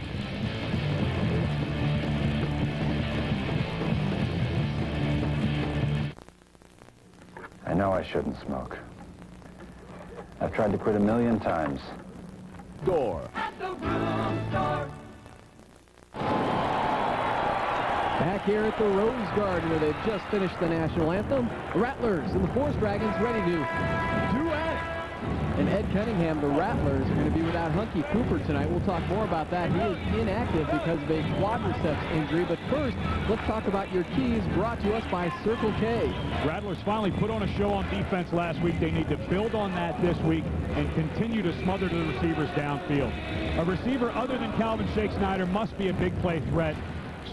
Speaker 7: I know I shouldn't smoke. I've tried to quit a million times.
Speaker 13: Door.
Speaker 1: Back here at the Rose Garden where they've just finished the national anthem. The Rattlers and the Forest Dragons ready to duet. And Ed Cunningham, the Rattlers, are going to be without Hunky Cooper tonight. We'll talk more about that. He is inactive because of a quadriceps injury. But first, let's talk about your keys brought to us by Circle K.
Speaker 2: Rattlers finally put on a show on defense last week. They need to build on that this week and continue to smother the receivers downfield. A receiver other than Calvin Schexnayder must be a big play threat.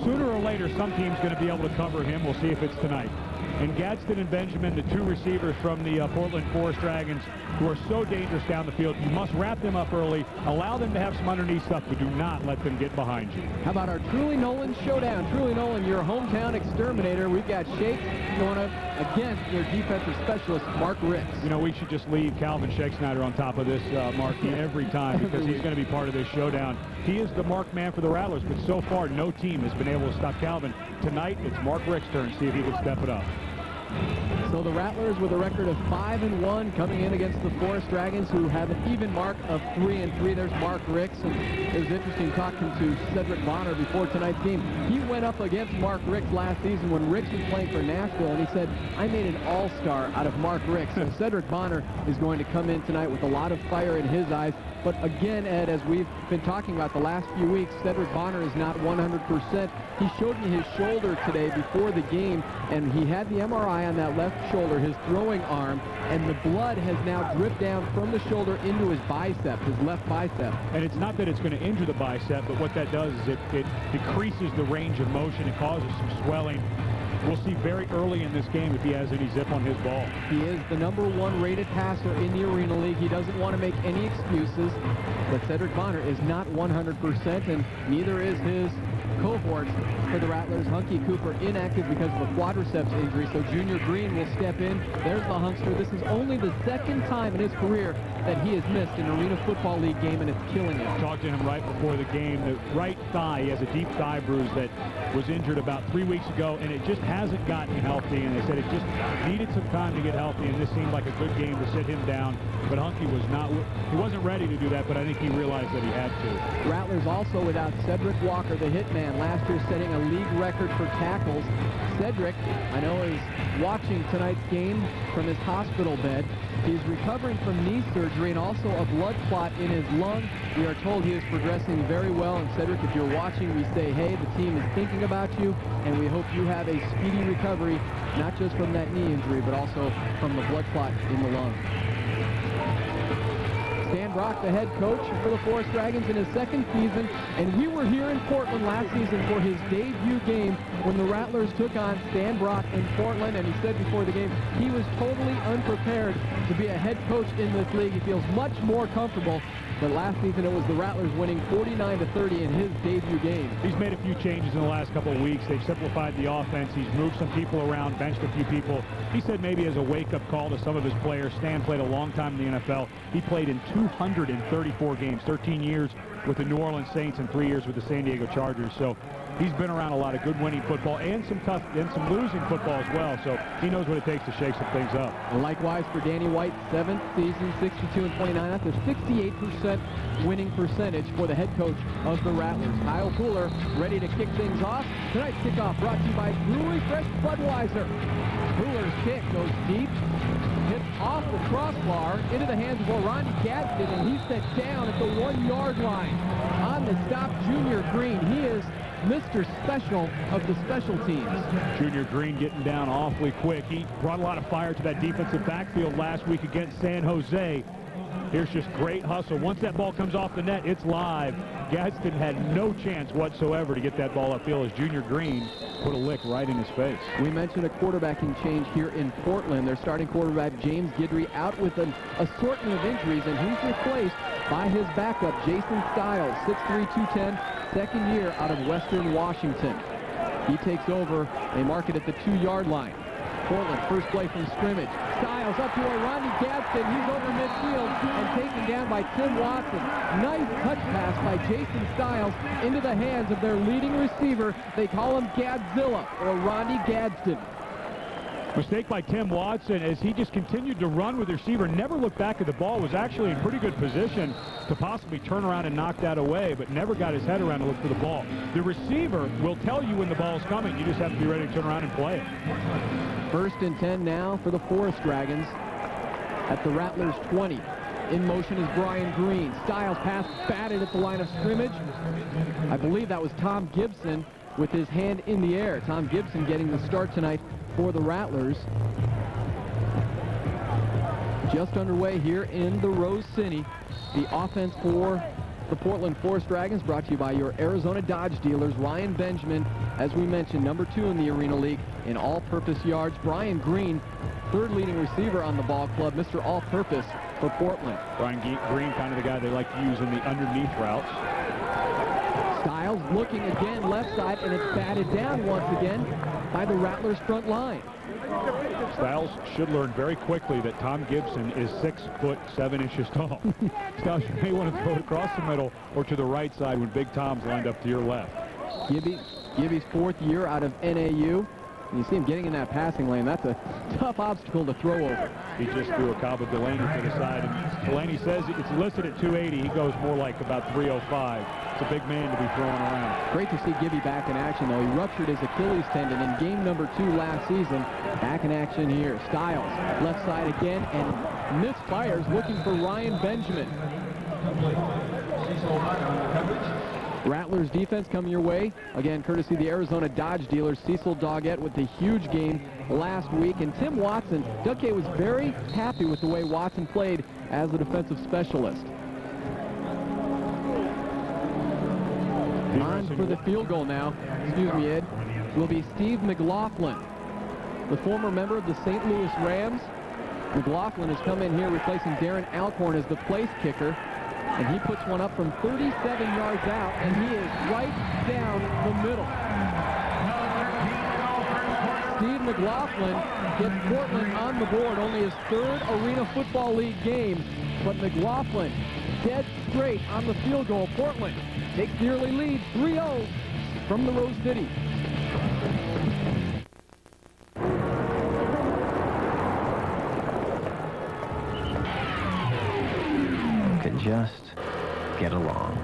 Speaker 2: Sooner or later, some team's going to be able to cover him. We'll see if it's tonight. And Gadsden and Benjamin, the 2 receivers from the Portland Forest Dragons, who are so dangerous down the field. You must wrap them up early, allow them to have some underneath stuff, but do not let them get behind you.
Speaker 1: How about our Truly Nolan showdown? Truly Nolan, your hometown exterminator. We've got Shakes going up against their defensive specialist, Mark Ricks.
Speaker 2: You know, we should just leave Calvin Schexnayder on top of this marquee every time because he's going to be part of this showdown. He is the mark man for the Rattlers, but so far no team has been able to stop Calvin. Tonight, it's Mark Rick's turn to see if he can step it up.
Speaker 1: So the Rattlers with a record of 5-1 coming in against the Forest Dragons, who have an even mark of 3-3. There's Mark Ricks, and it was interesting talking to Cedric Bonner before tonight's game. He went up against Mark Ricks last season when Ricks was playing for Nashville, and he said, I made an all-star out of Mark Ricks. And Cedric Bonner is going to come in tonight with a lot of fire in his eyes. But again, Ed, as we've been talking about the last few weeks, Cedric Bonner is not 100%. He showed me his shoulder today before the game, and he had the MRI on that left shoulder, his throwing arm, and the blood has now dripped down from the shoulder into his bicep, his left bicep.
Speaker 2: And it's not that it's going to injure the bicep, but what that does is it decreases the range of motion. It causes some swelling. We'll see very early in this game if he has any zip on his ball.
Speaker 1: He is the #1 rated passer in the Arena League. He doesn't want to make any excuses, but Cedric Bonner is not 100%, and neither is his cohort for the Rattlers. Hunky Cooper inactive because of a quadriceps injury, so Junior Green will step in. There's the Hunkster. This is only the 2nd time in his career that he has missed an Arena Football League game, and it's killing him.
Speaker 2: Talked to him right before the game. The right thigh, he has a deep thigh bruise that was injured about 3 weeks ago, and it just hasn't gotten healthy, and they said it just needed some time to get healthy, and this seemed like a good game to sit him down, but Hunky was not, he wasn't ready to do that, but I think he realized that he had to.
Speaker 1: Rattlers also without Cedric Walker, the hitman. man. Last year setting a league record for tackles. Cedric, I know, is watching tonight's game from his hospital bed. He's recovering from knee surgery and also a blood clot in his lung. We are told he is progressing very well. And Cedric, if you're watching, we say, hey, the team is thinking about you, and we hope you have a speedy recovery, not just from that knee injury, but also from the blood clot in the lung. Stan Brock, the head coach for the Forest Dragons in his second season, and we were here in Portland last season for his debut game when the Rattlers took on Stan Brock in Portland, and he said before the game he was totally unprepared to be a head coach in this league. He feels much more comfortable, but last season it was the Rattlers winning 49-30 in his debut game.
Speaker 2: He's made a few changes in the last couple of weeks. They've simplified the offense. He's moved some people around, benched a few people. He said maybe as a wake-up call to some of his players. Stan played a long time in the NFL. He played in 234 games, 13 years with the New Orleans Saints and 3 years with the San Diego Chargers. So he's been around a lot of good winning football and some tough and some losing football as well. So he knows what it takes to shake some things up.
Speaker 1: And likewise for Danny White, 7th season, 62-29. That's a 68% winning percentage for the head coach of the Rattlers. Kyle Fuller ready to kick things off. Tonight's kickoff brought to you by Brewery Fresh Budweiser. Fuller's kick goes deep, hits off the crossbar into the hands of Orlandi Gadsden, and he's set down at the 1-yard line. On the stop, Junior Green. He is Mr. Special of the special teams.
Speaker 2: Junior Green getting down awfully quick. He brought a lot of fire to that defensive backfield last week against San Jose. Here's just great hustle. Once that ball comes off the net, it's live. Gadsden had no chance whatsoever to get that ball upfield as Junior Green put a lick right in his face.
Speaker 1: We mentioned a quarterbacking change here in Portland. Their starting quarterback, James Guidry, out with an assortment of injuries, and he's replaced by his backup, Jason Stiles, 6'3", 210, second year out of Western Washington. He takes over. They mark it at the 2-yard line. Portland, first play from scrimmage. Stiles up to Orlandi Gadsden. He's over midfield and taken down by Tim Watson. Nice touch pass by Jason Stiles into the hands of their leading receiver. They call him Gadzilla, Orlandi Gadsden.
Speaker 2: Mistake by Tim Watson as he just continued to run with the receiver, never looked back at the ball, was actually in pretty good position to possibly turn around and knock that away, but never got his head around to look for the ball. The receiver will tell you when the ball's coming. You just have to be ready to turn around and play it.
Speaker 1: 1st and 10 now for the Forest Dragons at the Rattlers 20. In motion is Brian Green. Stiles pass batted at the line of scrimmage. I believe that was Tom Gibson with his hand in the air. Tom Gibson getting the start tonight for the Rattlers. Just underway here in the Rose City. The offense for the Portland Forest Dragons brought to you by your Arizona Dodge dealers. Ryan Benjamin, as we mentioned, number 2 in the Arena League in all-purpose yards. Brian Green, 3rd leading receiver on the ball club, Mr. All-Purpose for Portland.
Speaker 2: Brian Green, kind of the guy they like to use in the underneath routes.
Speaker 1: Stiles looking again left side, and it's batted down once again by the Rattlers front line.
Speaker 2: Stiles should learn very quickly that Tom Gibson is 6'7" tall. Stiles, you may want to throw it across the middle or to the right side when Big Tom's lined up to your left.
Speaker 1: Gibby's 4th year out of NAU. And you see him getting in that passing lane. That's a tough obstacle to throw over.
Speaker 2: He just threw a Cabo Delaney to the side. And Delaney says it's listed at 280. He goes more like about 305. It's a big man to be throwing around.
Speaker 1: Great to see Gibby back in action, though. He ruptured his Achilles tendon in game number 2 last season. Back in action here. Stiles, left side again, and misfires looking for Ryan Benjamin. Rattlers defense coming your way. Again, courtesy of the Arizona Dodge dealers. Cecil Doggett with the huge game last week. And Tim Watson, Doug K was very happy with the way Watson played as a defensive specialist. On for the field goal now, excuse me, Ed, will be Steve McLaughlin, the former member of the St. Louis Rams. McLaughlin has come in here replacing Darren Alcorn as the place kicker. And he puts one up from 37 yards out, and he is right down the middle. Steve McLaughlin gets Portland on the board, only his 3rd Arena Football League game. But McLaughlin dead straight on the field goal. Portland takes the early lead, 3-0 from the Rose City.
Speaker 14: Just get along.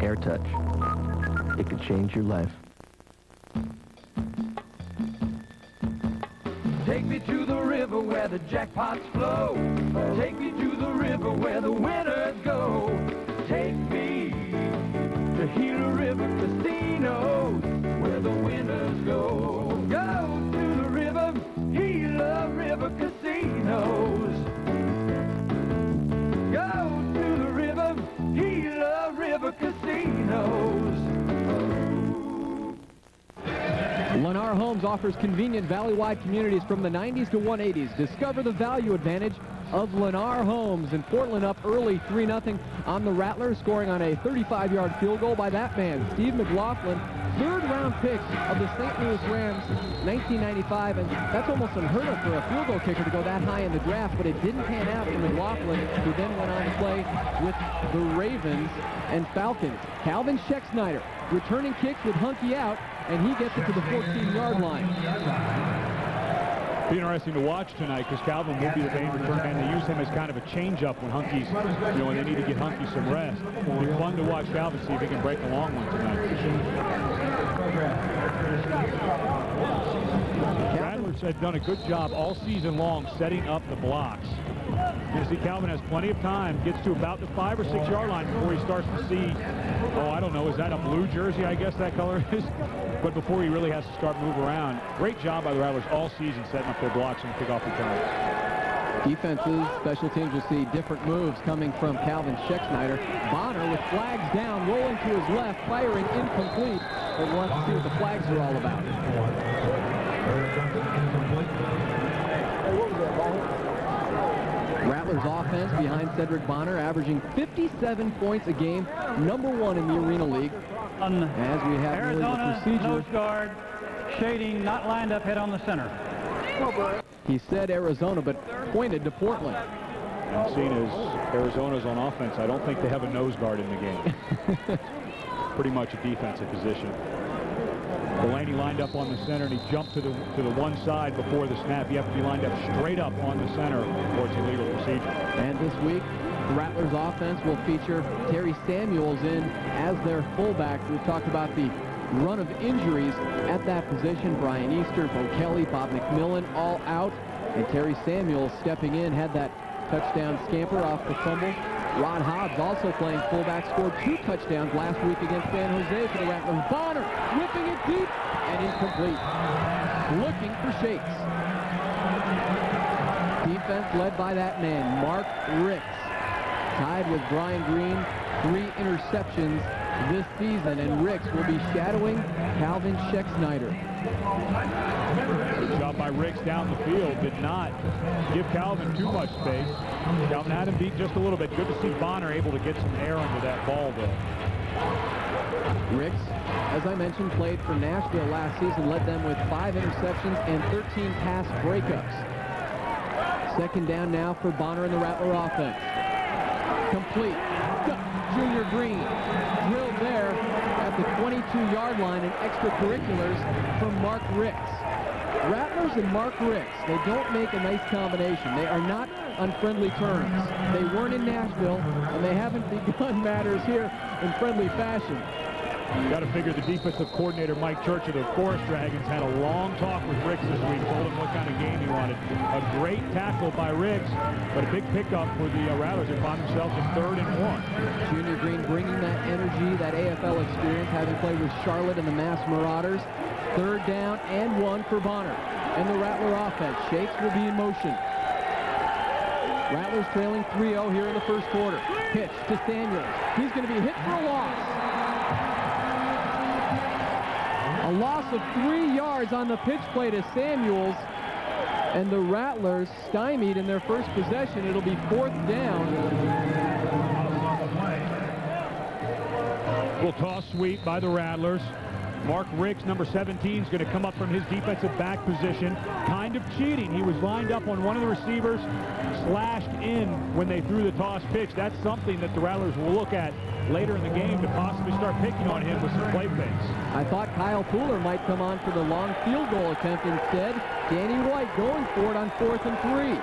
Speaker 14: Air touch.
Speaker 13: It could change your life.
Speaker 21: Take me to the river where the jackpots flow. Take me to the river where the winners go. Take me to Gila River Casinos where the winners go. Go to the river, Gila River Casinos. Go to the river, Gila River Casinos.
Speaker 1: Lennar Homes offers convenient valley-wide communities from the 90s to 180s. Discover the value advantage of Lennar Homes. And Portland up early 3-0 on the Rattlers, scoring on a 35-yard field goal by that man, Steve McLaughlin. Third-round pick of the St. Louis Rams, 1995, and that's almost unheard of for a field goal kicker to go that high in the draft, but it didn't pan out for McLaughlin, who then went on to play with the Ravens and Falcons. Calvin Scheck-Snyder returning kicks with Hunky out, and he gets it to the 14-yard line.
Speaker 2: Be interesting to watch tonight because Calvin will be the main return man. They use him as kind of a change-up when Hunky's, when they need to get Hunky some rest. It'll be fun to watch Calvin see if he can break a long one tonight. Rattlers have done a good job all season long setting up the blocks. You see Calvin has plenty of time, gets to about the 5 or 6 yard line before he starts to see, I don't know, is that a blue jersey, I guess that color is? But before he really has to start move around. Great job by the Rattlers all season setting up their blocks and kickoff returns.
Speaker 1: Defenses, special teams will see different moves coming from Calvin Scheck-Snyder. Bonner with flags down, rolling to his left, firing incomplete. But we'll have to see what the flags are all about. Rattlers offense behind Cedric Bonner, averaging 57 points a game, #1 in the Arena League. As we have
Speaker 15: Arizona,
Speaker 1: the procedure.
Speaker 15: nose guard, shading, not lined up, head on the center.
Speaker 1: He said Arizona, but pointed to Portland.
Speaker 2: And seen as Arizona's on offense, I don't think they have a nose guard in the game. Pretty much a defensive position. Delaney lined up on the center, and he jumped to the one side before the snap. You have to be lined up straight up on the center, or it's a legal procedure.
Speaker 1: And this week, the Rattlers offense will feature Terry Samuels in as their fullback. We've talked about the run of injuries at that position. Brian Easter, Bo Kelly, Bob McMillan all out. And Terry Samuels stepping in, had that touchdown scamper off the fumble. Ron Hobbs also playing fullback, scored 2 touchdowns last week against San Jose for the Rattlers. Bonner whipping it deep and incomplete. Looking for Shakes. Defense led by that man, Mark Ricks. Tied with Brian Green, 3 interceptions this season, and Ricks will be shadowing Calvin Scheck-Snyder.
Speaker 2: Good job by Ricks down the field. Did not give Calvin too much space. Calvin had him beat just a little bit. Good to see Bonner able to get some air under that ball, though.
Speaker 1: Ricks, as I mentioned, played for Nashville last season, led them with 5 interceptions and 13 pass breakups. Second down now for Bonner and the Rattler offense. Complete. Junior Green drilled there at the 22-yard line in extracurriculars from Mark Ricks. Rattlers and Mark Ricks, they don't make a nice combination. They are not on friendly terms. They weren't in Nashville, and they haven't begun matters here in friendly fashion.
Speaker 2: You got to figure the defensive coordinator, Mike Church of the Forest Dragons, had a long talk with Ricks this week, told him what kind of game he wanted. A great tackle by Ricks, but a big pickup for the Rattlers. They found themselves in 3rd and 1.
Speaker 1: Junior Green bringing that energy, that AFL experience, having played with Charlotte and the Mass Marauders. 3rd down and 1 for Bonner. And the Rattler offense. Shakes will be in motion. Rattlers trailing 3-0 here in the first quarter. Pitch to Samuels. He's going to be hit for a loss. A loss of 3 yards on the pitch play to Samuels. And the Rattlers stymied in their first possession. It'll be 4th down.
Speaker 2: Well, toss sweep by the Rattlers. Mark Ricks, number 17, is going to come up from his defensive back position. Kind of cheating. He was lined up on one of the receivers, slashed in when they threw the toss pitch. That's something that the Rattlers will look at later in the game to possibly start picking on him with some play fakes.
Speaker 1: I thought Kyle Pooler might come on for the long field goal attempt instead. Danny White going for it on 4th and 3.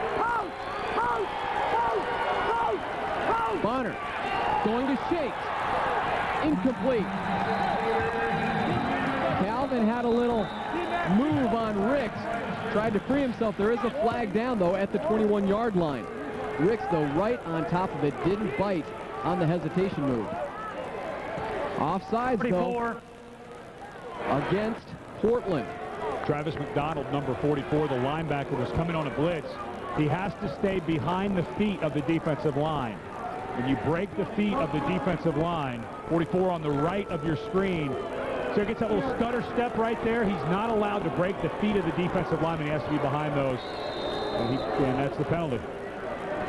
Speaker 1: Bonner going to Shakes. Incomplete. Calvin had a little move on Ricks. Tried to free himself. There is a flag down, though, at the 21-yard line. Ricks, though, right on top of it, didn't bite on the hesitation move. Offsides, though, against Portland.
Speaker 2: Travis McDonald, number 44, the linebacker, was coming on a blitz. He has to stay behind the feet of the defensive line. When you break the feet of the defensive line, 44 on the right of your screen, so he gets that little stutter step right there. He's not allowed to break the feet of the defensive lineman. He has to be behind those, and that's the penalty.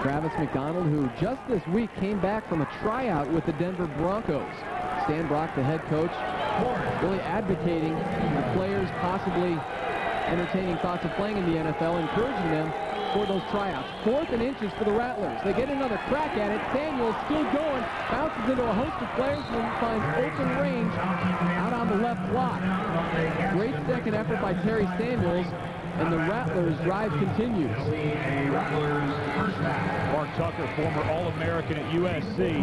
Speaker 1: Travis McDonald, who just this week came back from a tryout with the Denver Broncos. Stan Brock, the head coach, really advocating the players possibly entertaining thoughts of playing in the NFL, encouraging them for those tryouts. 4th and inches for the Rattlers. They get another crack at it. Samuels still going, bounces into a host of players and finds open range out on the left block. Great second effort by Terry Samuels, and the Rattlers' drive continues.
Speaker 2: Mark Tucker, former All-American at USC,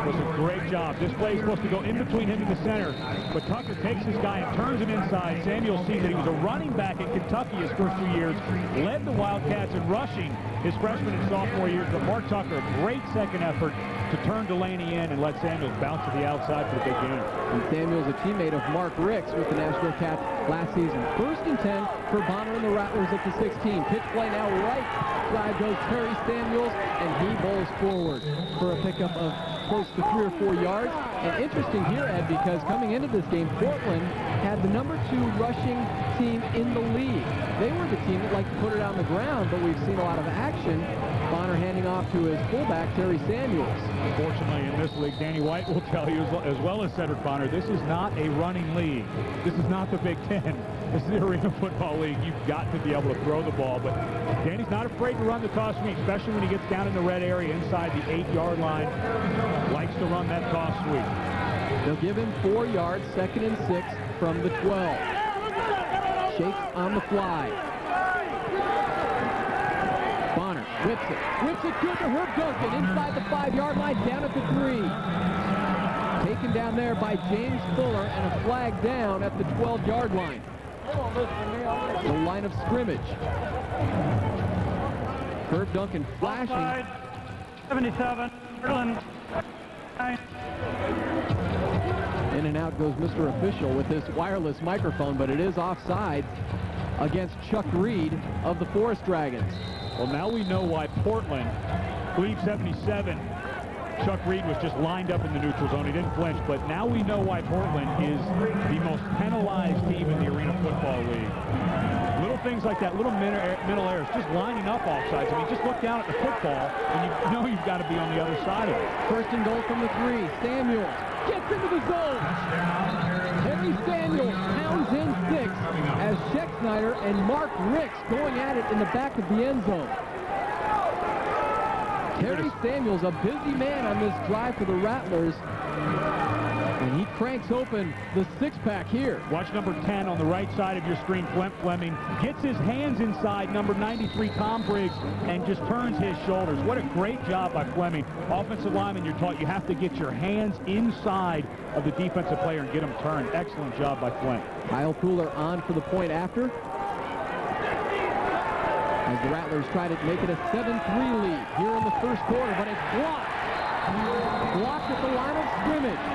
Speaker 2: was a great job. This play is supposed to go in between him and the center, but Tucker takes his guy and turns him inside. Samuel sees that he was a running back at Kentucky his first 2 years, led the Wildcats in rushing his freshman and sophomore years, but Mark Tucker, a great second effort to turn Delaney in and let Samuels bounce to the outside for the big game.
Speaker 1: And Samuels, a teammate of Mark Ricks with the Nashville Cats last season. 1st and 10 for Bonner and the Rattlers at the 16. Pitch play now right side goes Terry Samuels, and he bowls forward for a pickup of close to 3 or 4 yards. And interesting here, Ed, because coming into this game, Portland had the number 2 rushing team in the league. They were the team that liked to put it on the ground, but we've seen a lot of action. Bonner handing off to his fullback, Terry Samuels.
Speaker 2: Unfortunately, in this league, Danny White will tell you, as well as Cedric Bonner, this is not a running league. This is not the Big Ten. This is the Arena Football League. You've got to be able to throw the ball, but Danny's not afraid to run the toss sweep, especially when he gets down in the red area inside the 8-yard line. Likes to run that toss sweep.
Speaker 1: They'll give him 4 yards, 2nd and 6 from the 12. Shakes on the fly. Bonner whips it good to Herb Duncan inside the 5-yard line, down at the 3. Taken down there by James Fuller, and a flag down at the 12-yard line. The line of scrimmage. Herb Duncan flashing.
Speaker 15: 77.
Speaker 1: In and out goes Mr. Official with this wireless microphone, but it is offside against Chuck Reed of the Forest Dragons.
Speaker 2: Well, now we know why Portland, Glebe 77, Chuck Reed was just lined up in the neutral zone. He didn't flinch, but now we know why Portland is the most penalized team in the Arena Football League. Little things like that, little middle errors, just lining up offsides. I mean, just look down at the football, and you know you've got to be on the other side of it.
Speaker 1: 1st and goal from the 3. Samuels gets into the zone. Terry Samuels pounds in 6 as Scheck-Snyder and Mark Ricks going at it in the back of the end zone. Terry Samuels, a busy man on this drive for the Rattlers, and he cranks open the 6-pack here.
Speaker 2: Watch number 10 on the right side of your screen. Fleming gets his hands inside number 93, Tom Briggs, and just turns his shoulders. What a great job by Fleming. Offensive lineman, you're taught you have to get your hands inside of the defensive player and get them turned. Excellent job by Flint.
Speaker 1: Kyle Pooler on for the point after, as the Rattlers try to make it a 7-3 lead here in the first quarter, but it's blocked. Blocked at the line of scrimmage.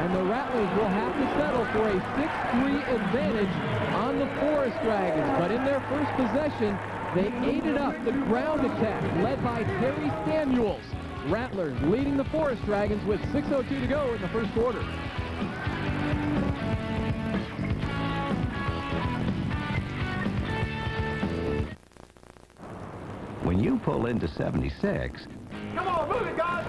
Speaker 1: And the Rattlers will have to settle for a 6-3 advantage on the Forest Dragons. But in their first possession, they ate it up. The ground attack led by Terry Samuels. Rattlers leading the Forest Dragons with 6:02 to go in the first quarter.
Speaker 5: When you pull into 76,
Speaker 21: Come on, move it, guys!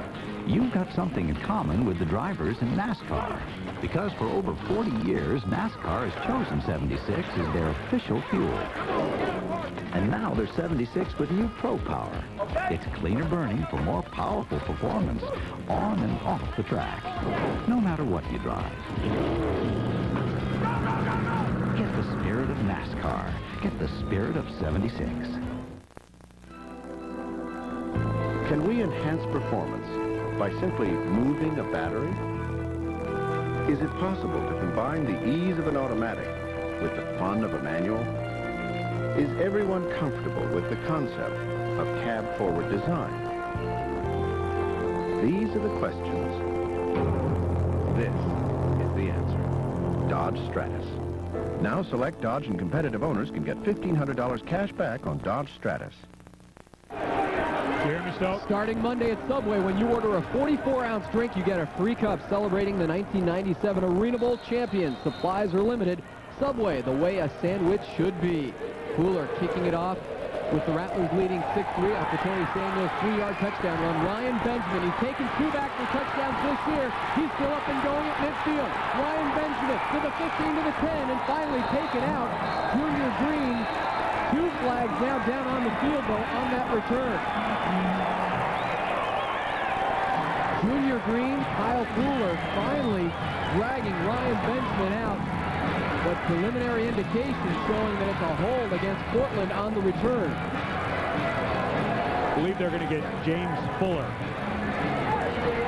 Speaker 5: you've got something in common with the drivers in NASCAR. Because for over 40 years, NASCAR has chosen 76 as their official fuel. And now they're 76 with new Pro Power. It's cleaner burning for more powerful performance on and off the track, no matter what you drive. Get the spirit of NASCAR. Get the spirit of 76.
Speaker 4: Can we enhance performance by simply moving a battery? Is it possible to combine the ease of an automatic with the fun of a manual? Is everyone comfortable with the concept of cab-forward design? These are the questions. This is the answer. Dodge Stratus. Now select Dodge and competitive owners can get $1,500 cash back on Dodge Stratus.
Speaker 1: Starting Monday at Subway, when you order a 44-ounce drink, you get a free cup celebrating the 1997 Arena Bowl champions. Supplies are limited. Subway, the way a sandwich should be. Fuller kicking it off with the Rattlers leading 6-3 after Tony Samuel's 3-yard touchdown run. Ryan Benjamin, he's taken 2 back for touchdowns this year. He's still up and going at midfield. Ryan Benjamin to the 15 to the 10 and finally taken out. Junior Green, 2 flags now down on the field though on that return. Junior Green, Kyle Fuller finally dragging Ryan Benjamin out. But preliminary indications showing that it's a hold against Portland on the return.
Speaker 2: I believe they're going to get James Fuller,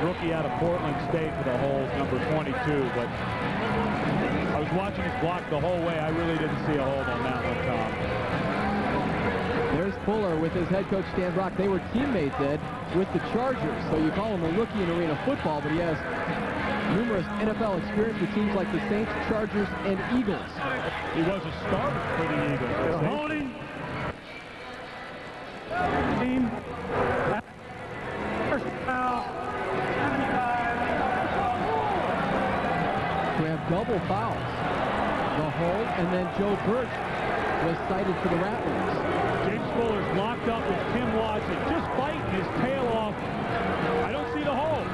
Speaker 2: rookie out of Portland State, for the hold, number 22. But I was watching his block the whole way. I really didn't see a hold on that one, Tom.
Speaker 1: There's Fuller with his head coach Stan Brock. They were teammates, Ed, with the Chargers. So you call him a rookie in arena football, but he has numerous NFL experience with teams like the Saints, Chargers, and Eagles.
Speaker 2: He was a starter for the Eagles. They're holding. Team. First foul.
Speaker 1: We have double fouls. The hold, and then Joe Birch was cited for the Rattlers.
Speaker 2: James Fuller's locked up with Tim Watson, just fighting his tail off. I don't see the hold.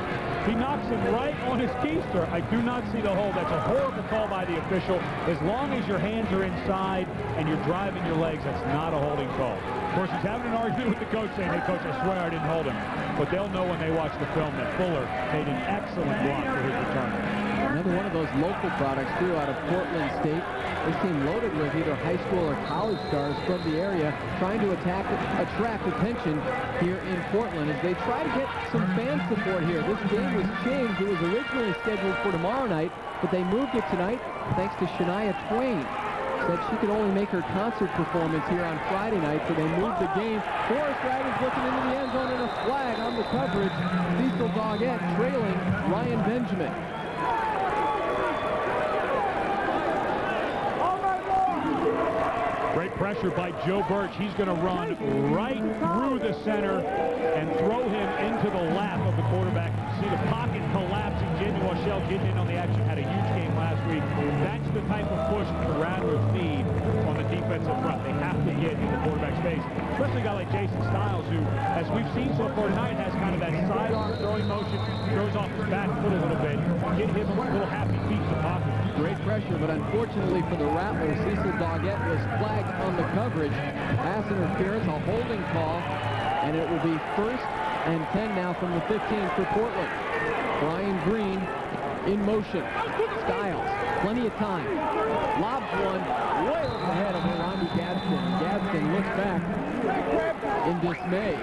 Speaker 2: He knocks him right on his keister. I do not see the hold. That's a horrible call by the official. As long as your hands are inside and you're driving your legs, that's not a holding call. Of course, he's having an argument with the coach saying, hey, coach, I swear I didn't hold him. But they'll know when they watch the film that Fuller made an excellent block for his return.
Speaker 1: Another one of those local products, too, out of Portland State. This team loaded with either high school or college stars from the area, trying to attract attention here in Portland as they try to get some fan support here. This game was changed. It was originally scheduled for tomorrow night, but they moved it tonight thanks to Shania Twain. Said she could only make her concert performance here on Friday night, so they moved the game. Forrest Wright is looking into the end zone and a flag on the coverage. Cecil Doggett trailing Ryan Benjamin.
Speaker 2: Great pressure by Joe Birch. He's going to run right through the center and throw him into the lap of the quarterback. See the pocket collapsing. Jamie Washell getting in on the action. Had a huge game last week. That's the type of push the Rattlers need on the defensive front. They have to get in the quarterback's face. Especially a guy like Jason Stiles, who, as we've seen so far tonight, has kind of that sidearm throwing motion, throws off his back foot a little bit. Get him a little happy feet in the pocket.
Speaker 1: Great pressure, but unfortunately for the Rattlers, Cecil Doggett was flagged on the coverage. Pass interference, a holding call, and it will be 1st and 10 now from the 15 for Portland. Brian Green in motion. Stiles, plenty of time. Lobs one way over the head of Orlando Gadsden. Gadsden looks back in dismay.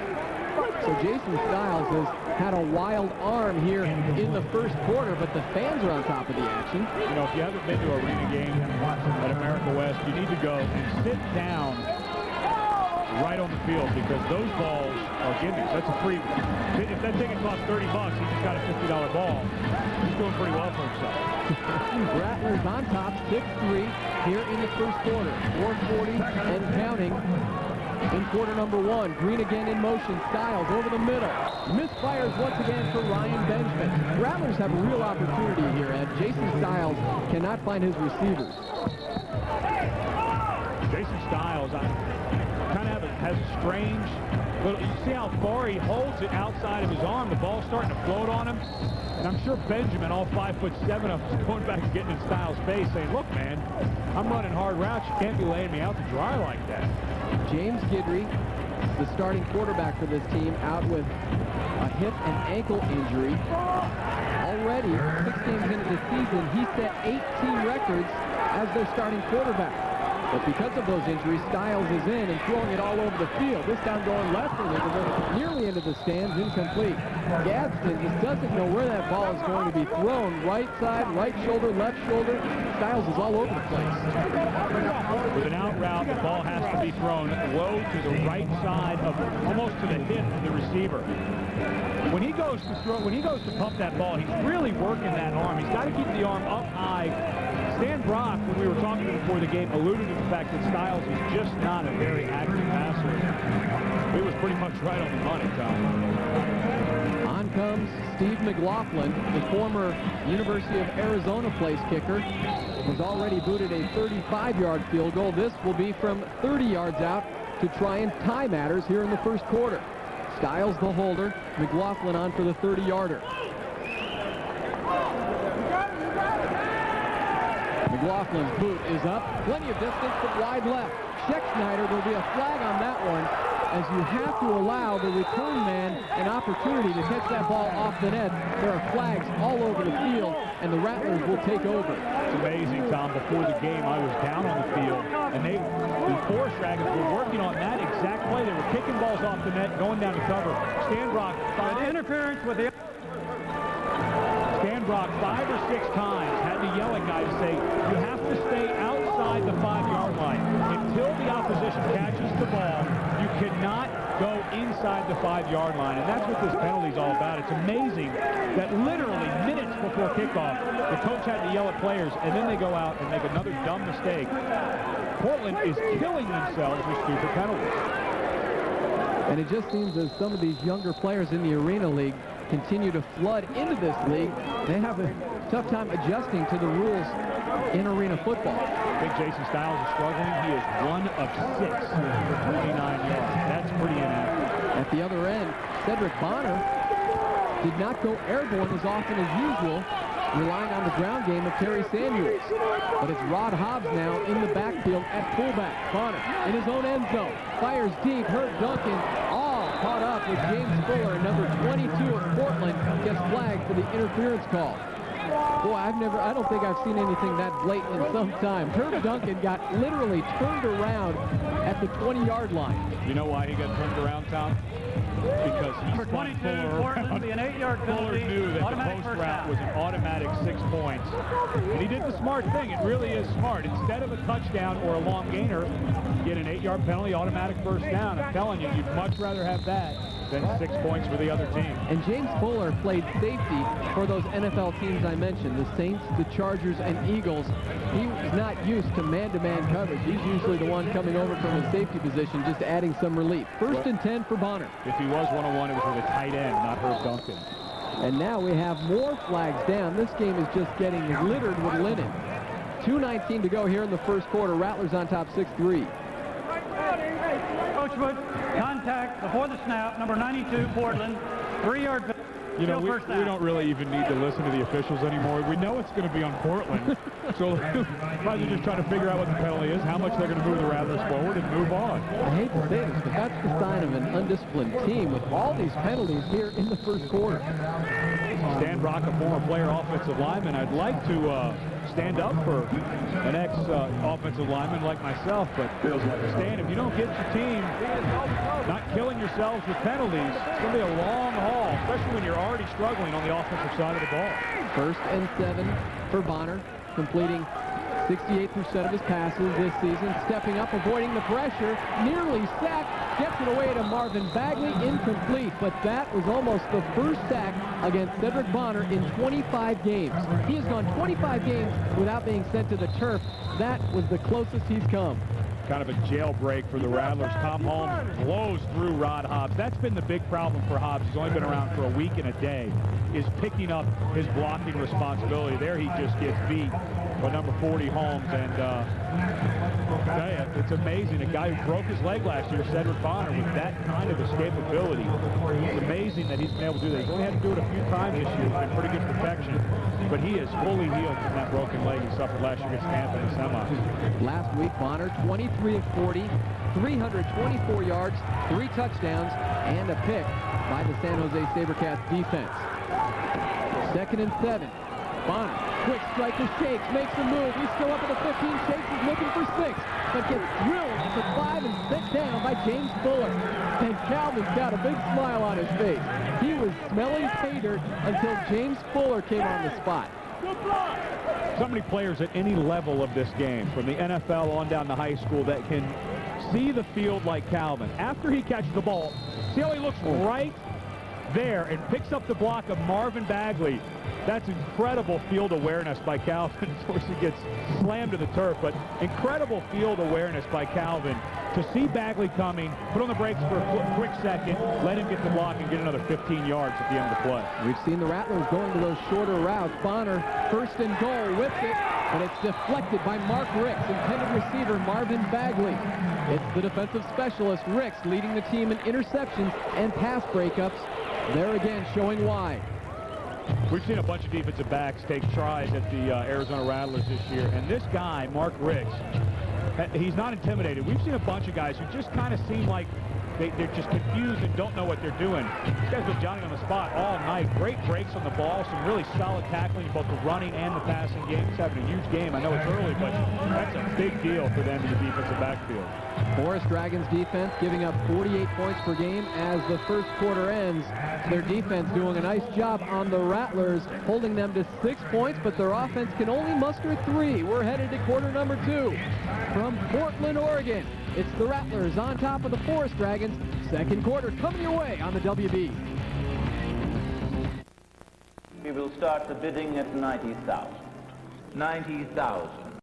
Speaker 1: So Jason Stiles has had a wild arm here in the first quarter, but the fans are on top of the action.
Speaker 2: You know, if you haven't been to an arena game at America West, you need to go and sit down right on the field because those balls are gimmies. That's a free one. If that ticket costs $30, he just got a $50 ball. He's doing pretty well for himself.
Speaker 1: Rattlers on top, 6-3 here in the first quarter. 4:40 and counting. In quarter number 1, Green again in motion. Stiles over the middle. Misfires once again for Ryan Benjamin. Rattlers have a real opportunity here, and Jason Stiles cannot find his receivers.
Speaker 2: Jason Stiles kind of has a strange little, you see how far he holds it outside of his arm. The ball's starting to float on him. And I'm sure Benjamin, all 5'7" of us, is going back and getting in Stiles' face saying, look, man, I'm running hard routes. You can't be laying me out to dry like that.
Speaker 1: James Guidry, the starting quarterback for this team, out with a hip and ankle injury. Already, 6 games into the season, he set 8 team records as their starting quarterback. But because of those injuries, Styles is in and throwing it all over the field. This time going left illegal, nearly into the stands, incomplete. Gadsden just doesn't know where that ball is going to be thrown. Right side, right shoulder, left shoulder. Styles is all over the place.
Speaker 2: With an out route, the ball has to be thrown low to the right side of almost to the hip of the receiver. When he goes to pump that ball, he's really working that arm. He's got to keep the arm up high. Stan Brock, when we were talking before the game, alluded to the fact that Styles is just not a very active passer. He was pretty much right on the money, Tom.
Speaker 1: On comes Steve McLaughlin, the former University of Arizona place kicker, was already booted a 35-yard field goal. This will be from 30 yards out to try and tie matters here in the first quarter. Styles the holder, McLaughlin on for the 30-yarder. McLaughlin's boot is up, plenty of distance, but wide left. Scheck-Snyder, there'll be a flag on that one, as you have to allow the return man an opportunity to catch that ball off the net. There are flags all over the field, and the Rattlers will take over.
Speaker 2: It's amazing, Tom. Before the game, I was down on the field, and the Forest Dragons were working on that exact play. They were kicking balls off the net, going down to cover. Stan Brock, interference with the... Stan Brock 5 or 6 times had to yell at guys to say, you have to stay outside the 5-yard line. Until the opposition catches the ball, you cannot go inside the 5-yard line. And that's what this penalty is all about. It's amazing that literally minutes before kickoff, the coach had to yell at players, and then they go out and make another dumb mistake. Portland is killing themselves with stupid penalties.
Speaker 1: And it just seems as some of these younger players in the Arena League continue to flood into this league, they have a tough time adjusting to the rules in arena football.
Speaker 2: I think Jason Styles is struggling. He is 1 of 6 for 29 yards. That's pretty inaccurate.
Speaker 1: At the other end, Cedric Bonner did not go airborne as often as usual, relying on the ground game of Terry Samuels. But it's Rod Hobbs now in the backfield at fullback. Bonner in his own end zone, fires deep. Herb Duncan all caught up with James Fuller, number 22 of Portland, gets flagged for the interference call. Boy, I don't think I've seen anything that blatant in some time. Herb Duncan got literally turned around at the 20-yard line.
Speaker 2: You know why he got turned around, Tom? Because he
Speaker 15: for 22, Portland, be an 8-yard penalty.
Speaker 2: Fuller knew that the post route was an automatic 6 points. And he did the smart thing. It really is smart. Instead of a touchdown or a long gainer, get an 8-yard penalty, automatic first down. I'm telling you, you'd much rather have that than 6 points for the other team.
Speaker 1: And James Fuller played safety for those NFL teams I mentioned, the Saints, the Chargers, and Eagles. He was not used to man-to-man coverage. He's usually the one coming over from his safety position, just adding some relief. First and 10 for Bonner.
Speaker 2: If he was one-on-one, it was with a tight end, not Herb Duncan.
Speaker 1: And now we have more flags down. This game is just getting littered with linen. 2:19 to go here in the first quarter. Rattlers on top 6-3.
Speaker 15: Coach Wood, contact before the snap, number 92, Portland, 3-yard penalty.
Speaker 2: You know, we don't really even need to listen to the officials anymore. We know it's going to be on Portland. So might as well just try to figure out what the penalty is, how much they're going to move the Rattlers forward, and move on.
Speaker 1: I hate to say this, but that's the sign of an undisciplined team with all these penalties here in the first quarter.
Speaker 2: Stan Brock, a former player offensive lineman. I'd like to stand up for an ex-offensive lineman like myself, but Stan, if you don't get your team not killing yourselves with penalties, it's going to be a long haul, especially when you're already struggling on the offensive side of the ball.
Speaker 1: First and 7 for Bonner, completing 68% of his passes this season, stepping up, avoiding the pressure, nearly sacked, gets it away to Marvin Bagley, incomplete, but that was almost the first sack against Cedric Bonner in 25 games. He has gone 25 games without being sent to the turf. That was the closest he's come.
Speaker 2: Kind of a jailbreak for the Rattlers. Tom Holmes blows through Rod Hobbs. That's been the big problem for Hobbs. He's only been around for a week and a day, is picking up his blocking responsibility. There he just gets beat by number 40 Holmes, and I tell you, it's amazing. A guy who broke his leg last year, Cedric Bonner, with that kind of escapability. It's amazing that he's been able to do that. He's only had to do it a few times this year. It's been pretty good protection, but he is fully healed from that broken leg he suffered last year against Tampa in the semis.
Speaker 1: Last week, Bonner, 23 of 40, 324 yards, 3 touchdowns, and a pick by the San Jose SaberCats defense. Second and 7. Bonner, quick striker, shakes, makes a move. He's still up at the 15, shakes, he's looking for 6, but gets drilled at the 5 and set down by James Fuller. And Calvin's got a big smile on his face. He was smelling pay dirt until James Fuller came on the spot.
Speaker 2: So many players at any level of this game, from the NFL on down to high school, that can see the field like Calvin. After he catches the ball, see how he looks right there and picks up the block of Marvin Bagley. That's incredible field awareness by Calvin. Of course, he gets slammed to the turf, but incredible field awareness by Calvin to see Bagley coming, put on the brakes for a quick second, let him get the block and get another 15 yards at the end of the play.
Speaker 1: We've seen the Rattlers going to those shorter routes. Bonner, first and goal, whips it, but it's deflected by Mark Ricks, intended receiver Marvin Bagley. It's the defensive specialist, Ricks, leading the team in interceptions and pass breakups. There again, showing why.
Speaker 2: We've seen a bunch of defensive backs take tries at the Arizona Rattlers this year, and this guy, Mark Ricks, he's not intimidated. We've seen a bunch of guys who just kind of seem like they're just confused and don't know what they're doing. This guy's been Johnny on the spot all night. Great breaks on the ball, some really solid tackling, both the running and the passing game. He's having a huge game. I know it's early, but that's a big deal for them in the defensive backfield.
Speaker 1: Forest Dragons defense giving up 48 points per game as the first quarter ends. Their defense doing a nice job on the Rattlers, holding them to 6 points, but their offense can only muster 3. We're headed to quarter number 2. From Portland, Oregon, it's the Rattlers on top of the Forest Dragons. Second quarter coming your way on the WB.
Speaker 6: We will start the bidding at 90,000. 90,000.